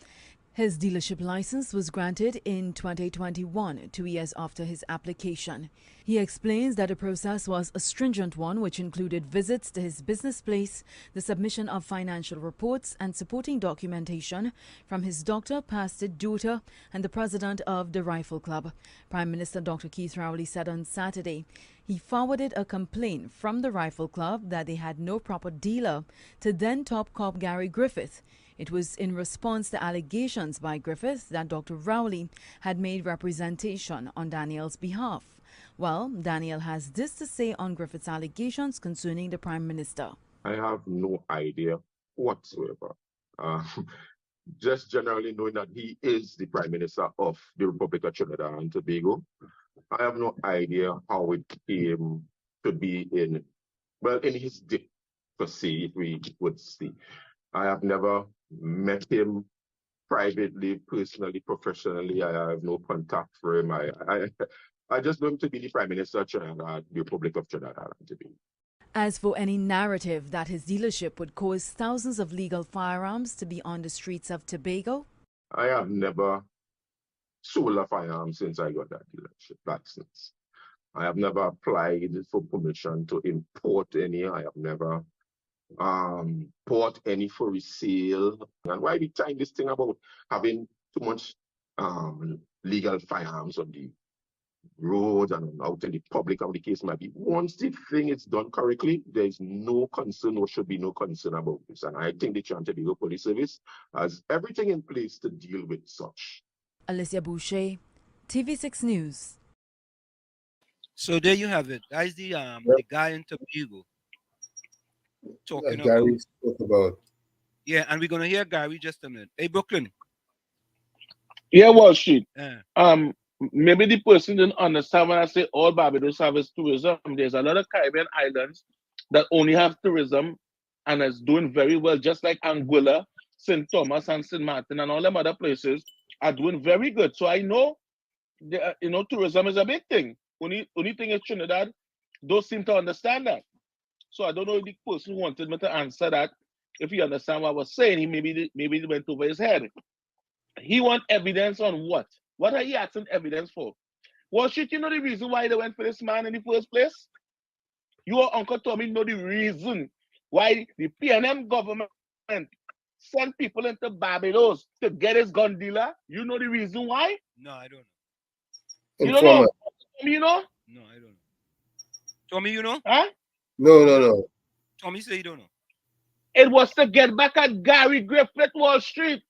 His dealership license was granted in 2021, 2 years after his application. He explains that the process was a stringent one, which included visits to his business place, the submission of financial reports and supporting documentation from his doctor, pastor, daughter, and the president of the Rifle Club. Prime Minister Dr. Keith Rowley said on Saturday he forwarded a complaint from the Rifle Club that they had no proper dealer to then top cop Gary Griffith. It was in response to allegations by Griffith that Dr. Rowley had made representation on Daniel's behalf. Well, Daniel has this to say on Griffith's allegations concerning the Prime Minister. I have no idea whatsoever. Just generally knowing that he is the Prime Minister of the Republic of Trinidad and Tobago. I have no idea how it came to be in his dip, per se, if we would see. I have never met him privately, personally, professionally. I have no contact for him. I just know him to be the Prime Minister of Trinidad, the Republic of Trinidad and Tobago. As for any narrative that his dealership would cause thousands of legal firearms to be on the streets of Tobago, I have never sold a firearm since I got that dealership license. I have never applied for permission to import any. I have never bought any for resale. And why we time this thing about having too much legal firearms on the roads and out in the public, how the case might be. Once the thing is done correctly, there is no concern or should be no concern about this. And I think the Tobago Police Service has everything in place to deal with such. Alicia Boucher, TV6 News. So there you have it. That is the guy in Tobago talking Gary spoke about. Yeah, and we're gonna hear Gary just a minute. Hey, Brooklyn. Yeah, Wall Street. Maybe the person didn't understand when I say all Barbados have is tourism. There's a lot of Caribbean islands that only have tourism and is doing very well, just like Anguilla, St. Thomas, and St. Martin, and all them other places are doing very good. So I know, tourism is a big thing. Only thing is Trinidad don't seem to understand that. So I don't know if the person who wanted me to answer that, if he understand what I was saying, he maybe it went over his head. He want evidence on what? What are you asking evidence for? Well, should you know the reason why they went for this man in the first place? Your Uncle Tommy know the reason why the PNM government sent people into Barbados to get his gun dealer. You know the reason why? No, I don't know. You don't know? You know? No, I don't know. Tommy, you know? Huh? No. Tommy say you don't know. It was to get back at Gary Griffith, Wall Street.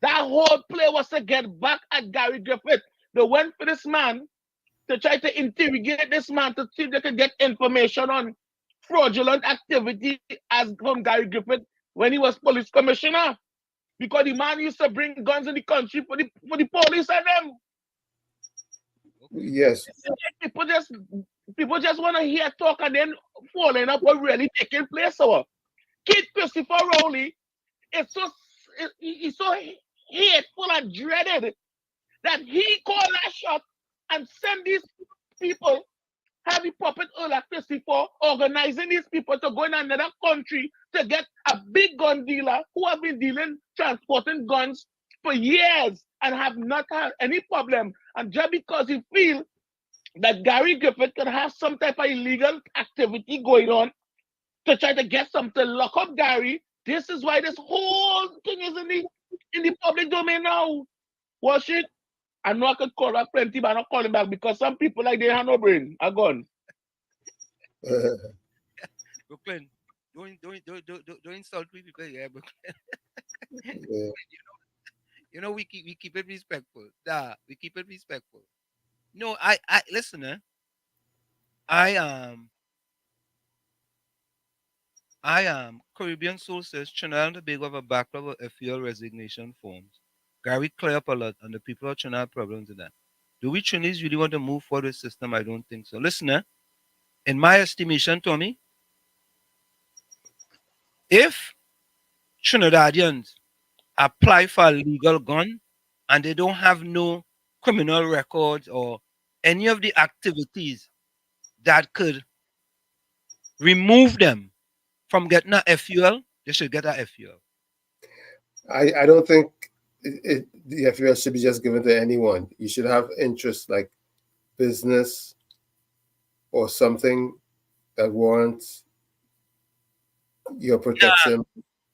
That whole play was to get back at Gary Griffith. They went for this man to try to interrogate this man to see if they could get information on fraudulent activity as from Gary Griffith when he was police commissioner. Because the man used to bring guns in the country for the police and them. Yes. People just want to hear talk and then following up what really taking place. Kid Christopher Rowley he's so hateful and dreaded that he called that shot and sent these people, have the puppet Earl Christopher organizing these people to go in another country to get a big gun dealer who have been transporting guns for years and have not had any problem. And just because he feels that Gary Griffith can have some type of illegal activity going on to try to get something, lock up Gary. This is why this whole thing is in the public domain now. Watch it. I know I could call back plenty, but I'm not calling back because some people like they have no brain, a gun. Brooklyn, don't insult me people here, Brooklyn. Yeah. We keep it respectful. We keep it respectful. No, I listen, I Caribbean Soul says Trinidad and Tobago have a backlog of FUL resignation forms. Gary clear up a lot, and the people of Trinidad have problems with that. Do we Trinidadians really want to move forward with the system? I don't think so. Listen, in my estimation, Tommy, if Trinidadians apply for a legal gun and they don't have no criminal records or any of the activities that could remove them from getting a FUL, they should get a FUL. I don't think the FUL should be just given to anyone. You should have interests like business or something that warrants your protection.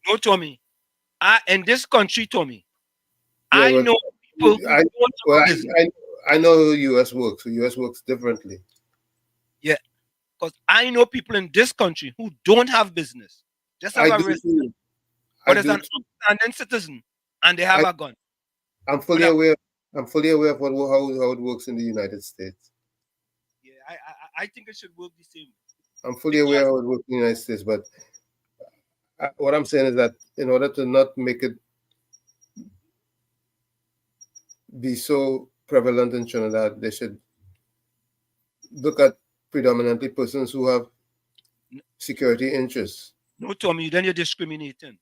No, Tommy. In this country, Tommy, Yeah, I know people who I, don't well, have business. I know U.S. works. So U.S. works differently. Yeah, because I know people in this country who don't have business, just have I a do risk, too. but I as do an too. upstanding citizen and they have a gun. I'm fully aware. I'm fully aware of how it works in the United States. Yeah, I think it should work the same. I'm fully aware how it works in the United States, but what I'm saying is that in order to not make it be so prevalent in Trinidad, they should look at predominantly persons who have security interests. No, Tommy, then you're discriminating.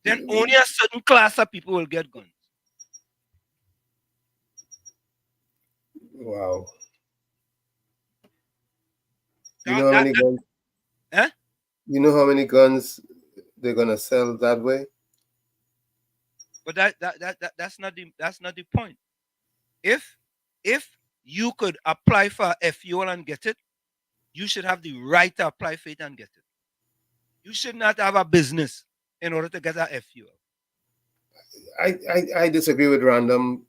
Then only a certain class of people will get guns. Wow. You know how many guns? Eh? You know how many guns they're gonna sell that way? But that's not the point. If you could apply for FUL and get it, you should have the right to apply for it and get it. You should not have a business in order to get a FUL. I disagree with random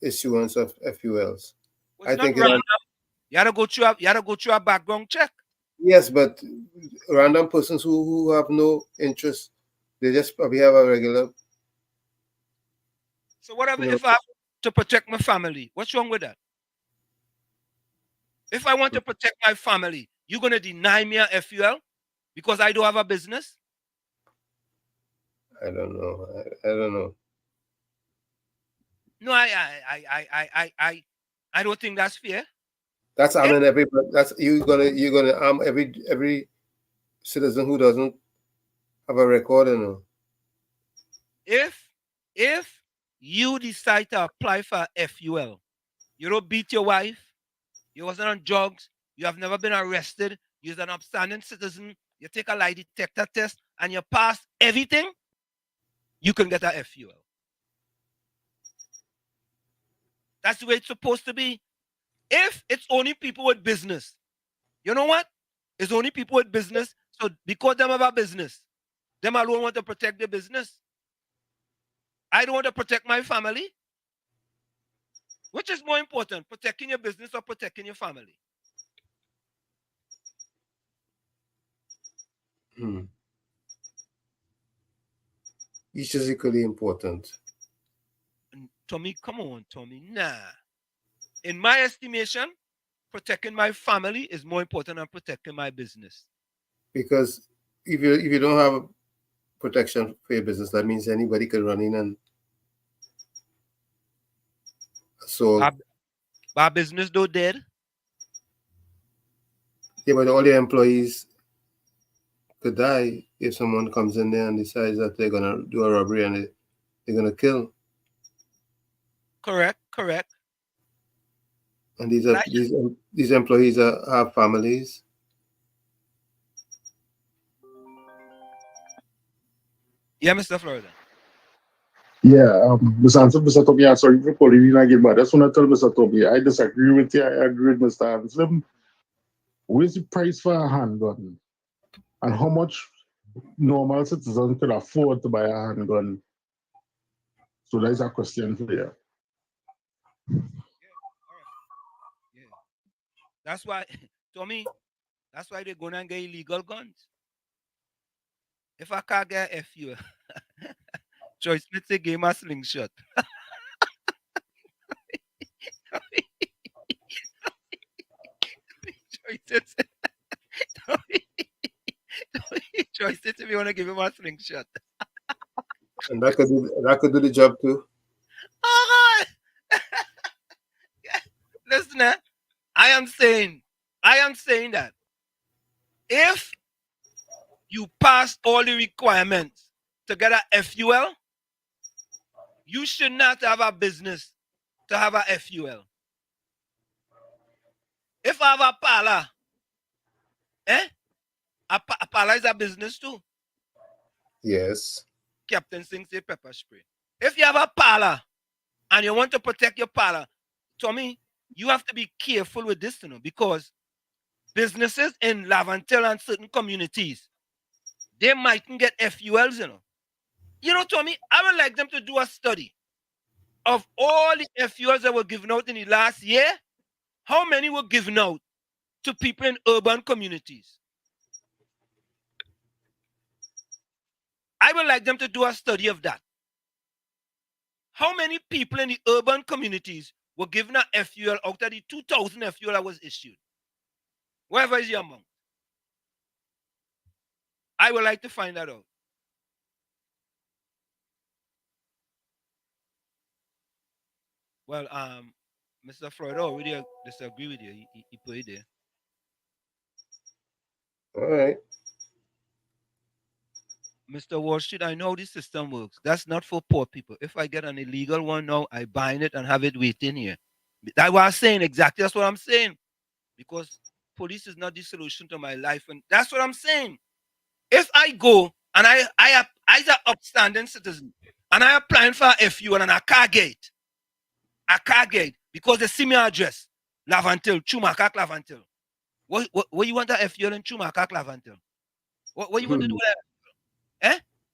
issuance of FULs. Well, I think random. You gotta go through a background check. Yes, but random persons who have no interest, they just probably have a regular. So whatever, if I have to protect my family, what's wrong with that? If I want to protect my family, you're gonna deny me a FUL because I don't have a business? I don't know. I don't know. No, I don't think that's fair. That's arming everybody. That's you're gonna arm every citizen who doesn't have a record, you know. If you decide to apply for FUL, you don't beat your wife, you wasn't on drugs, you have never been arrested, you're an upstanding citizen, you take a lie detector test, and you pass everything, you can get a FUL. That's the way it's supposed to be. If it's only people with business, you know what? It's only people with business. So because them have a business, them alone want to protect their business. I don't want to protect my family. Which is more important, protecting your business or protecting your family? Each is equally important. Tommy, come on, Tommy. Nah. In my estimation, protecting my family is more important than protecting my business. Because if you don't have protection for your business, that means anybody can run in and assault. Our business though dead. Yeah, but all your employees could die if someone comes in there and decides that they're gonna do a robbery and they're gonna kill. Correct. And these employees have families. Yeah, Mr. Florida. Yeah, Mr. Tommy, I'm sorry for calling you again, but I just want to tell Mr. Tommy, I disagree with you. I agree with Mr. Anslim. Where's the price for a handgun? And how much normal citizens can afford to buy a handgun? So that's a question for you. Yeah. That's why, Tommy, that's why they're going and get illegal guns. If I can't get a FU, Joyce Smith say game a slingshot. Joyce said, Joyce said if you want to give him a slingshot. And that could do the job too. Oh, God. Listen, I am saying that if you pass all the requirements to get a FUL, you should not have a business to have a FUL. If I have a parlor, a parlor is a business too. Yes. Captain Singh say pepper spray. If you have a parlor and you want to protect your parlor, Tommy, you have to be careful with this, because businesses in Lavantel and certain communities, they mightn't get FULs, Tommy, I would like them to do a study of all the FULs that were given out in the last year. How many were given out to people in urban communities? I would like them to do a study of that. How many people in the urban communities were given a FUL out of the 2,000 FUL that was issued? Whatever is the amount. I would like to find that out. Well, Mr. Freud already disagree with you. He put it there. All right. Mr. Wall Street, I know this system works. That's not for poor people. If I get an illegal one now, I bind it and have it waiting here. That's what I'm saying. Exactly. That's what I'm saying. Because police is not the solution to my life. And that's what I'm saying. If I go and I an upstanding citizen and I applying for a FUL and I can't get because they see me address, Lavantel, Chumakak Lavantel. What you want a FUL in Chumakak Lavantel? What you want to do with that?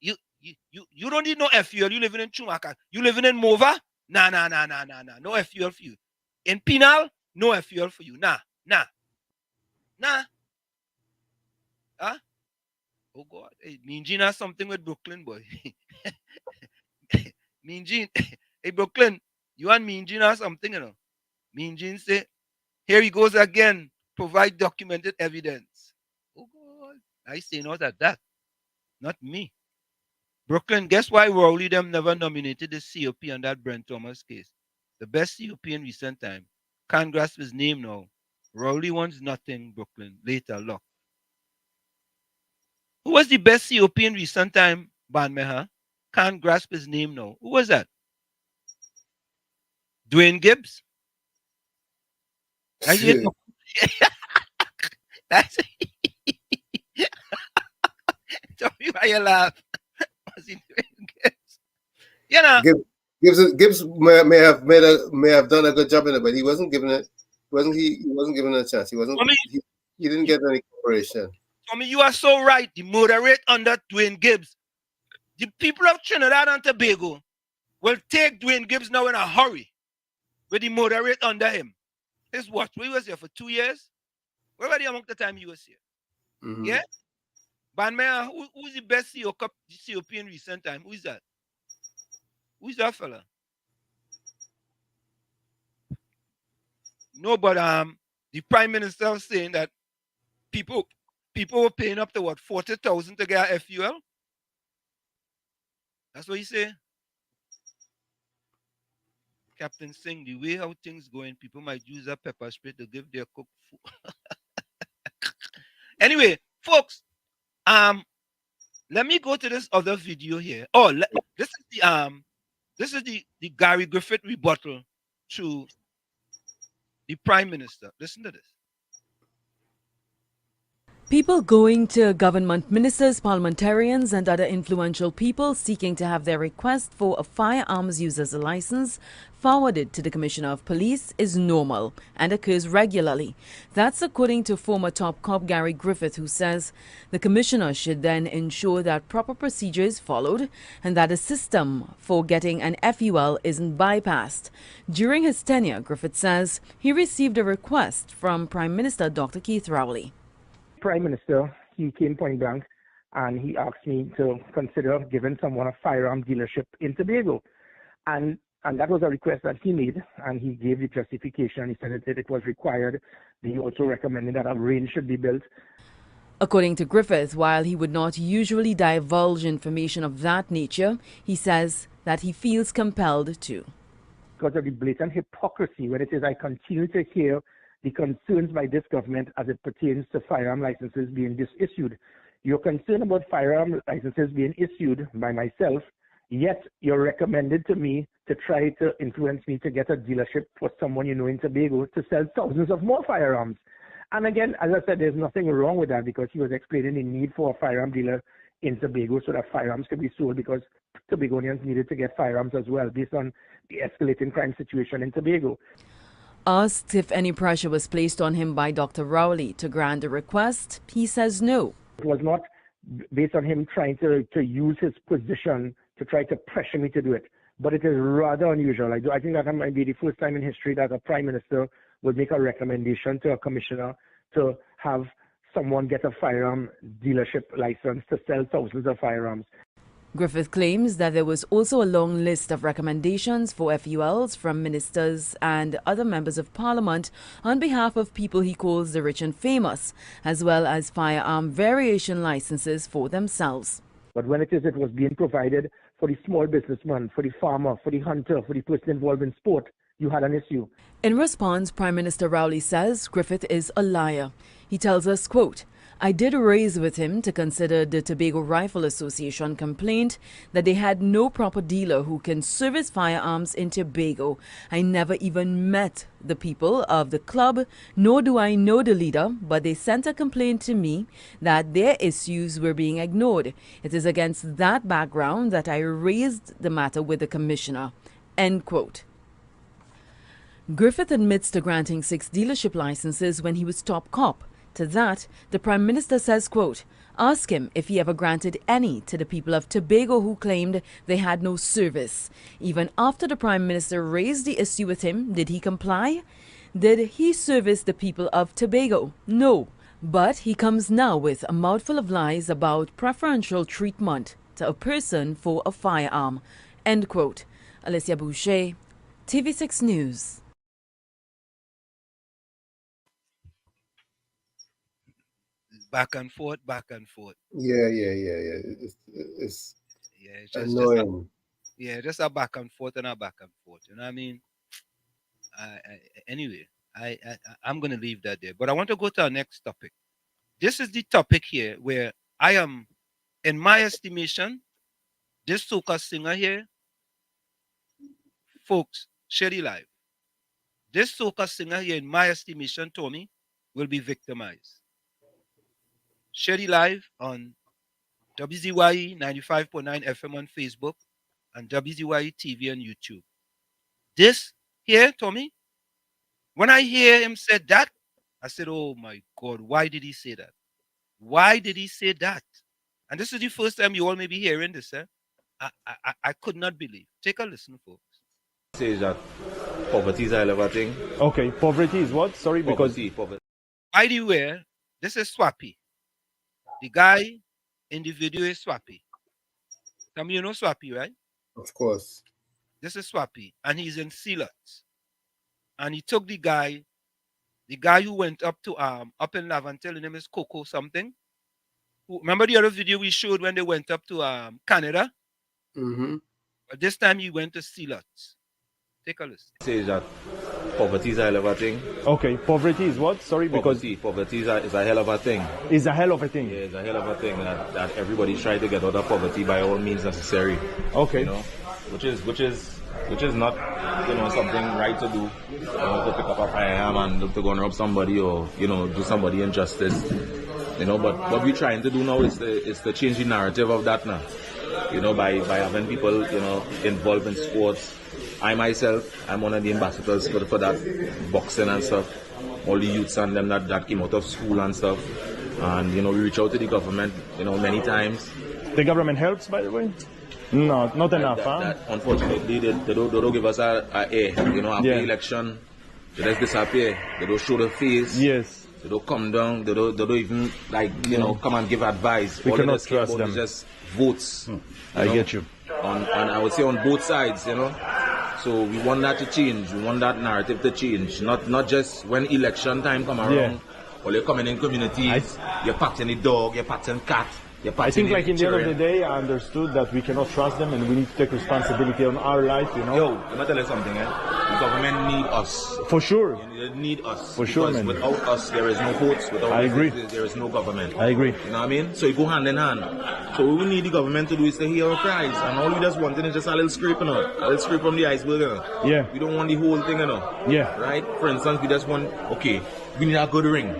You don't need no FUL. You living in Chumaka. You living in Mova? Nah. No FUL for you. In Pinal, no FUL for you. Nah. Huh? Oh God. Hey, Mean Gene has something with Brooklyn, boy. Mean Gene. Hey, Brooklyn, you and Mean Gene have something, Mean Gene say, here he goes again. Provide documented evidence. Oh God. I say not at that. Not me. Brooklyn, guess why Rowley them never nominated the COP on that Brent Thomas case? The best COP in recent time. Can't grasp his name now. Rowley wants nothing, Brooklyn. Later, luck. Who was the best COP in recent time, Banmeha? Can't grasp his name now. Who was that? Dwayne Gibbs? That's it. That's Tell me why you laugh. Was it Dwayne Gibbs? Gibbs may have done a good job in it, but he wasn't given it. He wasn't given a chance. He wasn't. He didn't get any cooperation. Tommy, you are so right. The murder rate under Dwayne Gibbs. The people of Trinidad and Tobago will take Dwayne Gibbs now in a hurry with the murder rate under him. His what? We was here for 2 years. Where were the amount of time he was here? Mm-hmm. Yeah? Banmea, who's the best COP in recent time? Who is that? Who is that fella? No, but the Prime Minister was saying that people were paying up to what, 40,000 to get a FUL? That's what he said. Captain Singh, the way how things going, people might use a pepper spray to give their cook food. Anyway, folks, let me go to this other video here. Oh, this is the Gary Griffith rebuttal to the Prime Minister. Listen to this. People going to government ministers, parliamentarians, and other influential people seeking to have their request for a firearms user's license forwarded to the Commissioner of Police is normal and occurs regularly. That's according to former top cop Gary Griffith, who says the Commissioner should then ensure that proper procedure is followed and that a system for getting an FUL isn't bypassed. During his tenure, Griffith says he received a request from Prime Minister Dr. Keith Rowley. Prime Minister, he came point blank and he asked me to consider giving someone a firearm dealership in Tobago. And that was a request that he made, and he gave the justification. He said that it was required. He also recommended that a range should be built. According to Griffith, while he would not usually divulge information of that nature, he says that he feels compelled to. Because of the blatant hypocrisy when it is I continue to hear the concerns by this government as it pertains to firearm licenses being disissued. You're concerned about firearm licenses being issued by myself, yet you're recommended to me to try to influence me to get a dealership for someone you know in Tobago to sell thousands of more firearms. And again, as I said, there's nothing wrong with that because he was explaining the need for a firearm dealer in Tobago so that firearms could be sold because Tobagonians needed to get firearms as well based on the escalating crime situation in Tobago. Asked if any pressure was placed on him by Dr. Rowley to grant the request, he says no. It was not based on him trying to use his position to try to pressure me to do it, but it is rather unusual. I think that might be the first time in history that a prime minister would make a recommendation to a commissioner to have someone get a firearm dealership license to sell thousands of firearms. Griffith claims that there was also a long list of recommendations for FULs from ministers and other members of parliament on behalf of people he calls the rich and famous, as well as firearm variation licenses for themselves. But when it was being provided for the small businessman, for the farmer, for the hunter, for the person involved in sport, you had an issue. In response, Prime Minister Rowley says Griffith is a liar. He tells us, quote, I did raise with him to consider the Tobago Rifle Association complaint that they had no proper dealer who can service firearms in Tobago. I never even met the people of the club, nor do I know the leader, but they sent a complaint to me that their issues were being ignored. It is against that background that I raised the matter with the commissioner. End quote. Griffith admits to granting 6 dealership licenses when he was top cop. To that, the Prime Minister says, quote, ask him if he ever granted any to the people of Tobago who claimed they had no service. Even after the Prime Minister raised the issue with him, did he comply? Did he service the people of Tobago? No. But he comes now with a mouthful of lies about preferential treatment to a person for a firearm. End quote. Alicia Boucher, TV6 News. Back and forth, back and forth. Yeah. It's just annoying. Just a back and forth and a back and forth. You know what I mean? Anyway, I'm going to leave that there. But I want to go to our next topic. This is the topic here where I am, in my estimation, this soca singer here, folks, Sherry Live. This soca singer here, in my estimation, Tommy, will be victimized. Sherry Live on WZYE 95.9 FM on Facebook and WZYE TV on YouTube. This here, Tommy, when I hear him say that, I said, oh my God, why did he say that? Why did he say that? And this is the first time you all may be hearing this. I could not believe. Take a listen, folks. Say that poverty is a hell of a thing. Okay, poverty is what? Sorry, poverty. By the way, this is Swappy. The guy in the video is Swappy. Some of you know Swappy, right? Of course. This is Swappy, and he's in Sealots. And he took the guy who went up to up in Laventille, his name is Coco something. Remember the other video we showed when they went up to Canada? Mm-hmm. But this time he went to Sealots. Take a listen. Say that poverty is a hell of a thing. Okay, poverty is what? Sorry, poverty is a hell of a thing. Is a hell of a thing. Yeah, it's a hell of a thing that everybody's trying to get out of poverty by all means necessary. Okay. You know, which is not, you know, something right to do. To pick up a firearm and look to go and rob somebody or, you know, do somebody injustice. You know, but what we're trying to do now is to change the narrative of that now. You know, by having people, you know, involved in sports. I myself, I'm one of the ambassadors for that boxing and stuff. All the youths and them that came out of school and stuff. And, you know, we reach out to the government, you know, many times. The government helps, by the way? No, not enough, huh? Unfortunately, they don't give us a air. You know, after the election, they just disappear. They don't show the face. Yes. They don't come down. They don't even, like, you know, come and give advice. We all cannot trust them. Just votes. I get you. And I would say on both sides, you know. So we want that to change. We want that narrative to change. Not just when election time come around, or you're coming in communities, you're patting the dog, you're patting cat, you're patting I think like in the end of the children. day, I understood that we cannot trust them and we need to take responsibility on our life, you know. Yo, let me tell you something, the government need us. For sure. They need us. For sure, man. Without us, there is no votes. Without I us, agree. there is no government. I agree. You know what I mean? So you go hand in hand. So what we need the government to do is to hear our cries. And all we just want is just a little scrape, you know. A little scrape from the iceberg, you know. Yeah. We don't want the whole thing, you know. Yeah. Right? For instance, we just want, okay, we need a good ring.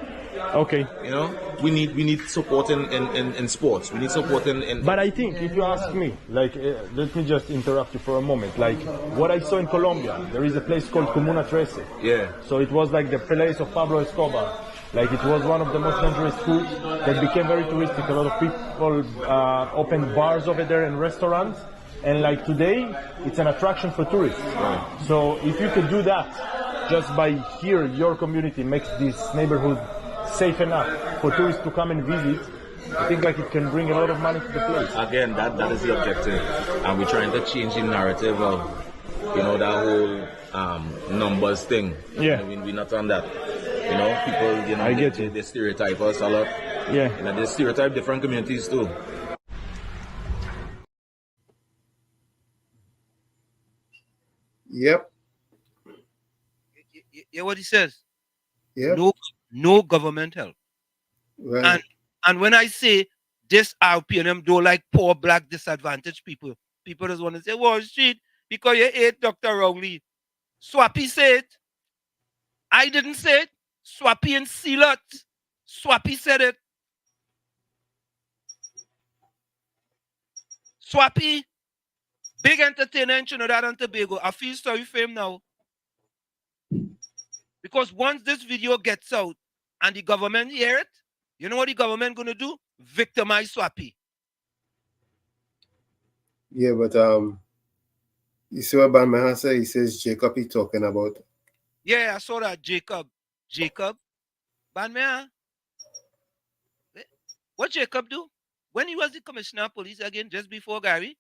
Okay. You know, we need support in sports. We need support in. But I think if you ask me, like, let me just interrupt you for a moment. Like, what I saw in Colombia, there is a place called Comuna 13. Yeah. So it was like the place of Pablo Escobar. Like it was one of the most dangerous routes that became very touristic. A lot of people opened bars over there and restaurants. And like today, it's an attraction for tourists. Right. So if you could do that, just by here, your community makes this neighborhood safe enough for tourists to come and visit, I think like it can bring a lot of money to the place. Again, that is the objective, and we're trying to change the narrative of, you know, that whole numbers thing. Yeah, I mean, we're not on that. You know, people, you know, I get they stereotype us a lot. Yeah, you know, they stereotype different communities too. Yep. Yeah, what he says. Yep. No government help. Right. And when I say this RPNM don't like poor black disadvantaged people, people just want to say, well, shit, because you ate Dr. wrongly. Swappy said it. I didn't say it. Swappy and Sealot. Swappy said it. Swappy, big entertainer in Trinidad and Tobago. I feel sorry for him now. Because once this video gets out and the government hear it, you know what the government gonna do? Victimize Swappy. Yeah, but you see what Banmeha said? He says Jacob he talking about. Yeah, I saw that. Jacob. Banmeha. What Jacob do? When he was the commissioner of police again, just before Gary?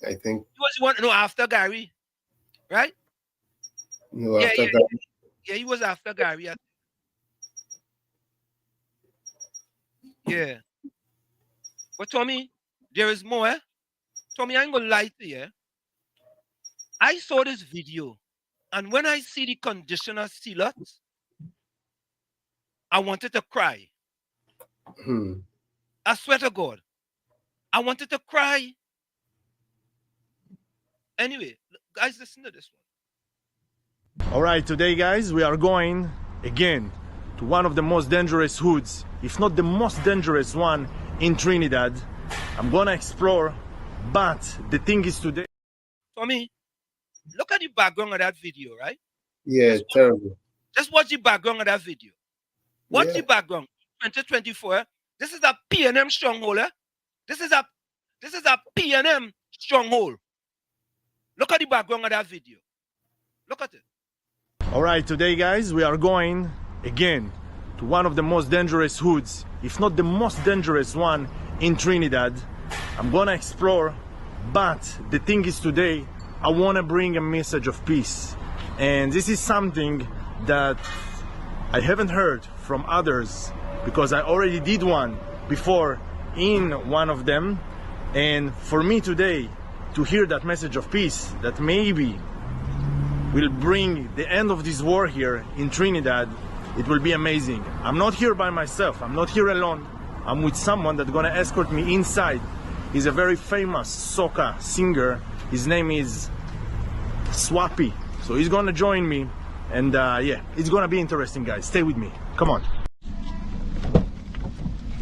I think. He was the one, no, after Gary. Right? No, Yeah, after yeah, that. yeah, he was after Gary. Yeah. But Tommy, there is more. Eh? Tommy, I ain't gonna lie to you. Eh? I saw this video, and when I see the condition of Sealot, I wanted to cry. I swear to God. I wanted to cry. Anyway, guys, listen to this one. All right, today, guys, we are going again to one of the most dangerous hoods, if not the most dangerous one in Trinidad. I'm gonna explore, but the thing is today. Tommy, look at the background of that video, right? Yeah, terrible. Just watch the background of that video. Watch the background. 2024. This is a PNM stronghold. Eh? This is a PNM stronghold. Look at the background of that video. Look at it. All right, today, guys, we are going again to one of the most dangerous hoods, if not the most dangerous one in Trinidad. I'm gonna explore, but the thing is today, I wanna bring a message of peace. And this is something that I haven't heard from others, because I already did one before in one of them. And for me today, to hear that message of peace, that maybe will bring the end of this war here in Trinidad, it will be amazing. I'm not here by myself, I'm not here alone. I'm with someone that's gonna escort me inside. He's a very famous soca singer. His name is Swappy. So he's gonna join me, and yeah, it's gonna be interesting, guys. Stay with me. Come on.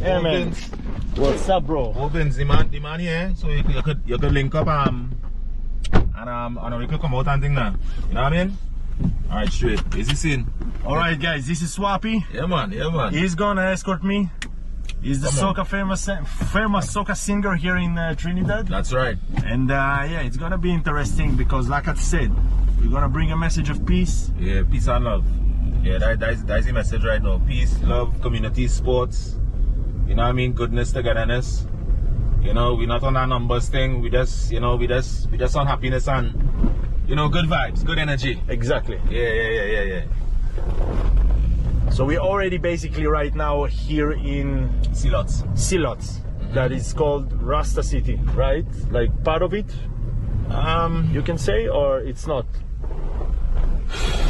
Yeah, man. What's up, bro? Opens the man here, so you could link up and we could come out and thing now. You know what I mean? Alright, straight. Is he seen? Alright, guys, this is Swappy. Yeah, man. He's gonna escort me. He's the famous soca singer here in Trinidad. That's right. And yeah, it's gonna be interesting because, like I said, we're gonna bring a message of peace. Yeah, peace and love. Yeah, that's the message right now. Peace, love, community, sports. You know what I mean? Goodness, togetherness. You know, we're not on that numbers thing. We just on happiness and, you know, good vibes, good energy. Exactly. Yeah. So we're already basically right now here in Silots. That is called Rasta City, right? Like part of it, you can say, or it's not.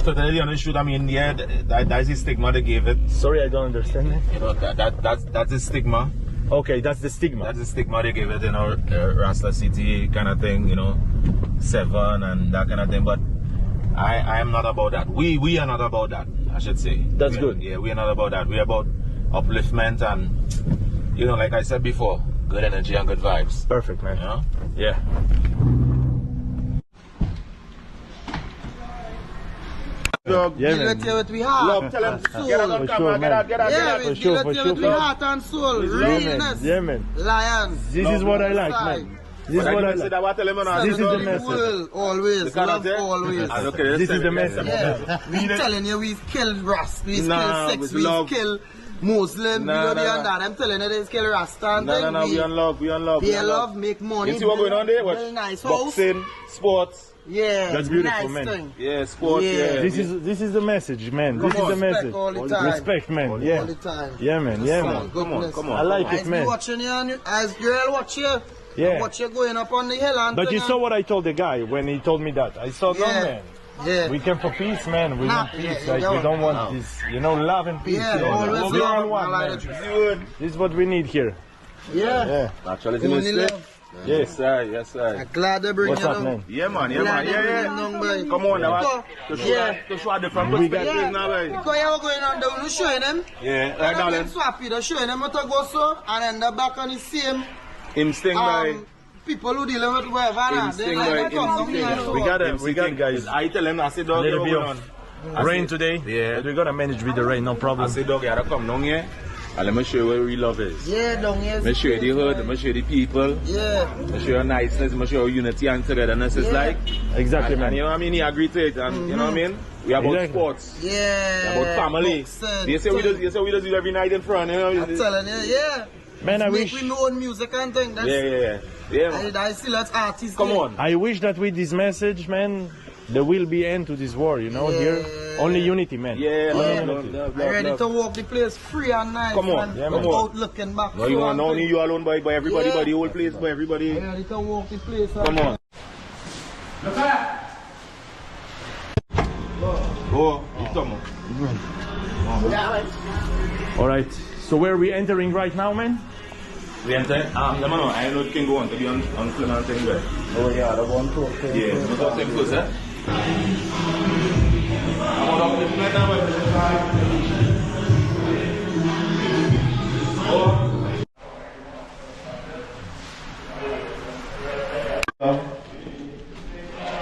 To tell you the honest truth, I mean, yeah, that's the stigma they gave it. Sorry, I don't understand that. You know, that's the stigma. Okay, that's the stigma. That's the stigma they gave it, you know, Rasta City kind of thing, you know, 7 and that kind of thing. But I am not about that. We are not about that, I should say. That's good. Yeah, we are not about that. We're about upliftment and, you know, like I said before, good energy and good vibes. Perfect, man. You know? Yeah. Dog, yeah, deal with you with we heart. Love, tell them, get out on camera, get out. Yeah, we deal with you with we heart and soul. Realness. Yeah, man. Lions. This is what I like, man. This is what I like. This is the message. Always, love always. This is the message. Yeah. We telling you we've killed Rasta, we've killed sex, we've killed Muslim, we don't beyond that. I'm telling you they've killed Rasta and No, we on love. Be love, make money. You see what going on there? What? Nice boxing, sports. Yeah, that's beautiful, nice man. Thing. Yeah, sports. Yeah. This is the message, man. This is the message. All the time. Respect, man. Yeah. All the time. Yeah, man. Yeah, man. Come on. I like it, man. Watching you, as girl watch you. Yeah. Watch you going up on the hill and. But you saw what I told the guy when he told me that. I saw, no, man. Yeah. We came for peace, man. We want peace. Like we don't want this, you know, love and peace. Yeah, always we love. all want, man. This is what we need here. Yeah. Actually, Yes, sir. I'm glad they bring What's you up, down. man? Yeah, man. Come on now. To show a different perspective now, man. Because you were going on down, showing them. Yeah, right now, then. Swappy, they're showing them how to go so, and then they're back on the same. Instinct, by. People who dealing with whatever. We got guys. I tell them, I say, dog, little bit of rain today. Yeah. But we're gonna manage with the rain, no problem. I say, dog, you gotta come down here. And let me show you where real love is. Yeah, down here. Let me show you the hood, let me show you the people. Yeah. Let me show you niceness, let me show you unity and togetherness is like. Exactly, and man. you know what I mean? You agree to it. And you know what I mean? We are about sports. Yeah. We are about family. You say we just do every night in front, you know? I'm telling you, yeah. Man, I wish. We know own music and things. Yeah, man. I still as artists. Come on. I wish that with this message, man, there will be end to this war, you know, here. Only unity, man. Yeah, I'm ready to walk the place free and nice. Come on, without looking back. No, you want not only you alone, by everybody, by the whole place, by everybody. I'm ready to walk the place. Come on. Look at Go, come on. Alright, so where are we entering right now, man? We enter. I know it can go on to be on film and thing there. Oh yeah, the one to okay. Yeah, we got them close, eh?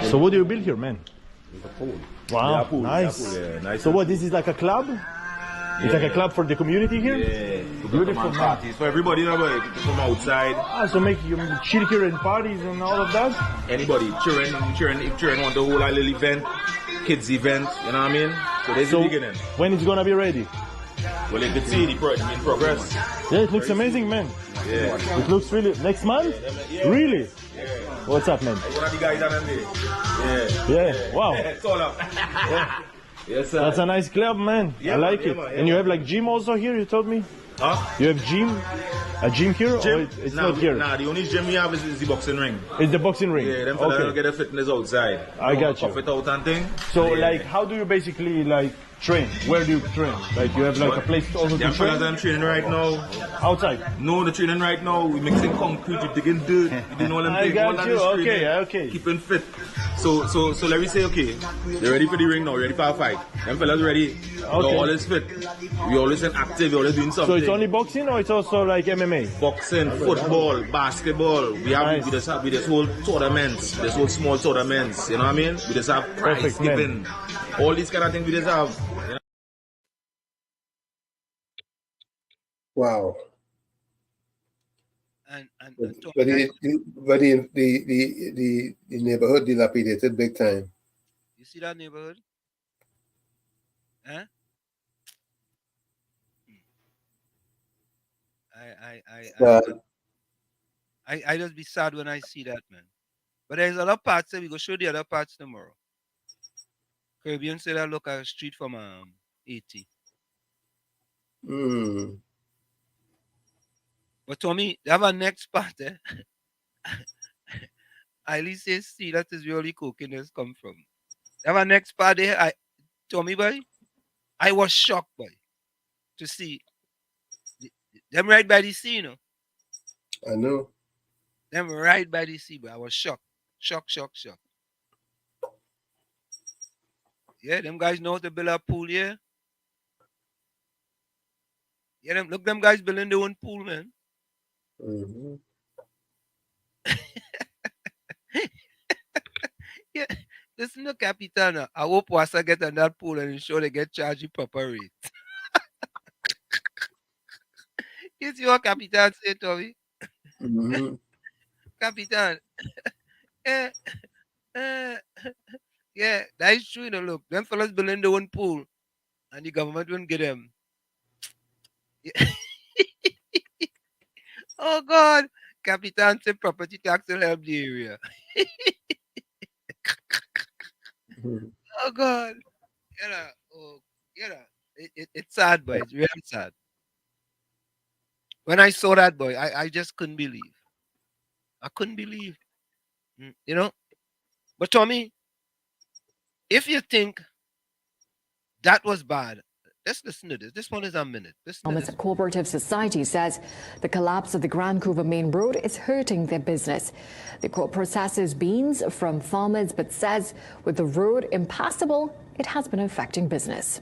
So what do you build here, man? Wow, nice. Nice. So what, this is like a club? It's like a club for the community here? Yeah. Beautiful, man. Parties for everybody, you know, from outside. So make you chill here in parties and all of that? Anybody, children want the whole little event, kids event, you know what I mean? So there's the beginning. When it's gonna be ready? Well, you can see the in progress. Yeah, it looks amazing, man. Yeah. It looks really, next month? Yeah. Really? Yeah. What's up, man? One of the guys on there. Yeah, wow. It's all up. Yeah. Yes, sir. That's a nice club, man. Yeah, I like it. Man, and you have like gym also here, you told me? Huh? You have a gym here? Gym? Or it's not here? Nah, the only gym we have is the boxing ring. It's the boxing ring? Yeah, them fellas don't get the fitness outside. I got you. Puff it out and thing. So like, how do you basically like train? Where do you train? Like you have like a place also to them train? fellas I'm training right now. Outside? No, the training right now, we mixing concrete, we digging dirt, we doing all them I things. got you, okay. Keeping fit. So let me say, okay, they're ready for the ring now, ready for a fight. Them fellas ready. Okay. All is fit. We always active, we always doing something. So it's only boxing or it's also like MMA? Boxing, football, basketball. We just hold tournaments, we just hold small tournaments, you know what I mean? We just have prize giving. All these kind of things we just have. You know? Wow. And but the neighborhood dilapidated big time. You see that neighborhood? Huh? I just be sad when I see that, man. But there's other parts that we go show the other parts tomorrow. Caribbean said I look at a street from 80. But Tommy, they have a next part, eh? I at least see that is really cooking has come from. They have a next part there. Tommy boy, I was shocked, boy, to see them right by the sea, you know. I know. Them right by the sea, but I was shocked. Shock. Yeah, them guys know how to build a pool, yeah. Yeah, them guys building their own pool, man. Mm-hmm. Yeah, listen to Capitana. I hope Wasa get on that pool and ensure they get charged proper rate. You see what Capitan said, Tommy? Mm-hmm. Capitan. Yeah, that is true, you know. Look, them fellas building their own pool and the government won't get them. Yeah. Oh, God. Capitan said property tax will help the area. Oh, God. It's sad, boy. It's really sad. When I saw that, boy, I just couldn't believe. I couldn't believe. You know? But Tommy, if you think that was bad, let's listen to this. This one is a minute. Thomas Cooperative Society says the collapse of the Grand Couva Main Road is hurting their business. The co processes beans from farmers, but says with the road impassable, it has been affecting business.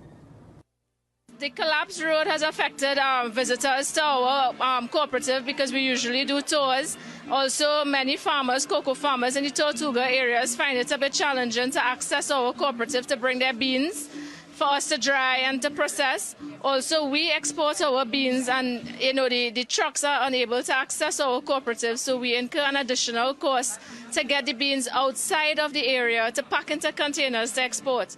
The collapsed road has affected visitors to our cooperative because we usually do tours. Also, many farmers, cocoa farmers in the Tortuga areas find it a bit challenging to access our cooperative to bring their beans for us to dry and to process. Also, we export our beans and, you know, the trucks are unable to access our cooperative, so we incur an additional cost to get the beans outside of the area to pack into containers to export.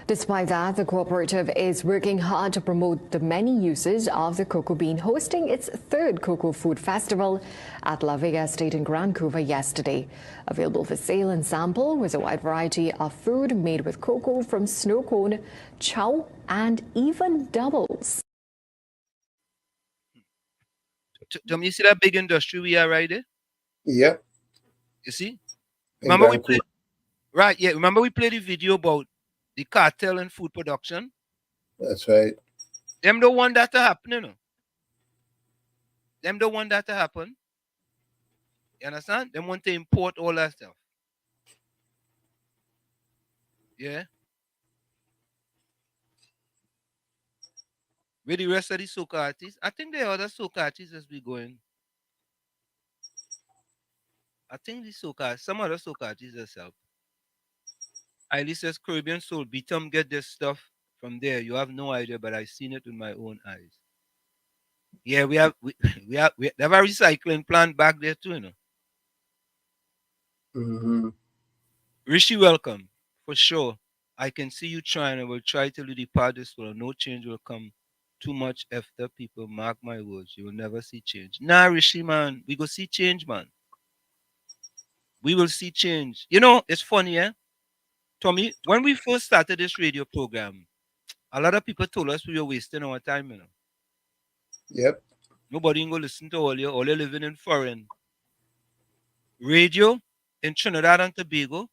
Despite that, the cooperative is working hard to promote the many uses of the cocoa bean, hosting its third Cocoa Food Festival at La Vega Estate in Grand Couva yesterday. Available for sale and sample was a wide variety of food made with cocoa, from snow cone, chow, and even doubles. Tom, you see that big industry we are right there? Yeah. You see? Remember we played, right? Yeah. Remember we played the video about the cartel in food production? That's right. Them don't want that to happen, you know. Them don't want that to happen. You understand? Them want to import all that stuff. Yeah. With the rest of the soca artists, I think the other soca artists as we going. I think the soca, some other soca artists herself. At says Caribbean Soul, Beatum get this stuff from there. You have no idea, but I've seen it with my own eyes. Yeah, we have they have a recycling plant back there too, you know. Mm-hmm. Rishi, welcome for sure. I can see you trying. I will try till you depart this world. No change will come. Too much after people. Mark my words. You will never see change. Nah, Rishi, man. We go see change, man. We will see change. You know, it's funny, eh? Tommy, when we first started this radio program, a lot of people told us we were wasting our time, you know. Yep. Nobody ain't gonna listen to all you living in foreign. Radio in Trinidad and Tobago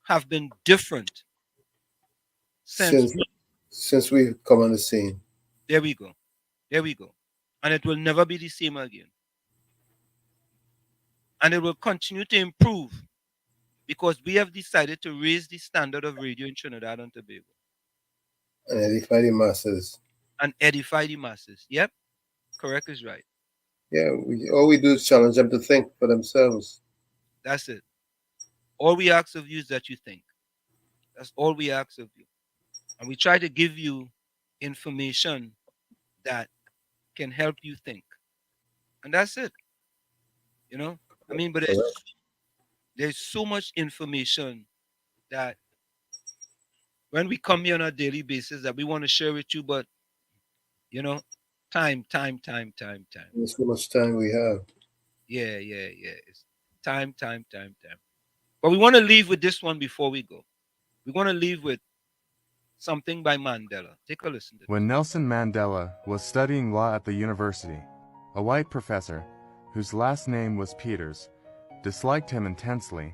have been different since we've come on the scene. There we go. There we go. And it will never be the same again. And it will continue to improve. because we have decided to raise the standard of radio in Trinidad and Tobago And edify the masses. and edify the masses. Yep, correct is right. Yeah, all we do is challenge them to think for themselves. That's it. All we ask of you is that you think. That's all we ask of you. And we try to give you information that can help you think. And that's it. You know? I mean, but there's so much information that when we come here on a daily basis that we want to share with you, but you know, time. There's so much time we have. Yeah. It's time. But we want to leave with this one before we go. We want to leave with something by Mandela. Take a listen to this. When Nelson Mandela was studying law at the university, a white professor, whose last name was Peters, disliked him intensely.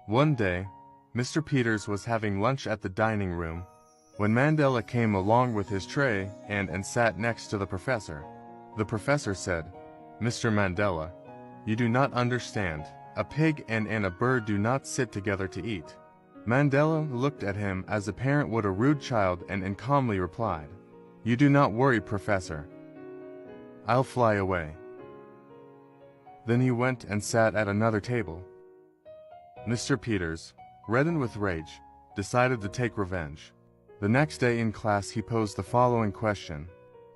One day, Mr. Peters was having lunch at the dining room when Mandela came along with his tray and sat next to the professor. The professor said, "Mr. Mandela, you do not understand. A pig and a bird do not sit together to eat." Mandela looked at him as a parent would a rude child and calmly replied, "You do not worry, Professor. I'll fly away." Then he went and sat at another table. Mr. Peters, reddened with rage, decided to take revenge. The next day in class he posed the following question: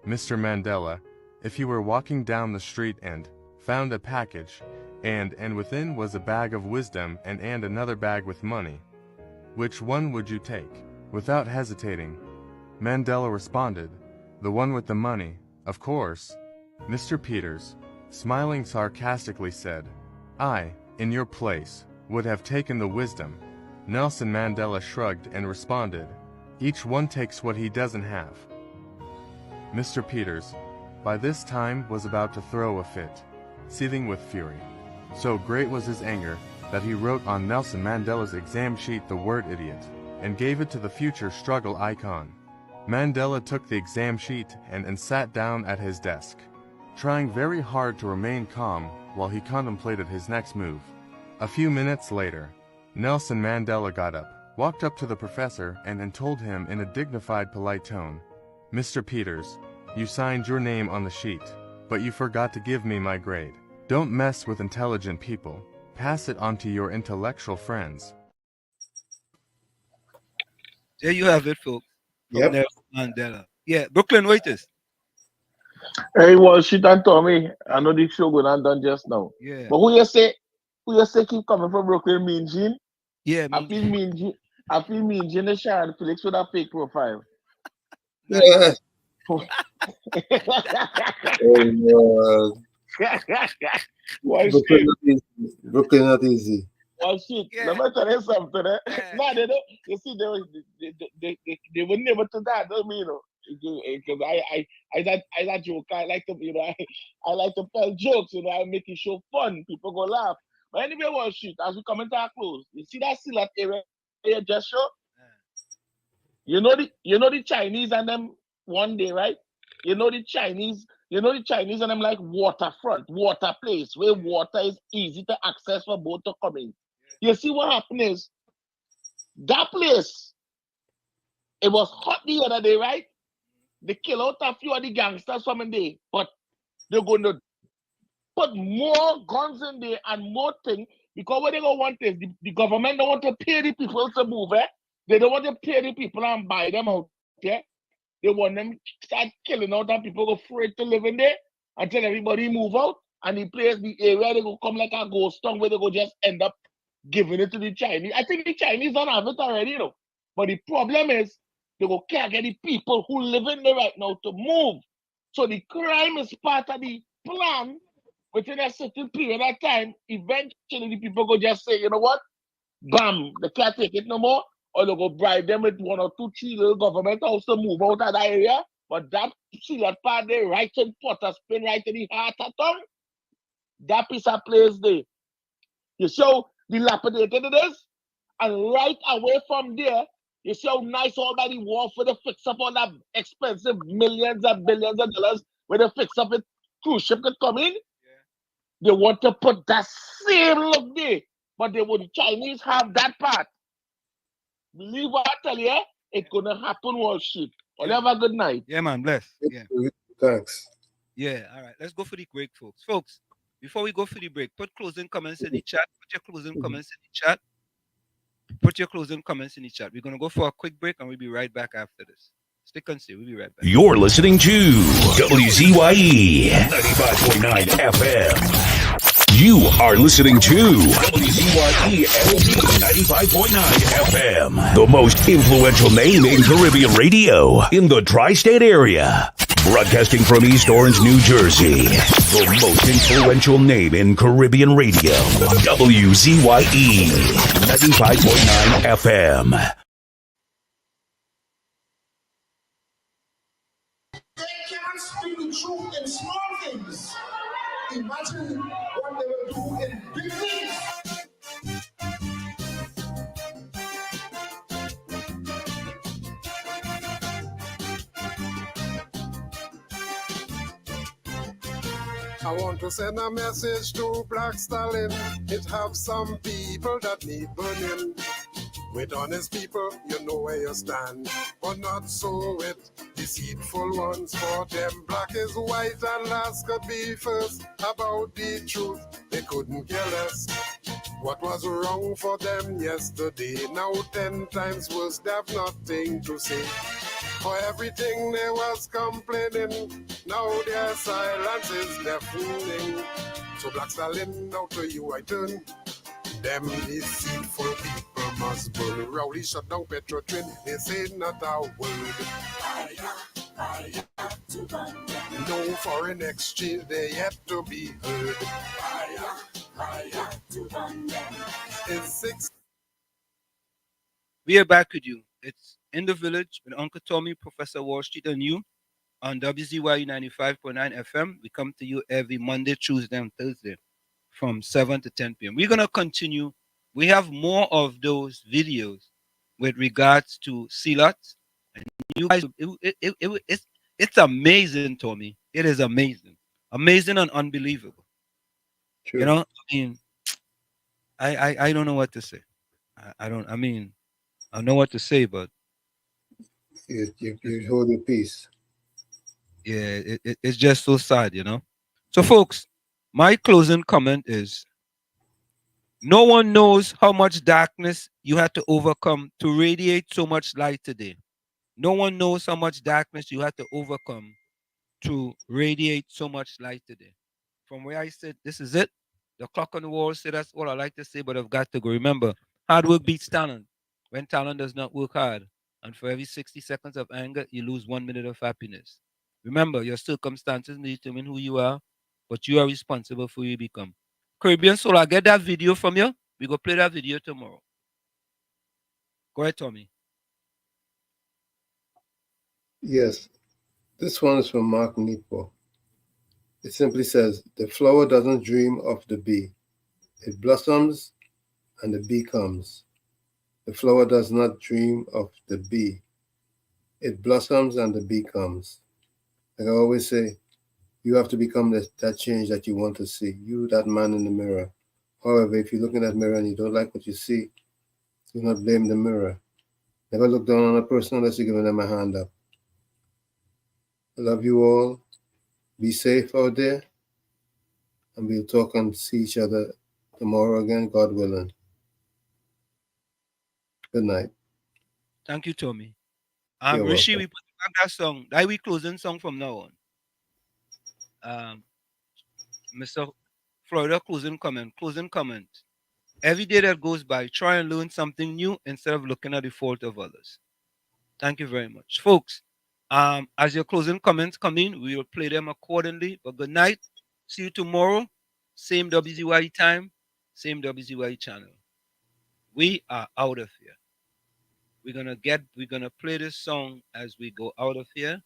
"Mr. Mandela, if you were walking down the street and found a package, and within was a bag of wisdom and another bag with money, which one would you take?" Without hesitating, Mandela responded, "The one with the money, of course." Mr. Peters, smiling sarcastically, said, "I, in your place, would have taken the wisdom." Nelson Mandela shrugged and responded, "Each one takes what he doesn't have." Mr. Peters, by this time, was about to throw a fit, seething with fury. So great was his anger that he wrote on Nelson Mandela's exam sheet the word idiot, and gave it to the future struggle icon. Mandela took the exam sheet and sat down at his desk, trying very hard to remain calm while he contemplated his next move. A few minutes later, Nelson Mandela got up, walked up to the professor and told him in a dignified, polite tone, "Mr. Peters, you signed your name on the sheet, but you forgot to give me my grade. Don't mess with intelligent people. Pass it on to your intellectual friends." There you have it, folks. From Yep. Nelson Mandela. Yeah, Brooklyn waiters. Hey, well, shit and Tommy. I know the show going on done just now. Yeah. But who you say keep coming from Brooklyn, Mean Gene? Yeah, I feel Mean Gene and Sharon Felix with a fake profile. Yeah. Why Brooklyn not easy. Well, shit. Let me tell you something. No, they don't. You see, they were never to that. Don't mean, because I that joke. I like to, I like to tell jokes. I make it show fun. People go laugh. But anyway, well, shit. As we come into our close, you see that Silat area just show. You know the Chinese and them one day, right? You know the Chinese and them like waterfront, water place where water is easy to access for boat to come in. You see what happened is that place, it was hot the other day, right? They kill out a few of the gangsters from in there, but they're going to put more guns in there and more things because what they don't want is the government don't want to pay the people to move, eh? They don't want to pay the people and buy them out, yeah? They want them to start killing out and people go afraid to live in there until everybody move out and the area, they go come like a ghost town where they go just end up giving it to the Chinese. I think the Chinese don't have it already, But the problem is they go can't get the people who live in there right now to move. So the crime is part of the plan within a certain period of time. Eventually the people go just say, you know what? Bam, they can't take it no more. Or they go bribe them with 1 or 2, 3 little government house to move out of that area. But that part there, right in Potterspin, right in the heart of town, that piece of place there. You see how dilapidated it is? And right away from there, you see how nice all that the war for the fix up all that expensive millions and billions of dollars where they fix up a cruise ship could come in. Yeah. They want to put that same look there but they would Chinese have that part. Believe what I tell you, it's gonna happen, Wall Street. Well, have a good night. Yeah, man, bless. Yeah. Thanks. Yeah, all right. Let's go for the break, folks. Folks, before we go for the break, put closing comments in the chat. Put your closing comments in the chat. Put your closing comments in the chat. We're going to go for a quick break and we'll be right back after this. Stick and stay. We'll be right back. You're listening to WZYE 95.9 FM. You are listening to WZYE LP 95.9 FM. The most influential name in Caribbean radio in the tri-state area. Broadcasting from East Orange, New Jersey. The most influential name in Caribbean radio. WZYE 95.9 FM. They can't speak the truth in small things. Imagine what they will do in big things. I want to send a message to Black Stalin. It have some people that need burning. With honest people, you know where you stand. But not so with deceitful ones. For them, black is white and last could be first. About the truth, they couldn't care less. What was wrong for them yesterday? Now 10 times worse, they have nothing to say. For everything they was complaining, now their silence is deafening. So Black Stalin, now to you I turn. Them deceitful people must burn. Rowley shut down Petro train, they say not a word. Fire to burn them. No foreign exchange, they yet to be heard. Fire to burn them. It's 6. We are back with you. It's In the Village with Uncle Tommy, Professor Wall Street, and you on WZYE 95.9 FM. We come to you every Monday, Tuesday, and Thursday from 7 to 10 p.m. We're going to continue. We have more of those videos with regards to CLOTs. And you guys, it's amazing, Tommy. It is amazing. Amazing and unbelievable. True. You know, I mean, I don't know what to say. I know what to say, but you hold your peace. Yeah, it's just so sad, you know. So, folks, my closing comment is: no one knows how much darkness you had to overcome to radiate so much light today. No one knows how much darkness you had to overcome to radiate so much light today. From where I sit, this is it. The clock on the wall said that's all I like to say, but I've got to go. Remember, hard work beats talent. When talent does not work hard, and for every 60 seconds of anger, you lose 1 minute of happiness. Remember, your circumstances may determine who you are, but you are responsible for who you become. Caribbean Soul, I'll get that video from you. We go play that video tomorrow. Go ahead, Tommy. Yes, this one is from Mark Nepo. It simply says, the flower doesn't dream of the bee. It blossoms and the bee comes. The flower does not dream of the bee. It blossoms and the bee comes. Like I always say, you have to become that change that you want to see. You, that man in the mirror. However, if you look in that mirror and you don't like what you see, do not blame the mirror. Never look down on a person unless you're giving them a hand up. I love you all. Be safe out there. And we'll talk and see each other tomorrow again, God willing. Good night. Thank you, Tommy. You're Rishi, welcome. we put back that song. That we closing song from now on. Mr. Florida, closing comment. Every day that goes by, try and learn something new instead of looking at the fault of others. Thank you very much. Folks, as your closing comments come in, we will play them accordingly. But good night. See you tomorrow. Same WZYE time, same WZYE channel. We are out of here. We're gonna play this song as we go out of here.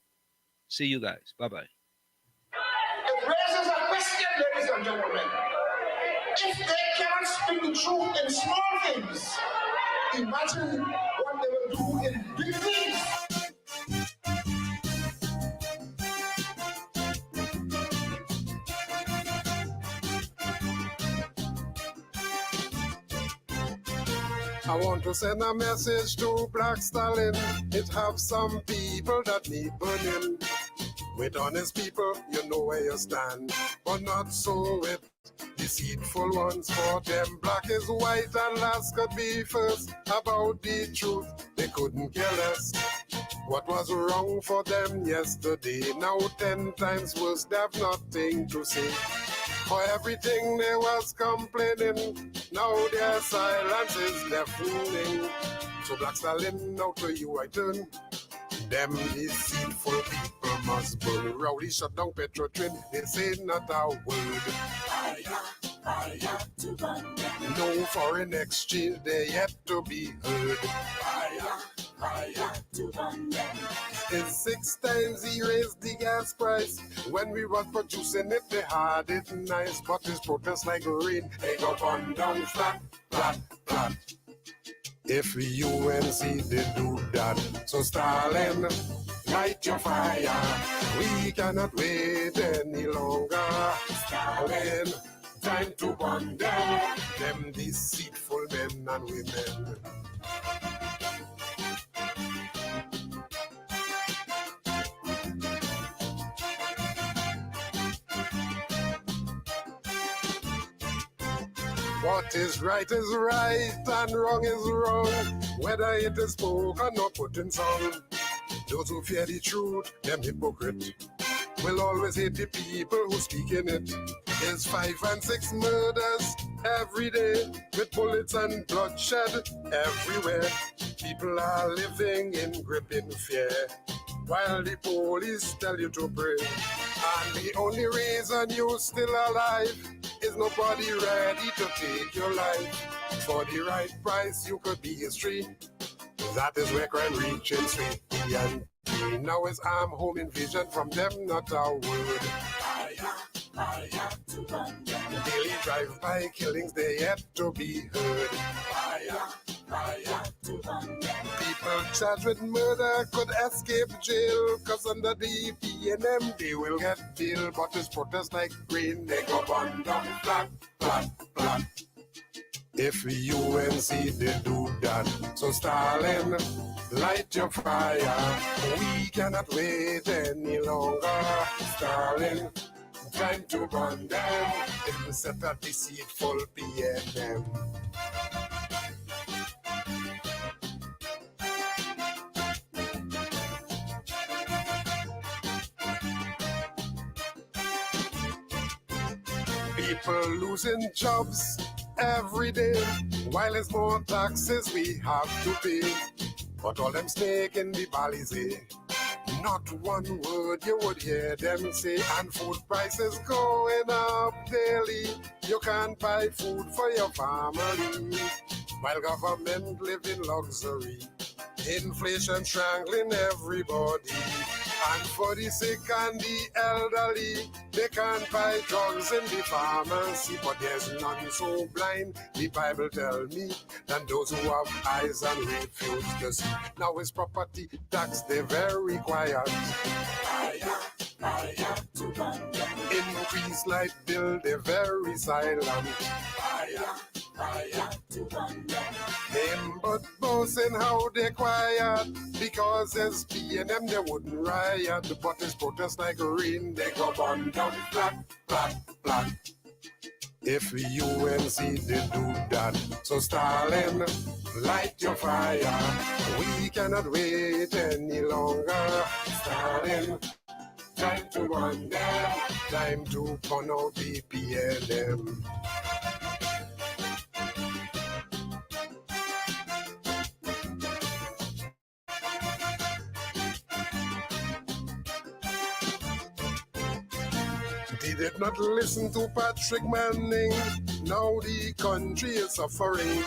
See you guys. Bye-bye. It raises a question, ladies and gentlemen. If they cannot speak the truth in small things, imagine what they will do in big things. I want to send a message to Black Stalin. It have some people that need burning. With honest people, you know where you stand. But not so with deceitful ones. For them, black is white and last could be first. About the truth, they couldn't care less. What was wrong for them yesterday, now 10 times worse, they have nothing to say. For everything they was complaining, now their silence is deafening. So Black Stalin, now to you I turn. Them deceitful people must burn. Rowdy shut down Petro train, they say not a word. Fire to burn them. No foreign exchange, they yet to be heard. Fire to burn them. It's 6 times he raised the gas price. When we was producing it, they had it nice. But this protest like rain, they go burn down flat, flat, flat. If UNC they do that, so Stalin, light your fire. We cannot wait any longer. Stalin, time to burn them deceitful men and women. What is right and wrong is wrong, whether it is spoken or put in song. Those who fear the truth, them hypocrite, will always hate the people who speak in it. There's 5 and 6 murders every day, with bullets and bloodshed everywhere. People are living in gripping fear, while the police tell you to pray. And the only reason you're still alive is nobody ready to take your life. For the right price, you could be history. That is where crime reaching sweet and now is arm home invasion from them, not a word. Fire to burn them. Daily drive-by killings, they yet to be heard. Fire to burn them. People charged with murder could escape jail, cause under the PNM they will get bail. But this protest like rain, they go burn down flat, flat, flat. If UNC they do that, so Stalin, light your fire. We cannot wait any longer. Stalin, time to burn them. It will set a deceitful PNM. People losing jobs every day, while there's more taxes we have to pay. But all them snake in the Balizé, not one word you would hear them say. And food prices going up daily, you can't buy food for your family, while government live in luxury. Inflation strangling everybody. And for the sick and the elderly, they can't buy drugs in the pharmacy. But there's none so blind, the Bible tell me, than those who have eyes and refuse to see. Now it's property tax, they're very quiet. Fire to burn them. Increase light bill, they're very silent. Fire to burn them. Them but boasting how they quiet, because SP and them they wouldn't riot. But it's protest like rain, they go burn down flat, flat, flat. If UNC they do that, so Stalin, light your fire. We cannot wait any longer. Stalin, time to run them, time to burn out the PLM. They did not listen to Patrick Manning. Now the country is suffering.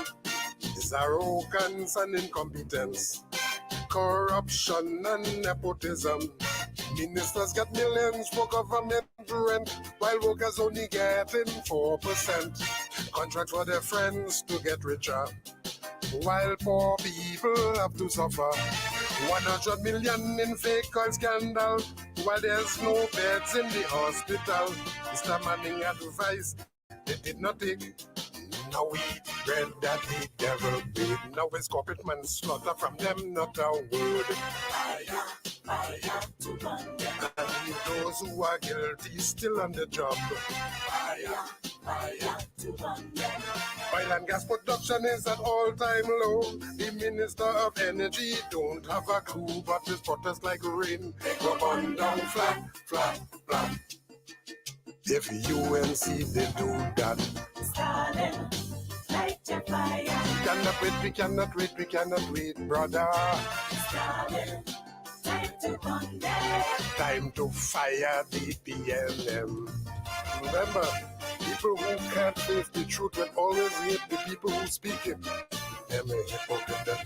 It's arrogance and incompetence, corruption and nepotism. Ministers get millions for government rent, while workers only getting 4%. Contract for their friends to get richer, while poor people have to suffer. 100 million in fake oil scandal, while there's no beds in the hospital. Mr. Manning advice, they did not take. Now we eat bread that the devil made. Now it's corporate manslaughter from them, not a word. Fire, fire to burn them. And those who are guilty still on the job. Fire, fire to burn them. Oil and gas production is at all-time low. The Minister of Energy don't have a clue, but his protest like rain. Go on down flat, flat, flat. If UNC they do that, Stalin, light your fire. We cannot wait, we cannot wait, we cannot wait, brother. Stalin, time to condemn. Time to fire the PLM. Remember, people who can't face the truth will always hate the people who speak it. Them a hypocrite, them